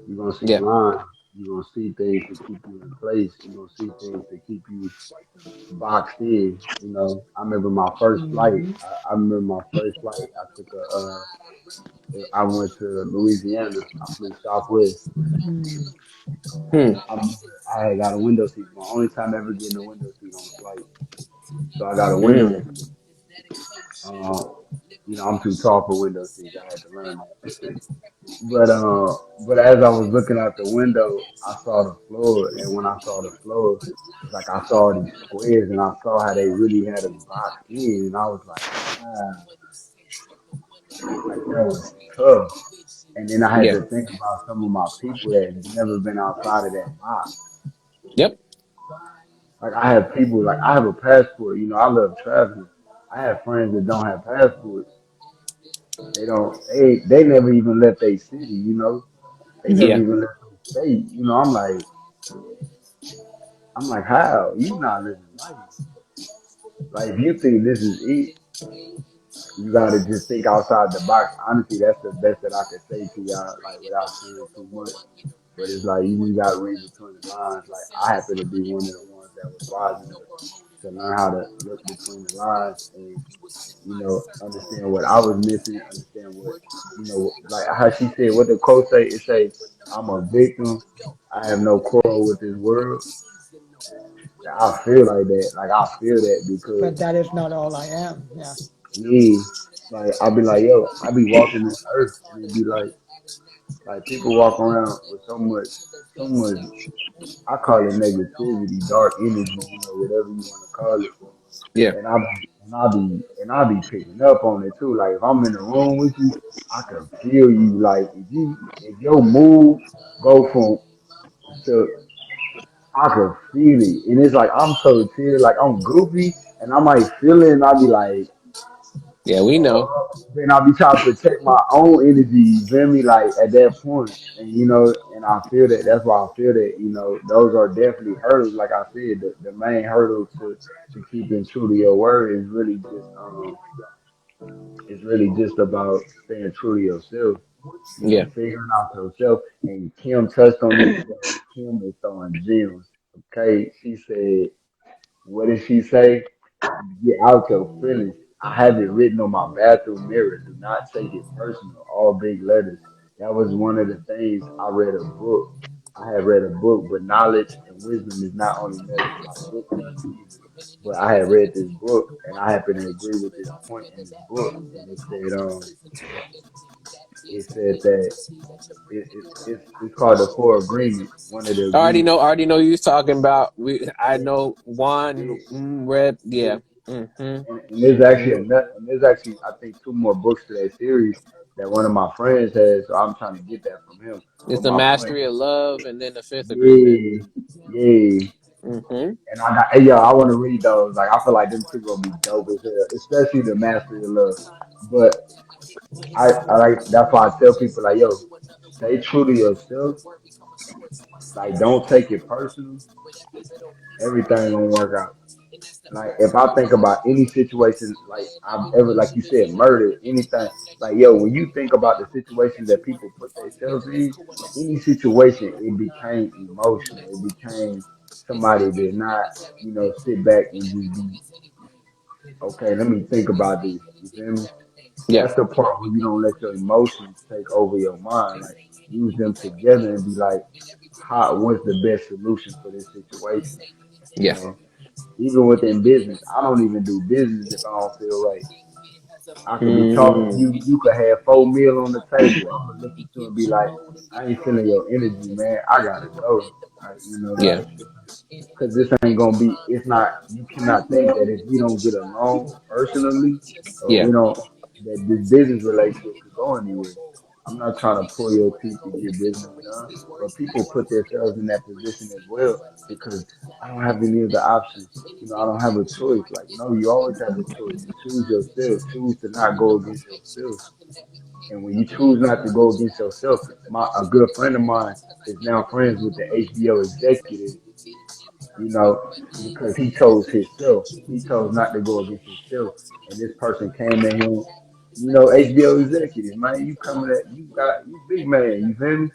You're gonna see Yeah. lines. You're gonna see things to keep you in place. You're gonna see things to keep you boxed in. I remember my first flight. Hmm. I remember my first flight. I went to Louisiana. I flew Southwest. Hmm. Hmm. I remember I had got a window seat. My only time ever getting a window seat on a flight. So I got a window Mm. seat. Um, I'm too tall for window seats. I had to learn that. But as I was looking out the window, I saw the floor, and when I saw the floor, it's like I saw these squares, and I saw how they really had us boxed in, and I was like that was tough. And then I had Yeah. to think about some of my people that had never been outside of that box. Yep. Like I have people, like I have a passport. I love traveling. I have friends that don't have passports. They don't. They never even left their city. They never Yeah. even left their state. I'm like, how? You not living life. Like, if you think this is it, you gotta just think outside the box. Honestly, that's the best that I could say to y'all, like, without saying too much. But it's like, you just gotta read between the lines. Like, I happen to be one of the ones that was wise enough to learn how to look between the lines and, understand what I was missing, understand what, like how she said, what the quote say, it say, I'm a victim. I have no quarrel with this world. I feel like that. Like I feel that because But that is not all I am. Yeah. yeah, like I'll be like, yo, I be walking this earth and it be like people walk around with so much. I call it negativity, dark energy, whatever you want to call it. Yeah. And I be picking up on it too. Like if I'm in the room with you, I can feel you. Like if your mood go from to I could feel it. And it's like I'm so chill, like I'm goofy and I might feel it and I'll be like, Yeah. We know. then I'll be trying to protect my own energy, you feel me? Like at that point. And I feel that that's why I feel that, those are definitely hurdles. Like I said, the main hurdle to keeping true to your word is really just about staying true to yourself, Yeah. figuring out yourself. And Kim touched on this today. Kim is throwing gems. Okay. She said, what did she say? Get out your feelings. I have it written on my bathroom mirror. Do not take it personal. All big letters. That was one of the things I read a book. I had read a book, but knowledge and wisdom is not only measured by book learning either. But I had read this book, and I happen to agree with this point in this book. And it said that it's called the Four Agreements. One of the I already agreements. know. I already know you was talking about. I know Yeah, one. Red. yeah. Yeah. Mm-hmm. And there's actually I think two more books to that series that one of my friends has, so I'm trying to get that from him. It's But the my point, mastery of love, and then the fifth agreement. yeah, yeah. Mm-hmm. And hey, yo, I want to read those. Like I feel like them two gonna be dope as hell, especially the mastery of love. But I like that's why I tell people like, yo, stay true to yourself Like, don't take it personal. Everything gonna work out. Like, if I think about any situation, like I've ever, like you said, murder, anything, like, yo, when you think about the situations that people put themselves in, any situation, it became emotional. It became somebody did not, sit back and just be, okay, let me think about this. You feel me? Yeah. That's the part where you don't let your emotions take over your mind. Like, use them together and be like, what's the best solution for this situation? You Yeah. know, even within business, I don't even do business if I don't feel right. I could be talking to Mm, you. You could have 4 meal on the table. I'm gonna look at you and be like, I ain't feeling your energy, man. I gotta go. yeah. Like, because this ain't gonna be. It's not. You cannot think that if we don't get along personally, or Yeah. we don't, that this business relationship could go anywhere. I'm not trying to pull your teeth to get business done, but people put themselves in that position as well because I don't have any other options. I don't have a choice. Like, no, you always have a choice. Choose yourself. Choose to not go against yourself. And when you choose not to go against yourself, a good friend of mine is now friends with the HBO executive, because he chose himself. He chose not to go against himself. And this person came at him, HBO executive, man, you big man, you feel me?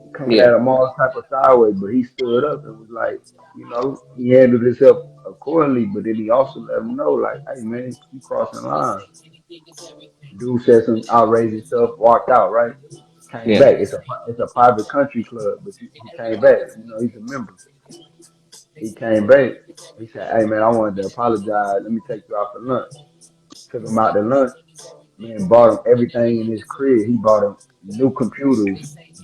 You coming Yeah. at him all type of sideways, but he stood up and was like, he handled himself accordingly, but then he also let him know, like, hey man, you crossing the line. Dude said some outrageous stuff, walked out, right? Came Yeah. back. It's a private country club, but he came back. He's a member. He came back. He said, "Hey man, I wanted to apologize. Let me take you out for lunch." Took him out to lunch. Man, bought him everything in his crib. He bought him new computers,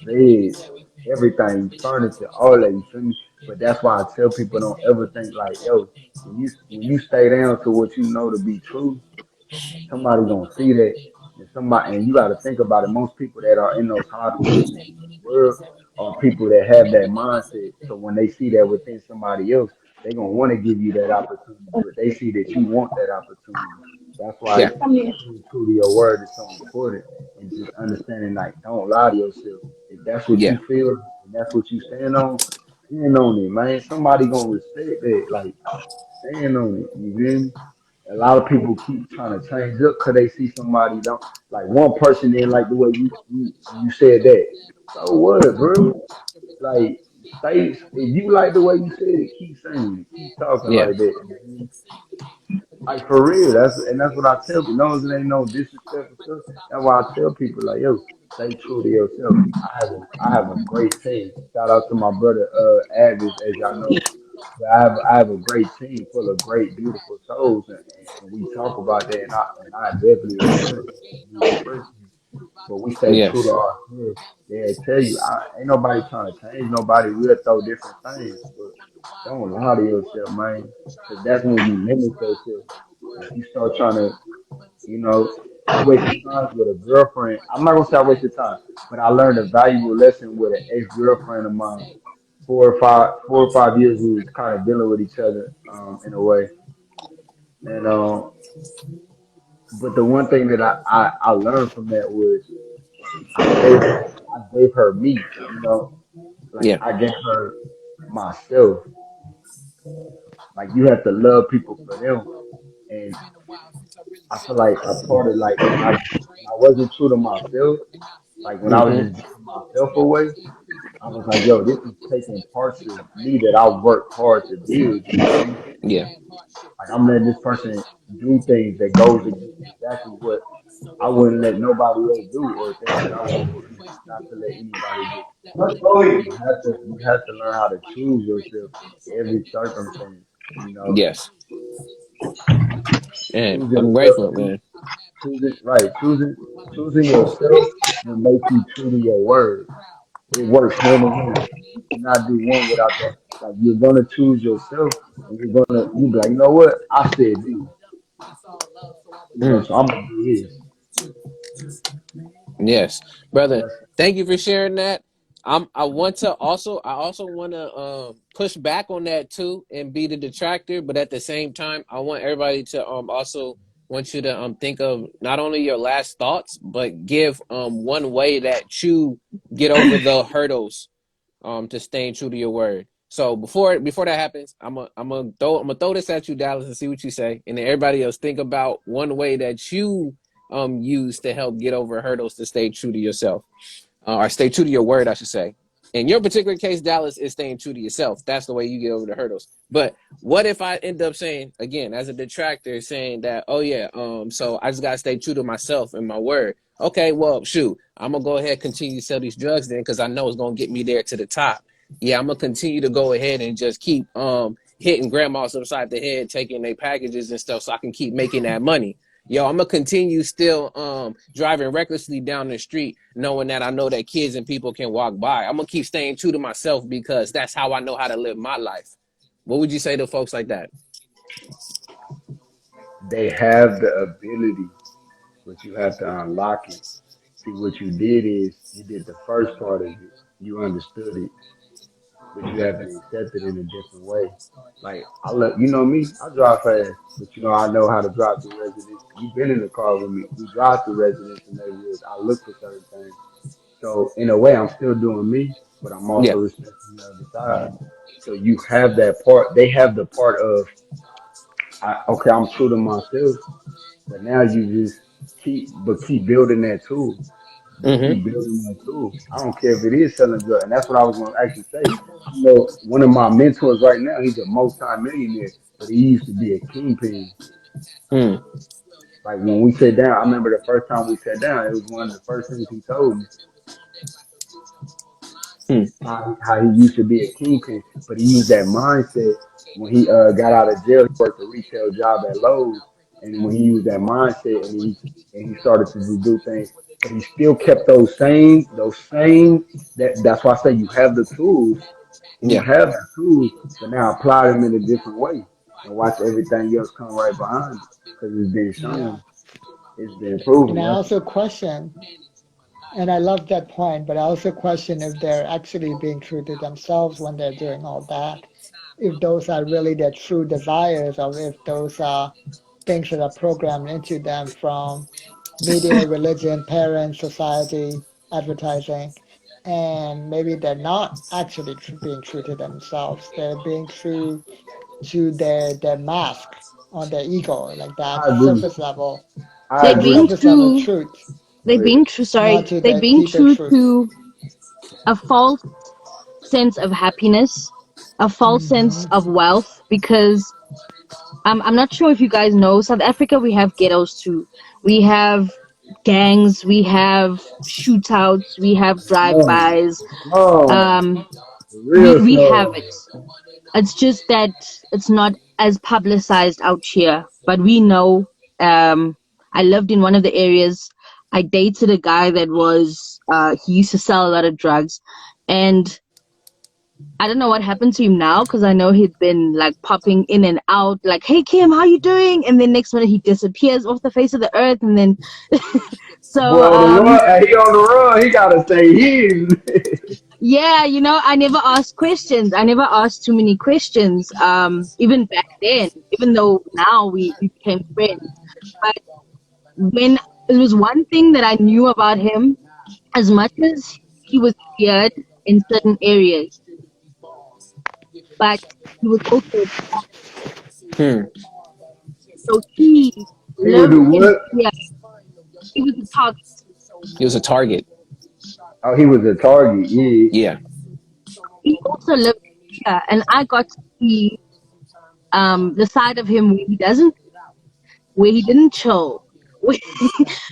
beds, everything, furniture, all that. You feel me? But that's why I tell people don't ever think like, yo, when you stay down to what you know to be true, somebody gonna see that, and you got to think about it. Most people that are in those high positions in the world are people that have that mindset. So when they see that within somebody else, they gonna want to give you that opportunity, but they see that you want that opportunity. That's why Yeah. staying true to your word is so important, and just understanding like don't lie to yourself. If that's what you Yeah. feel and that's what you stand on it, man. Somebody gonna respect that. Like, stand on it. You feel me? A lot of people keep trying to change up because they see somebody don't like one person didn't like the way you said that. So what, bro? Like, stay. If you like the way you said it, keep saying it. Keep talking Yeah. like that. Like, for real. That's what I tell people. No, it ain't no disrespectful stuff. That's why I tell people like, yo, stay true to yourself. I have a great team. Shout out to my brother A.D.V.I.S.S, as y'all know. But I have a great team full of great, beautiful souls, and we talk about that, and I definitely express me express me. But we stay true to Yes. ourselves. They tell you, ain't nobody trying to change nobody. We'll throw different things, but don't lie to yourself, man, because that's when you limit yourself. Like, you start trying to, I wasted time with a girlfriend. I'm not gonna say I wasted time, but I learned a valuable lesson with an ex girlfriend of mine. 4 or 5 years we was kind of dealing with each other in a way, and but the one thing that I learned from that was I gave her me, like Yeah. I gave her myself. Like, you have to love people for them, and I feel like a part of, like, when I wasn't true to myself, like when I was Mm-hmm. just giving myself away, I was like, yo, this is taking parts of me that I worked hard to build. You feel me? Yeah. Like, I'm letting this person do things that goes against exactly what I wouldn't let nobody else do, or things that I would choose not to let anybody do. So you have to learn how to choose yourself in every circumstance. You know, Yes. And choose I'm yourself. grateful, man. Choosing right, choosing yourself will make you true to your word. It works hand in hand. You cannot do one without that. Like, you're gonna choose yourself, and you be like, you know what? I said this. Mm. So I'm gonna do this. Yes, brother. That's Thank you for sharing that. I also want to push back on that too and be the detractor, but at the same time, I want everybody to also want you to think of not only your last thoughts, but give one way that you get over the hurdles to staying true to your word. So before that happens, I'm gonna throw this at you, Dallas, and see what you say, and then everybody else think about one way that you use to help get over hurdles to stay true to yourself, or stay true to your word, I should say. In your particular case, Dallas, is staying true to yourself. That's the way you get over the hurdles. But what if I end up saying, again, as a detractor, saying that, oh yeah, so I just gotta stay true to myself and my word. Okay, well, shoot, I'm gonna go ahead and continue to sell these drugs then because I know it's gonna get me there to the top. Yeah, I'm gonna continue to go ahead and just keep hitting grandmas upside the head, taking their packages and stuff so I can keep making that money. Yo, I'm gonna continue still driving recklessly down the street, knowing that I know that kids and people can walk by. I'm gonna keep staying true to myself because that's how I know how to live my life. What would you say to folks like that? They have the ability, but you have to unlock it. See, what you did is you did the first part of it. You understood it, but you have to accept it in a different way. Like I look, you know me, I drive fast, but you know I know how to drive through residents. You've been in the car with me. We drive through residents and neighborhoods. I look for certain things. So in a way, I'm still doing me, but I'm also Yeah. respecting the other side. So you have that part. They have the part of, okay, I'm true to myself, but now you just keep building that tool. But keep Mm-hmm. building that tool. I don't care if it is selling drugs. And that's what I was going to actually say. You know, one of my mentors right now, he's a multi-millionaire, but he used to be a kingpin. Mm. Like when we sat down, I remember the first time we sat down, it was one of the first things he told me. Mm. How he used to be a kingpin, but he used that mindset when he got out of jail. He worked a retail job at Lowe's, and when he used that mindset and he started to do things, but he still kept those same that's why I say you have the tools, you Yeah. have the tools, but now apply them in a different way and watch everything else come right behind it because it's been shown, it's been And proven. I That's also question, and I love that point, but I also question if they're actually being true to themselves when they're doing all that. If those are really their true desires, or if those are things that are programmed into them from media, religion, parents, society, advertising, and maybe they're not actually being true to themselves. They're being true to their mask on their ego, like that I agree. I They're being agree. surface level true. truth, Go They're ahead. being true. not Sorry, to they're the being deeper true truth. to a false sense of happiness, a false sense Hmm. of wealth. Because I'm not sure if you guys know, South Africa, we have ghettos too. We have gangs. We have shootouts. We have No, drive-bys. no, Um, we real we have slow. it. It's just that it's not as publicized out here, but we know. I lived in one of the areas. I dated a guy that was he used to sell a lot of drugs, and I don't know what happened to him now because I know he'd been like popping in and out, like, "Hey Kim, how you doing?" And then next minute he disappears off the face of the earth, and then so Boy, on the run, he on the run. He gotta stay hidden. yeah, I never asked questions. I never asked too many questions. Even back then, even though now we became friends. But when it was one thing that I knew about him, as much as he was feared in certain areas, but he was also Hmm. so he He would lived do in what? fear. He was a target. He was a target. Oh, he was a target. Yeah. Yeah. He also lived in fear, and I got to see the side of him where he didn't chill, where,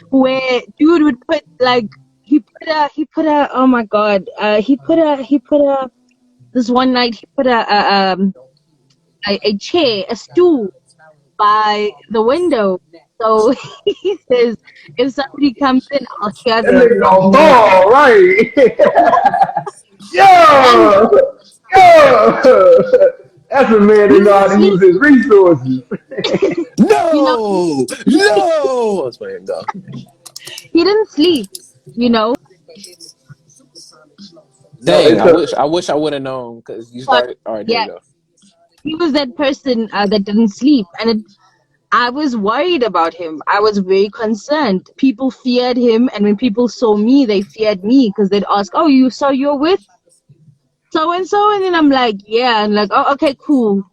where dude would put like he put a oh my god he put a this one night he put a chair, a stool by the window, so he says if somebody comes in I'll hear That them. nigga gonna fall, right? Yo! Yo! That's a man He that know doesn't how to use sleep, his resources. you know No, no. Let's let him go. he didn't sleep, you know No, Dang, it's I a wish I would have known because you but started. All right, there yeah, you go. he was that person that didn't sleep, and I was worried about him. I was very concerned. People feared him, and when people saw me, they feared me because they'd ask, "Oh, you you're with?" so and so, and then I'm like, yeah, and like, oh, okay, cool,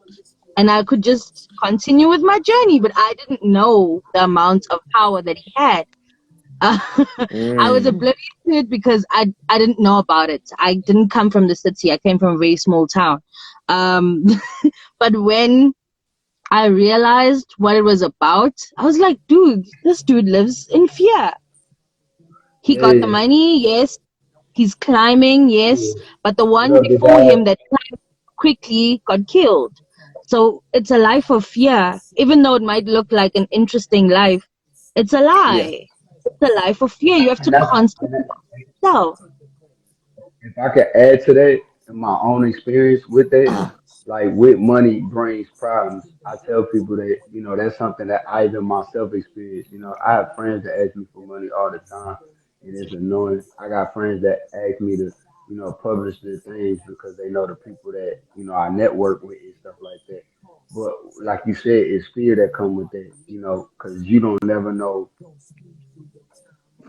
and I could just continue with my journey, but I didn't know the amount of power that he had. Uh, I was Mm. oblivious to it because I didn't know about it. I didn't come from the city. I came from a very small town. Um, but when I realized what it was about, I was like, dude, this dude lives in fear. He got the Yeah, money, yes. He's climbing, yes. yeah. But the What one up, big before dog? him that climbed quickly got killed. So it's a life of fear. Even though it might look like an interesting life, it's a Yeah. lie. It's a life of fear. You have And to that's constantly and yourself. if I could add to that in my own experience with that, like with money brings problems. I tell people that, that's something that I even myself experience. I have friends that ask me for money all the time and it's annoying. I got friends that ask me to, publish their things because they know the people that, I network with and stuff like that. But like you said, it's fear that come with that, because you don't never know.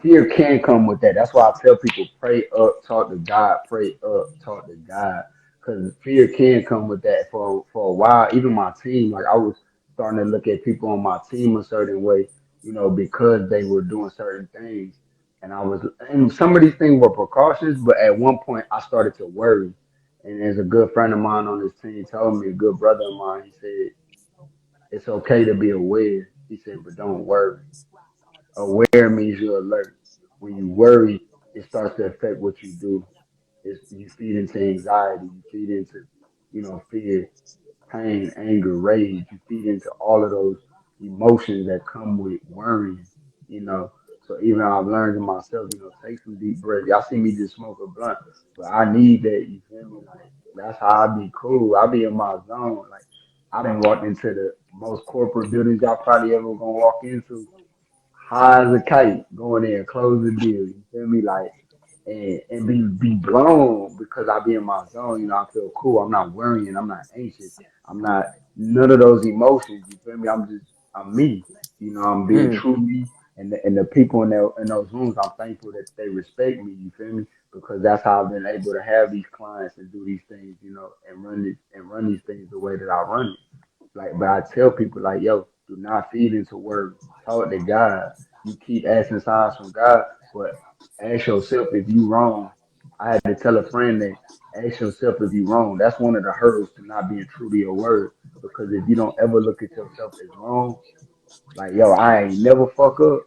Fear can come with that. That's why I tell people pray up, talk to God, pray up, talk to God. Because fear can come with that for a while. Even my team, like I was starting to look at people on my team a certain way, because they were doing certain things. And some of these things were precautions, but at one point I started to worry. And there's a good friend of mine on this team told me, a good brother of mine, he said, it's okay to be aware. He said, but don't worry. Aware means you're alert. When you worry, it starts to affect what you do. You feed into anxiety, you feed into, fear, pain, anger, rage. You feed into all of those emotions that come with worrying, you know. So even I've learned in myself, take some deep breaths. Y'all see me just smoke a blunt, but I need that. You feel me? Like that's how I be cool. I be in my zone. Like I done walked into the most corporate buildings y'all probably ever gonna walk into high as a kite, going there, close the deal. You feel me? Like, and be blown because I be in my zone. I feel cool. I'm not worrying. I'm not anxious. I'm not none of those emotions. You feel me? I'm me. I'm being Mm. true me. And the people in those rooms, I'm thankful that they respect me. You feel me? Because that's how I've been able to have these clients and do these things. And run these things the way that I run it. Like, but I tell people like, yo, do not feed into worry. Talk to God. You keep asking signs from God, but ask yourself if you wrong. I had to tell a friend that ask yourself if you wrong. That's one of the hurdles to not being true to your word. Because if you don't ever look at yourself as wrong, like yo, I ain't never fuck up.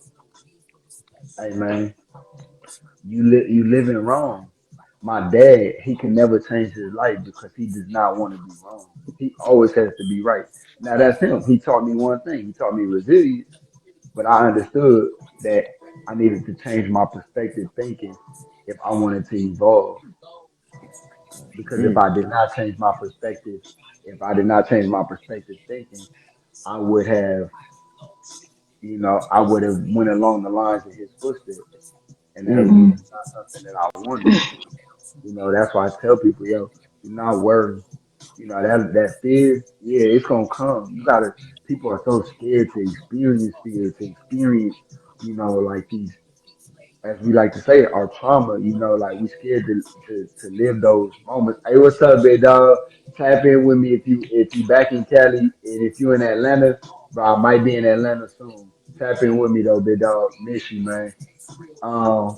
Hey man, you living wrong. My dad, he can never change his life because he does not want to be wrong. He always has to be right. Now that's him. He taught me one thing. He taught me resilience, but I understood that I needed to change my perspective thinking if I wanted to evolve. Because if Mm. I did not change my perspective, if I did not change my perspective thinking, I would have, I would have went along the lines of his footsteps, and that Mm. was not something that I wanted. That's why I tell people, yo, do not worry. That fear, yeah, it's gonna come. People are so scared to experience fear, to experience, like these, as we like to say, our trauma, like we scared to live those moments. Hey, what's up, big dog? Tap in with me if you back in Cali and if you in Atlanta, bro, I might be in Atlanta soon. Tap in with me though, big dog. Miss you, man. Um,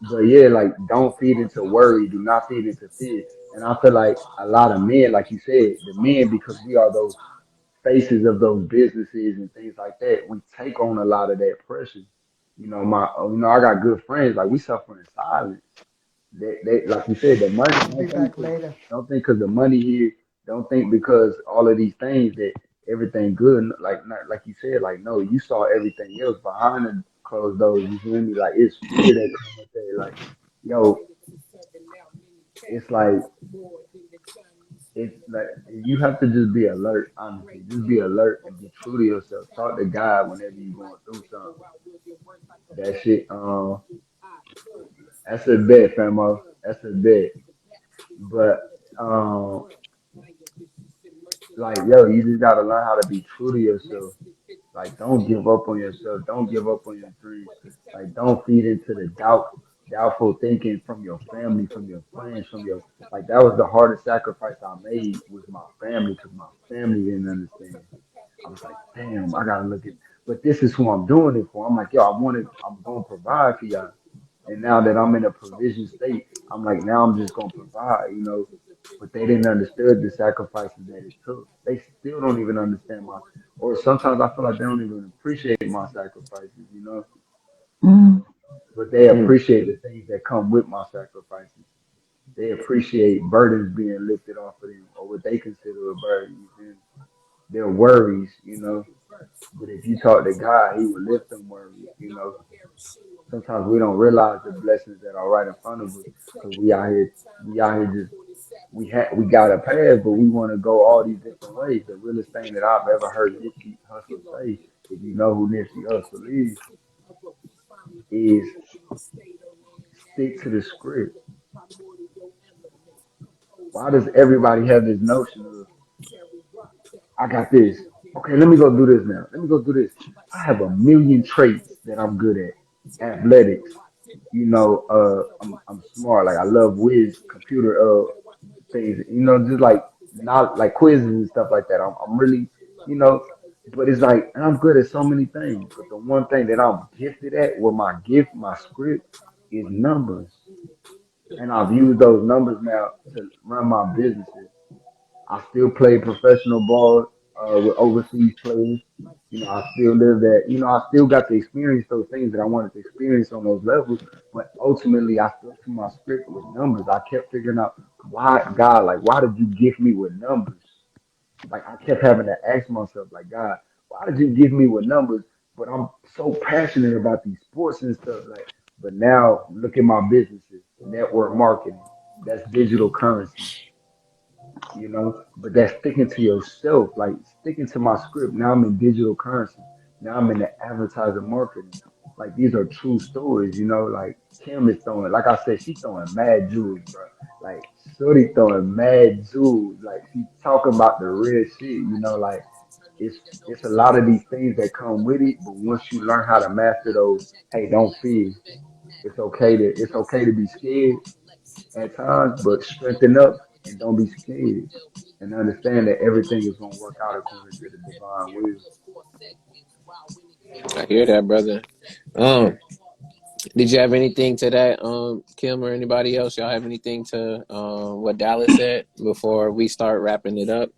but yeah, like don't feed into worry, do not feed into fear. And I feel like a lot of men, like you said, the men, because we are those faces of those businesses and things like that, we take on a lot of that pressure. I got good friends, like we suffer in silence. They like you said, the money. I'll be back later. Don't think because the money here. Don't think because all of these things that everything good. Like like you said, like no, you saw everything else behind the closed doors. You feel me? Like it's fear that comes with that. Like yo, it's like it's like you have to just be alert. Honestly, just be alert and be true to yourself. Talk to God whenever you're going through something. That shit. That's a bet, famo. That's a bet. But um. like yo, you just gotta learn how to be true to yourself. Like don't give up on yourself. Don't give up on your dreams. Like don't feed into the doubt. doubtful thinking from your family, from your friends, from your like that was the hardest sacrifice I made was my family because my family didn't understand. I was like, damn, I gotta look at, but this is who I'm doing it for. I'm like, yo, I'm gonna provide for y'all. And now that I'm in a provision state, I'm like, now I'm just gonna provide, you know. But they didn't understand the sacrifices that it took. They still don't even understand my, or sometimes I feel like they don't even appreciate my sacrifices, you know. Mm. But they Mm. appreciate the things that come with my sacrifices. They appreciate burdens being lifted off of them, or what they consider a burden. You feel me? Their worries, you know. But if you talk to God, He will lift them worries, you know. Sometimes we don't realize the blessings that are right in front of us because we out here just we got a path, but we want to go all these different ways. The realest thing that I've ever heard Nipsey Hussle say, if you know who Nipsey Hussle is stick to the script. Why does everybody have this notion of I got this? Okay, let me go do this now. Let me go do this. I have a million traits that I'm good at. Athletics, you know, I'm smart. Like I love whiz computer things, you know, just like not like quizzes and stuff like that. I'm really, you know, but it's like and I'm good at so many things. But the one thing that I'm gifted at, where my gift, my script, is numbers, and I've used those numbers now to run my businesses. I still play professional ball with overseas players. You know, I still live that. You know, I still got to experience those things that I wanted to experience on those levels. But ultimately, I stuck to my script with numbers. I kept figuring out why, God, like, why did you gift me with numbers? Like, I kept having to ask myself, like, God, why did you give me with numbers? But I'm so passionate about these sports and stuff. Like, but now look at my businesses, network marketing. That's digital currency, you know, but that's sticking to yourself, like sticking to my script. Now I'm in digital currency. Now I'm in the advertising marketing. Like these are true stories, you know, like Kim is throwing, like I said, she's throwing mad jewels, bro. Like Shorty throwing mad jewels. Like she's talking about the real shit, you know, like it's a lot of these things that come with it, but once you learn how to master those, hey, don't fear. It's okay to be scared at times, but strengthen up and don't be scared. And understand that everything is gonna work out according to the divine will. I hear that, brother. Um, did you have anything to that, Kim or anybody else? Y'all have anything to what Dallas said before we start wrapping it up?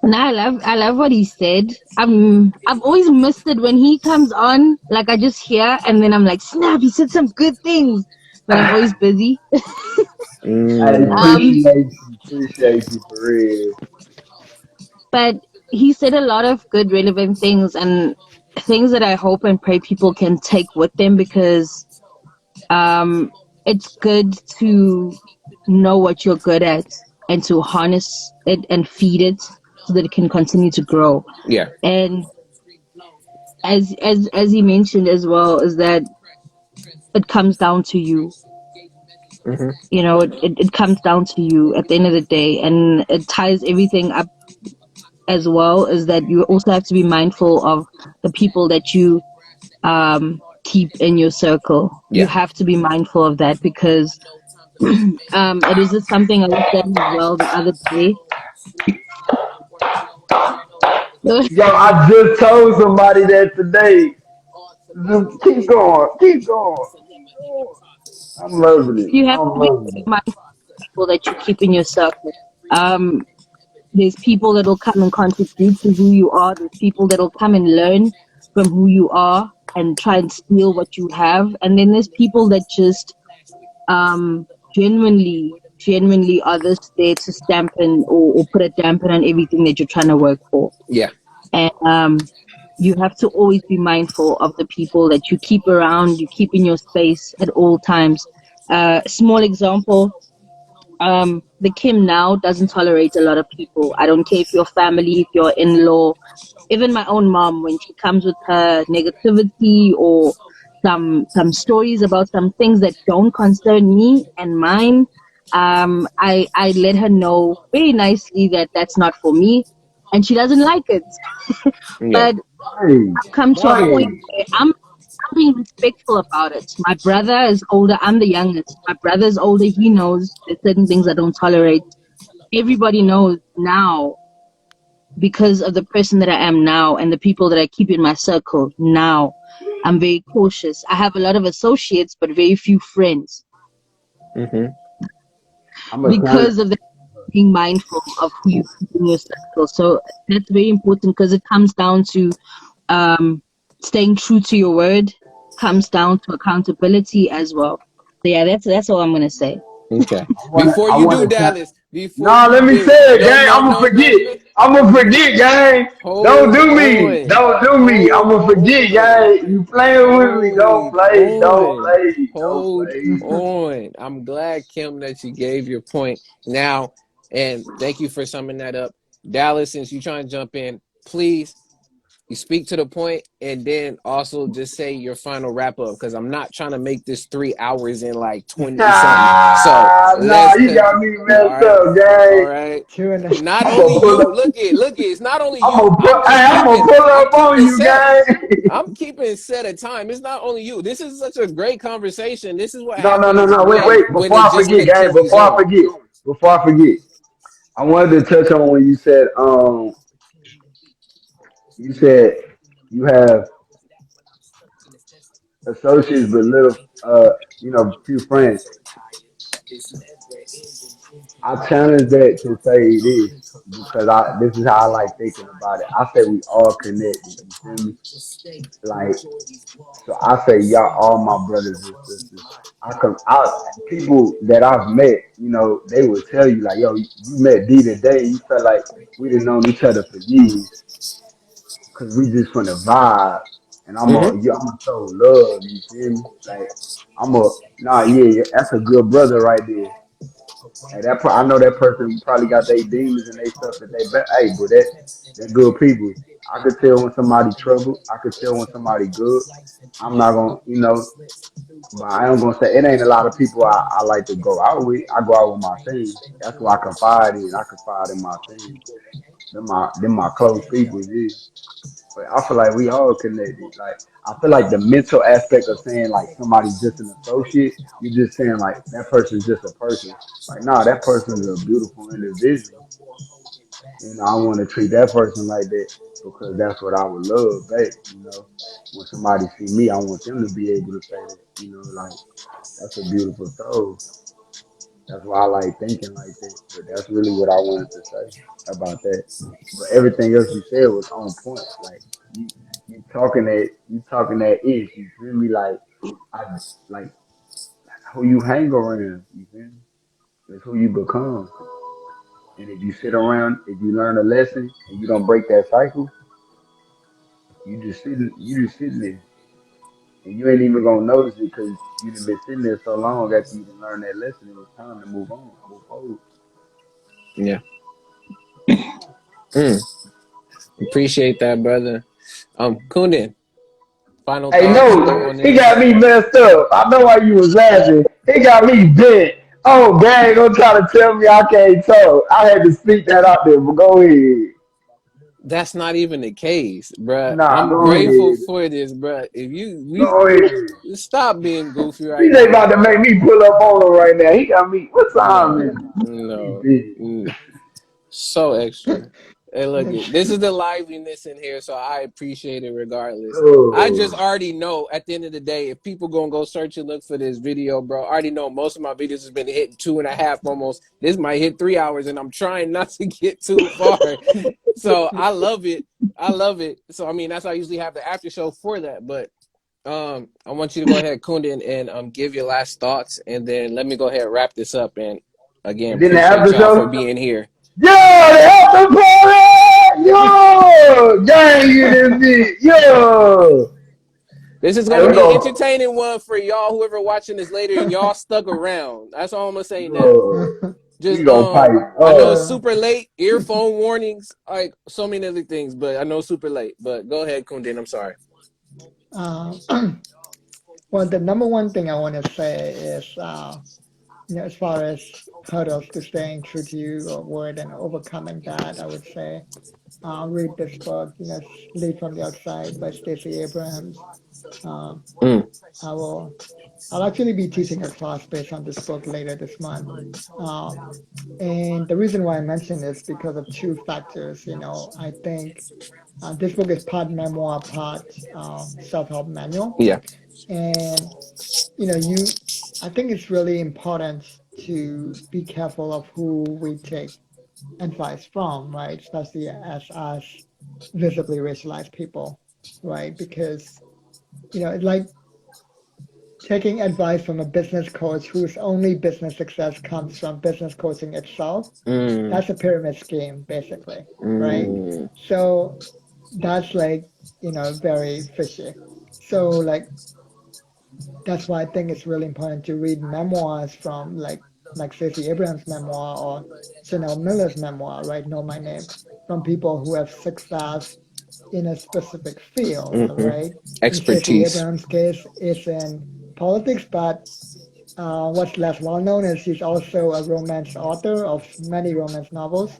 And I love what he said. I've always missed it when he comes on. Like I just hear and then I'm like, snap! He said some good things, but I'm always busy. I Mm, Um, appreciate you for real. but he said a lot of good, relevant things and things that I hope and pray people can take with them because um, it's good to know what you're good at and to harness it and feed it so that it can continue to grow. yeah. And as he mentioned as well, is that it comes down to you. Hmm. You know, it comes down to you at the end of the day, and it ties everything up as well. Is that you also have to be mindful of the people that you keep in your circle. You Yeah. have to be mindful of that because it was just something I was saying as well the other day. Yo, I just told somebody that today. Just keep going, keep going, keep going. I'm loving it. You have I'm to be loving it. mindful of people that you keep in your circle. Um, there's people that will come and contribute to who you are. There's people that will come and learn from who you are and try and steal what you have. And then there's people that just genuinely are this there to stampen or put a dampen on everything that you're trying to work for. Yeah. And you have to always be mindful of the people that you keep around, you keep in your space at all times. Small example, the Kim now doesn't tolerate a lot of people. I don't care if you're family, if you're in-law, even my own mom, when she comes with her negativity or some stories about some things that don't concern me and mine, I let her know very nicely that that's not for me, and she doesn't like it. Yeah. But Right, I've come to a point right. where I'm I'm being respectful about it. My brother is older. I'm the youngest. My brother is older. He knows there's certain things I don't tolerate. Everybody knows now because of the person that I am now and the people that I keep in my circle now. I'm very cautious. I have a lot of associates, but very few friends Mm-hmm. I'm a challenge. because of that, being mindful of who you keep in your circle. So that's very important because it comes down to staying true to your word, comes down to accountability as well. So yeah, that's all I'm gonna say. Okay. Before I you want do, to challenge. Dallas, before Nah, you let me say do, it, no, gang. no, I'ma no, no, forget. no. I'ma forget, gang. Don't Hold do me. on. Don't do me. Hold I'ma forget, on. gang. You playing with me? Don't Hold play. Don't on. play. Don't Hold play. on. I'm glad, Kim, that you gave your point now. And thank you for summing that up. Dallas, since you're trying to jump in, please, you speak to the point and then also just say your final wrap up because I'm not trying to make this 3 hours in like 20 something. So Nah, let's you got continue. me All messed right. up, All gang. right. Two and Not I'm only gonna pull you, up. look it. It's not only I'm you. gonna put. Hey, I'm gonna pull I'm up on keeping you, set. gang. I'm keeping set a time. It's not only you. This is such a great conversation. This is what No, no, no, happens no. Wait, when wait. Before it I just forget, gang. continues on. Before I forget, I wanted to touch on when you said you have associates but little, few friends. I challenge that to say this because this is how I like thinking about it. I say we all connected. You feel me? Like, so I say y'all all my brothers and sisters. People that I've met, they would tell you like, yo, you met D today. You felt like we done known each other for years because we just from the vibe. And Mm-hmm. I'm a show love. You feel me? Like, nah, yeah, yeah, that's a good brother right there. Hey, I know that person probably got their demons and they stuff that they bet. Hey, but they're good people. I could tell when somebody trouble. I could tell when somebody good. I'm not gonna, but I am gonna say it ain't a lot of people I like to go out with. I go out with my team. That's who I confide in. I confide in my team. Them my close people. Yeah. But I feel like we all connected. Like I feel like the mental aspect of saying like somebody's just an associate, you're just saying like that person's just a person. Like nah, that person's a beautiful individual. I want to treat that person like that because that's what I would love back. When somebody see me, I want them to be able to say that. Like that's a beautiful soul. That's why I like thinking like that. But that's really what I wanted to say about that. But everything else you said was on point. Like you, you talking that ish. You feel me? I like who you hang around. You feel me? It's who you become. And if you sit around, if you learn a lesson and you don't break that cycle, you just sitting there, and you ain't even gonna notice it because you done been sitting there so long after you done learned that lesson. It was time to move on, move forward. Yeah. Mm. Appreciate that, brother. Kunin, final Hey, thoughts no, on he this? got me messed up. I know why you was laughing. He got me bent. Oh, gang, don't try to tell me I can't talk. I had to speak that out there, but go ahead. That's not even the case, bruh. Nah, I'm go grateful ahead. for this, bruh. If you Go ahead. we stop being goofy right DJ now. about to make me pull up on him right now. He got me. What time is No, it? He no, busy. so extra. Hey, look it. This is the liveliness in here, so I appreciate it regardless. I just Oh. already know at the end of the day, if people gonna go search and look for this video, bro, I already know most of my videos has been hitting 2.5 almost. This might hit 3 hours, and I'm trying not to get too far. So I love it. I love it. So I mean, that's why I usually have the after show for that. But I want you to go ahead, Kundin, and give your last thoughts, and then let me go ahead and wrap this up. And again, And then the appreciate after y'all for show. being here. Yo, the after party! Yo! Gang in this bitch. Yo! This is Hey, gonna we be an go. entertaining one for y'all, whoever watching this later, and y'all stuck around. That's all I'm gonna say now. Yo. We Just gonna pipe I know it's up. uh, super late, earphone warnings, like so many other things, but I know it's super late. But go ahead, Kundin. I'm sorry. uh, well, the number one thing I want to say is, as far as hurdles to staying true to your word and overcoming that, I would say read this book, Lead from the Outside by Stacey Abrams. Um, Mm. I'll actually be teaching a class based on this book later this month. Um, and the reason why I mention this because of two factors. I think this book is part memoir, part self-help manual, Yeah. and I think it's really important to be careful of who we take advice from, right? Especially as us visibly racialized people, right? Because it's like taking advice from a business coach whose only business success comes from business coaching itself. Mm. That's a pyramid scheme, basically, right? Mm. So that's like, very fishy. So like that's why I think it's really important to read memoirs from like Stacey Abrams' memoir or Chanel Miller's memoir, right? Know My Name, from people who have success in a specific field, Mm-hmm. right? In Stacey Expertise. Abrams' case, it's in politics, but what's less well known is she's also a romance author of many romance novels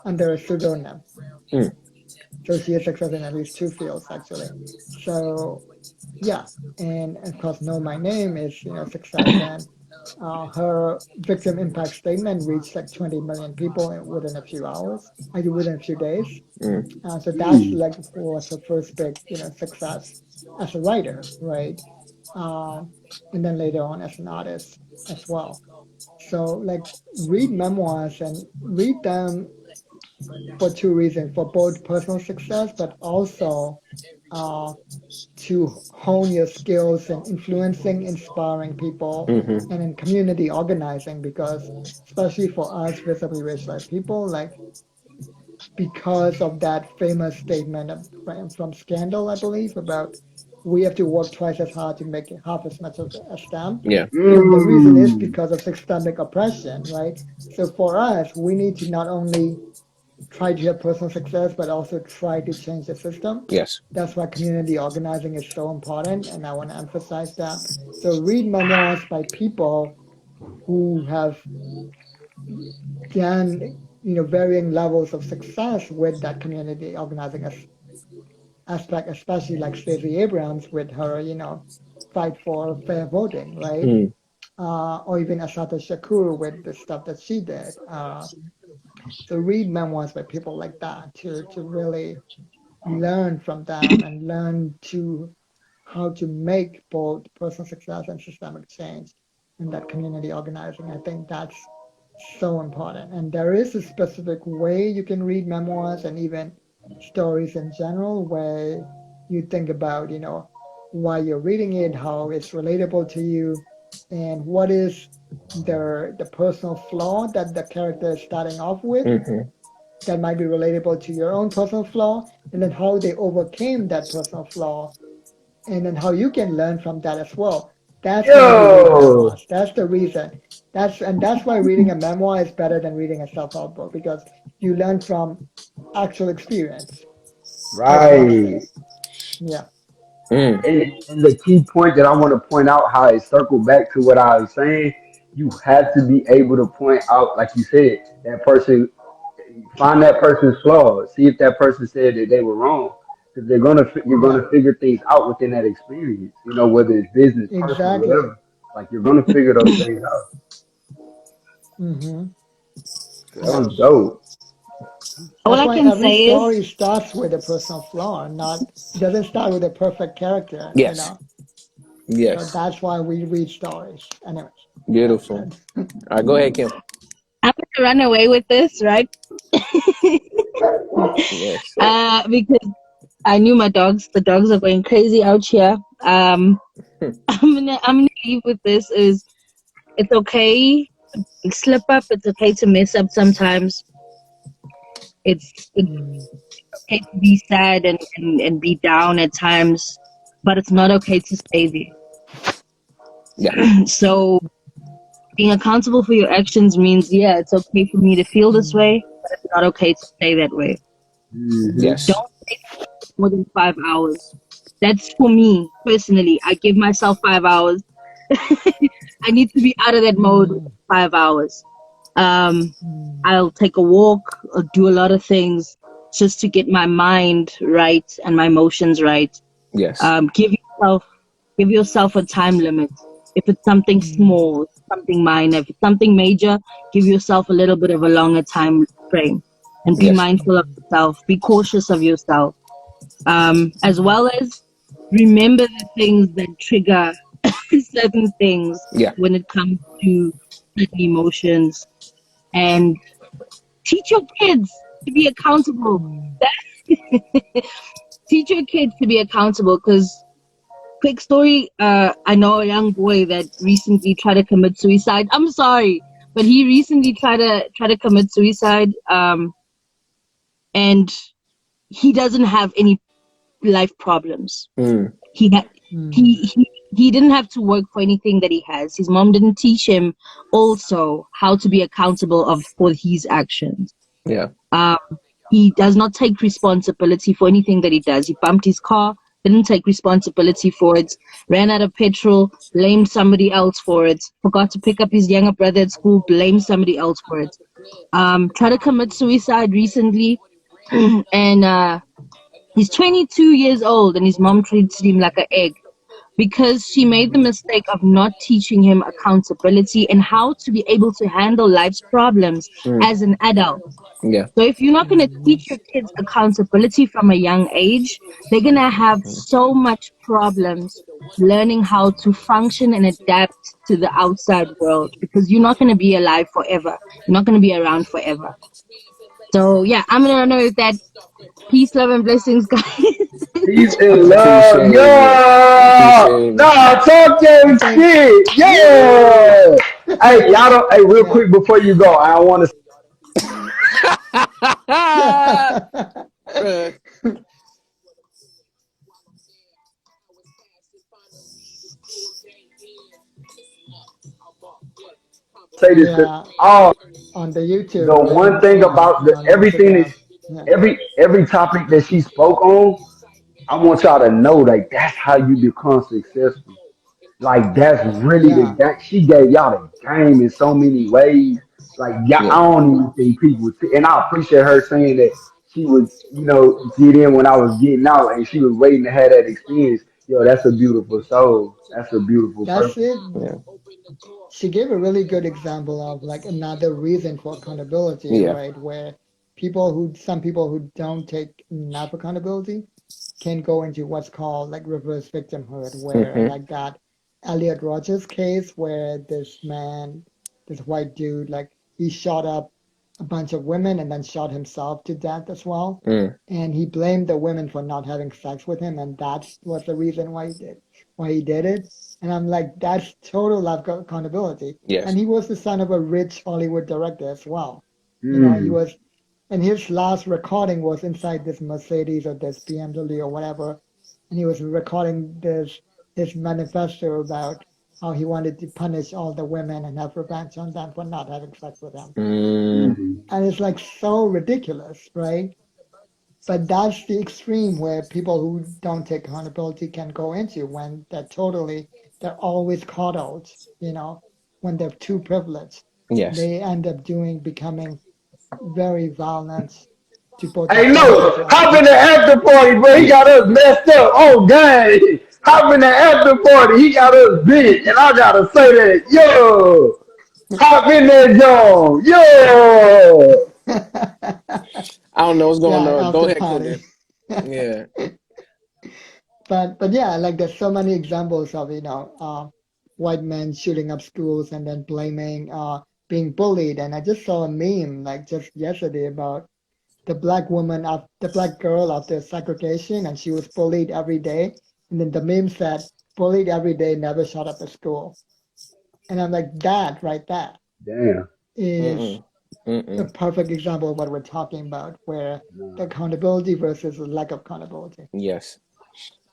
under a pseudonym. Mm. So she has success in at least two fields, actually. So yeah, and of course, Know My Name is success, and her victim impact statement reached like 20 million people within a few hours, like within a few days. Mm. So that's like was her first big success as a writer, right? Um, and then later on as an artist as well. So like read memoirs and read them for two reasons: for both personal success, but also uh, to hone your skills in influencing, inspiring people, Mm-hmm. and in community organizing. Because especially for us visibly racialized people, like because of that famous statement from Scandal, I believe, about we have to work twice as hard to make half as much as them. Yeah. And the reason is Mm. because of systemic oppression, right? So for us, we need to not only try to have personal success, but also try to change the system. Yes. That's why community organizing is so important, and I want to emphasize that. So read memoirs by people who have done, varying levels of success with that community organizing aspect, especially like Stacey Abrams with her, fight for fair voting, right? Mm. Or even Asata Shakur with the stuff that she did. So read memoirs by people like that to really learn from them and learn to how to make both personal success and systemic change in that community organizing. I think that's so important. And there is a specific way you can read memoirs and even stories in general where you think about, why you're reading it, how it's relatable to you, and what is the personal flaw that the character is starting off with Mm-hmm. that might be relatable to your own personal flaw, and then how they overcame that personal flaw, and then how you can learn from that as well. That's why you read Yo, memoirs. That's the reason. That's why reading a memoir is better than reading a self-help book, because you learn from actual experience, right. personally. Yeah. Mm. And the key point that I want to point out, how it circled back to what I was saying, you have to be able to point out, like you said, that person, find that person's flaws, see if that person said that they were wrong, because you're Yeah. gonna figure things out within that experience. Whether it's business, personal, Exactly. whatever. Like you're gonna figure those things out. Mm-hmm. That Yeah. was dope. All That's I why can every say is story starts with a personal flaw, not it doesn't start with a perfect character. Yes. So Yes. that's why we read stories. Anyways, that's Beautiful. it. All right, go ahead, Kim. I'm gonna run away with this, right? Yes. Because I knew the dogs are going crazy out here. I'm gonna leave with this is it's okay to slip up, it's okay to mess up sometimes. It's Mm, okay to be sad and be down at times, but it's not okay to stay Yeah. there. So being accountable for your actions means, yeah, it's okay for me to feel this mm, way, but it's not okay to stay that way. Hmm. Yes. mm, Don't take more than 5 hours. That's for me personally. I give myself 5 hours. I need to be out of that mode within mm, 5 hours. Um, mm, I'll take a walk or do a lot of things just to get my mind right and my emotions right. Yes. Give yourself a time limit. If it's something small, something minor, if it's something major, give yourself a little bit of a longer time frame, and be Yes. mindful of yourself. Be cautious of yourself, as well as remember the things that trigger certain things Yeah. when it comes to certain emotions, and teach your kids to be accountable. Teach your kids to be accountable, because quick story, I know a young boy that recently tried to commit suicide. I'm sorry, but he recently tried to commit suicide, and he doesn't have any life problems. Mm. He ha- he didn't have to work for anything that he has. His mom didn't teach him also how to be accountable for his actions. Yeah. Um, he does not take responsibility for anything that he does. He bumped his car, didn't take responsibility for it, ran out of petrol, blamed somebody else for it, forgot to pick up his younger brother at school, blamed somebody else for it. Tried to commit suicide recently, and he's 22 years old, and his mom treats him like an egg, because she made the mistake of not teaching him accountability and how to be able to handle life's problems Mm. as an adult. Yeah. So if you're not going to teach your kids accountability from a young age, they're going to have so much problems learning how to function and adapt to the outside world, because you're not going to be alive forever. You're not going to be around forever. So yeah, I'm going to run with that. Peace, love, and blessings, guys. Peace and love. Appreciate it. Yeah. Appreciate Nah, talk I that think, shit. woo! Yeah. Hey, y'all don't, hey, real Yeah. quick before you go, I want to it. say this because Yeah. all On the the YouTube, I one can thing see, about the on everything that Instagram. Yeah. every topic that she spoke on, I want y'all to know like that's how you become successful. Like that's really the Yeah. game. She gave y'all the game in so many ways. Like y'all, I Yeah. don't even think people see, and I appreciate her saying that she would, get in when I was getting out, and she was waiting to have that experience. Yo, that's a beautiful soul. That's a beautiful That's person. it. Yeah. She gave a really good example of like another reason for accountability, Yeah. right? Where some people who don't take enough accountability can go into what's called like reverse victimhood, where Mm-hmm. like that Elliot Rogers case where this man, this white dude, like he shot up a bunch of women and then shot himself to death as well. Mm. And he blamed the women for not having sex with him, and that was the reason why he did it. And I'm like, that's total lack of accountability. Yes. And he was the son of a rich Hollywood director as well. He Mm. was, and his last recording was inside this Mercedes or this BMW or whatever, and he was recording his manifesto about how he wanted to punish all the women and have revenge on them for not having sex with him. Mm. Mm. And it's like so ridiculous, right? But that's the extreme where people who don't take accountability can go into when they're always coddled, when they're too privileged. Yes. They end up becoming very violent to both Hey, themselves as look, well as hop in the people. after party, bro. He Yeah. got us messed up. Oh, dang. Hop in the after party. He got us bit. And I got to say that. Yo. Hop in there, John. Yo. I don't know what's Yeah, going on. Go after ahead, party. Kunin. Yeah. But yeah, like there's so many examples of white men shooting up schools and then blaming being bullied. And I just saw a meme like just yesterday about the black girl after segregation, and she was bullied every day. And then the meme said, "Bullied every day, never shut up at school." And I'm like, that right there Damn. is Mm-mm. a Mm-mm. perfect example of what we're talking about, where the Nah. accountability versus the lack of accountability. Yes.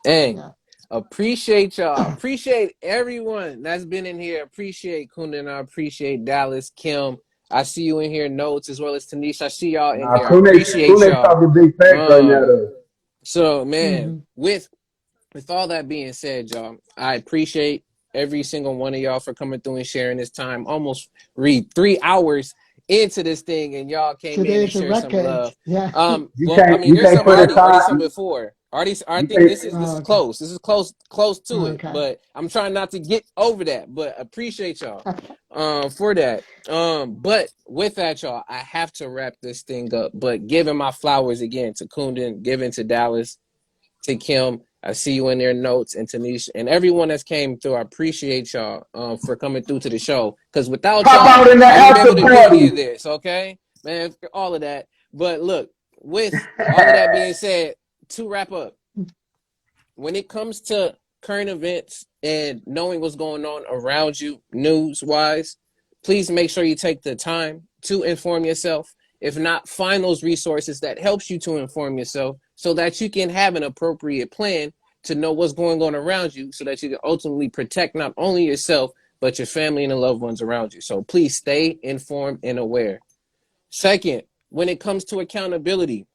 Dang. Yeah. Appreciate y'all. Appreciate everyone that's been in here. Appreciate Kunin. I appreciate Dallas, Kim. I see you in here, Notes, as well as Tanisha. I see y'all in Nah, here. I appreciate Kune y'all. talking big facts right now, Um, though. so man, Hmm. with all that being said, y'all, I appreciate every single one of y'all for coming through and sharing this time. Almost read 3 hours into this thing, and y'all came in Today and is a shared some record. love. Yeah. You Well, I can't, mean, you there's can't some put a already some time. before. Artie, I You think think? this is Oh, okay. close. This is close to it. Okay. But I'm trying not to get over that. But appreciate y'all for that. But with that, y'all, I have to wrap this thing up. But giving my flowers again to Kundin, giving to Dallas, to Kim. I see you in their notes, and Tanisha and everyone that's came through. I appreciate y'all for coming through to the show. Because without Pop y'all, out in the we wouldn't be able after to do any of party. this. Okay, man, all of that. But look, with all of that being said, to wrap up, when it comes to current events and knowing what's going on around you, news wise, please make sure you take the time to inform yourself. If not, find those resources that helps you to inform yourself so that you can have an appropriate plan to know what's going on around you so that you can ultimately protect not only yourself, but your family and the loved ones around you. So please stay informed and aware. Second, when it comes to accountability,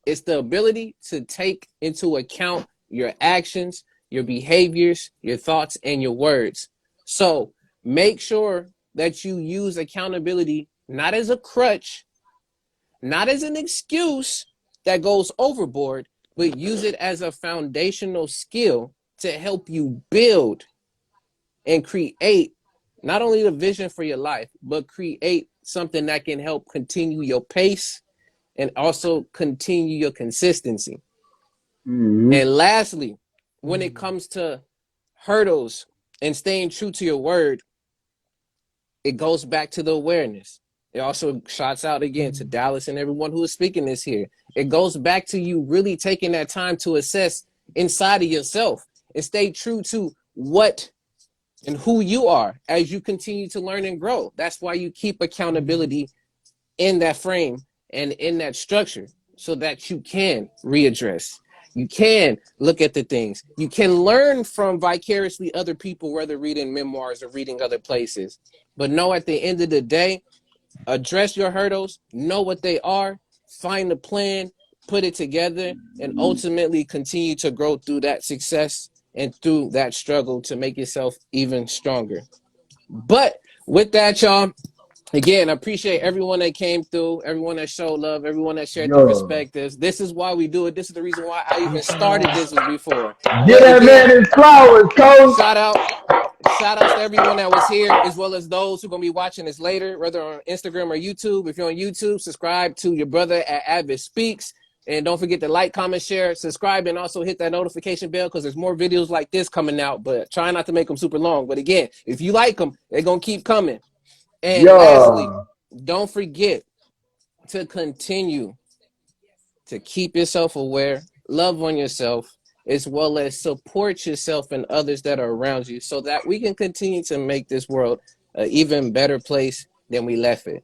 it's the ability to take into account your actions, your behaviors, your thoughts, and your words. So make sure that you use accountability not as a crutch, not as an excuse that goes overboard, but use it as a foundational skill to help you build and create not only the vision for your life, but create something that can help continue your pace and also continue your consistency. Mm-hmm. And lastly, when it comes to hurdles and staying true to your word, it goes back to the awareness. It also shouts out again to Dallas and everyone who is speaking this here. It goes back to you really taking that time to assess inside of yourself and stay true to what and who you are as you continue to learn and grow. That's why you keep accountability in that frame and in that structure so that you can readdress. You can look at the things. You can learn from vicariously other people, whether reading memoirs or reading other places. But know at the end of the day, address your hurdles, know what they are, find a plan, put it together, and ultimately continue to grow through that success and through that struggle to make yourself even stronger. But with that, y'all, again, I appreciate everyone that came through, everyone that showed love, everyone that shared their Yo, perspectives. This is why we do it. This is the reason why I even Peace and started love. this was before. get But that again, man his flowers, coach. shout out, shout outs to everyone that was here, as well as those who are gonna be watching this later, whether on Instagram or YouTube. If you're on YouTube, subscribe to your brother at A.D.V.I.S.S Speaks. And don't forget to like, comment, share, subscribe, and also hit that notification bell because there's more videos like this coming out. But try not to make them super long. But again, if you like them, they're gonna keep coming. And lastly, Yo, don't forget to continue to keep yourself aware, love on yourself, as well as support yourself and others that are around you so that we can continue to make this world an even better place than we left it.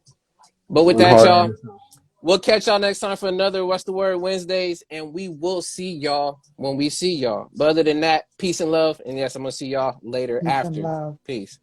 But with one that, heart at y'all, a time. we'll catch y'all next time for another What's the Word Wednesdays, and we will see y'all when we see y'all. But other than that, peace and love. And yes, I'm going to see y'all later Peace and after. love. Peace.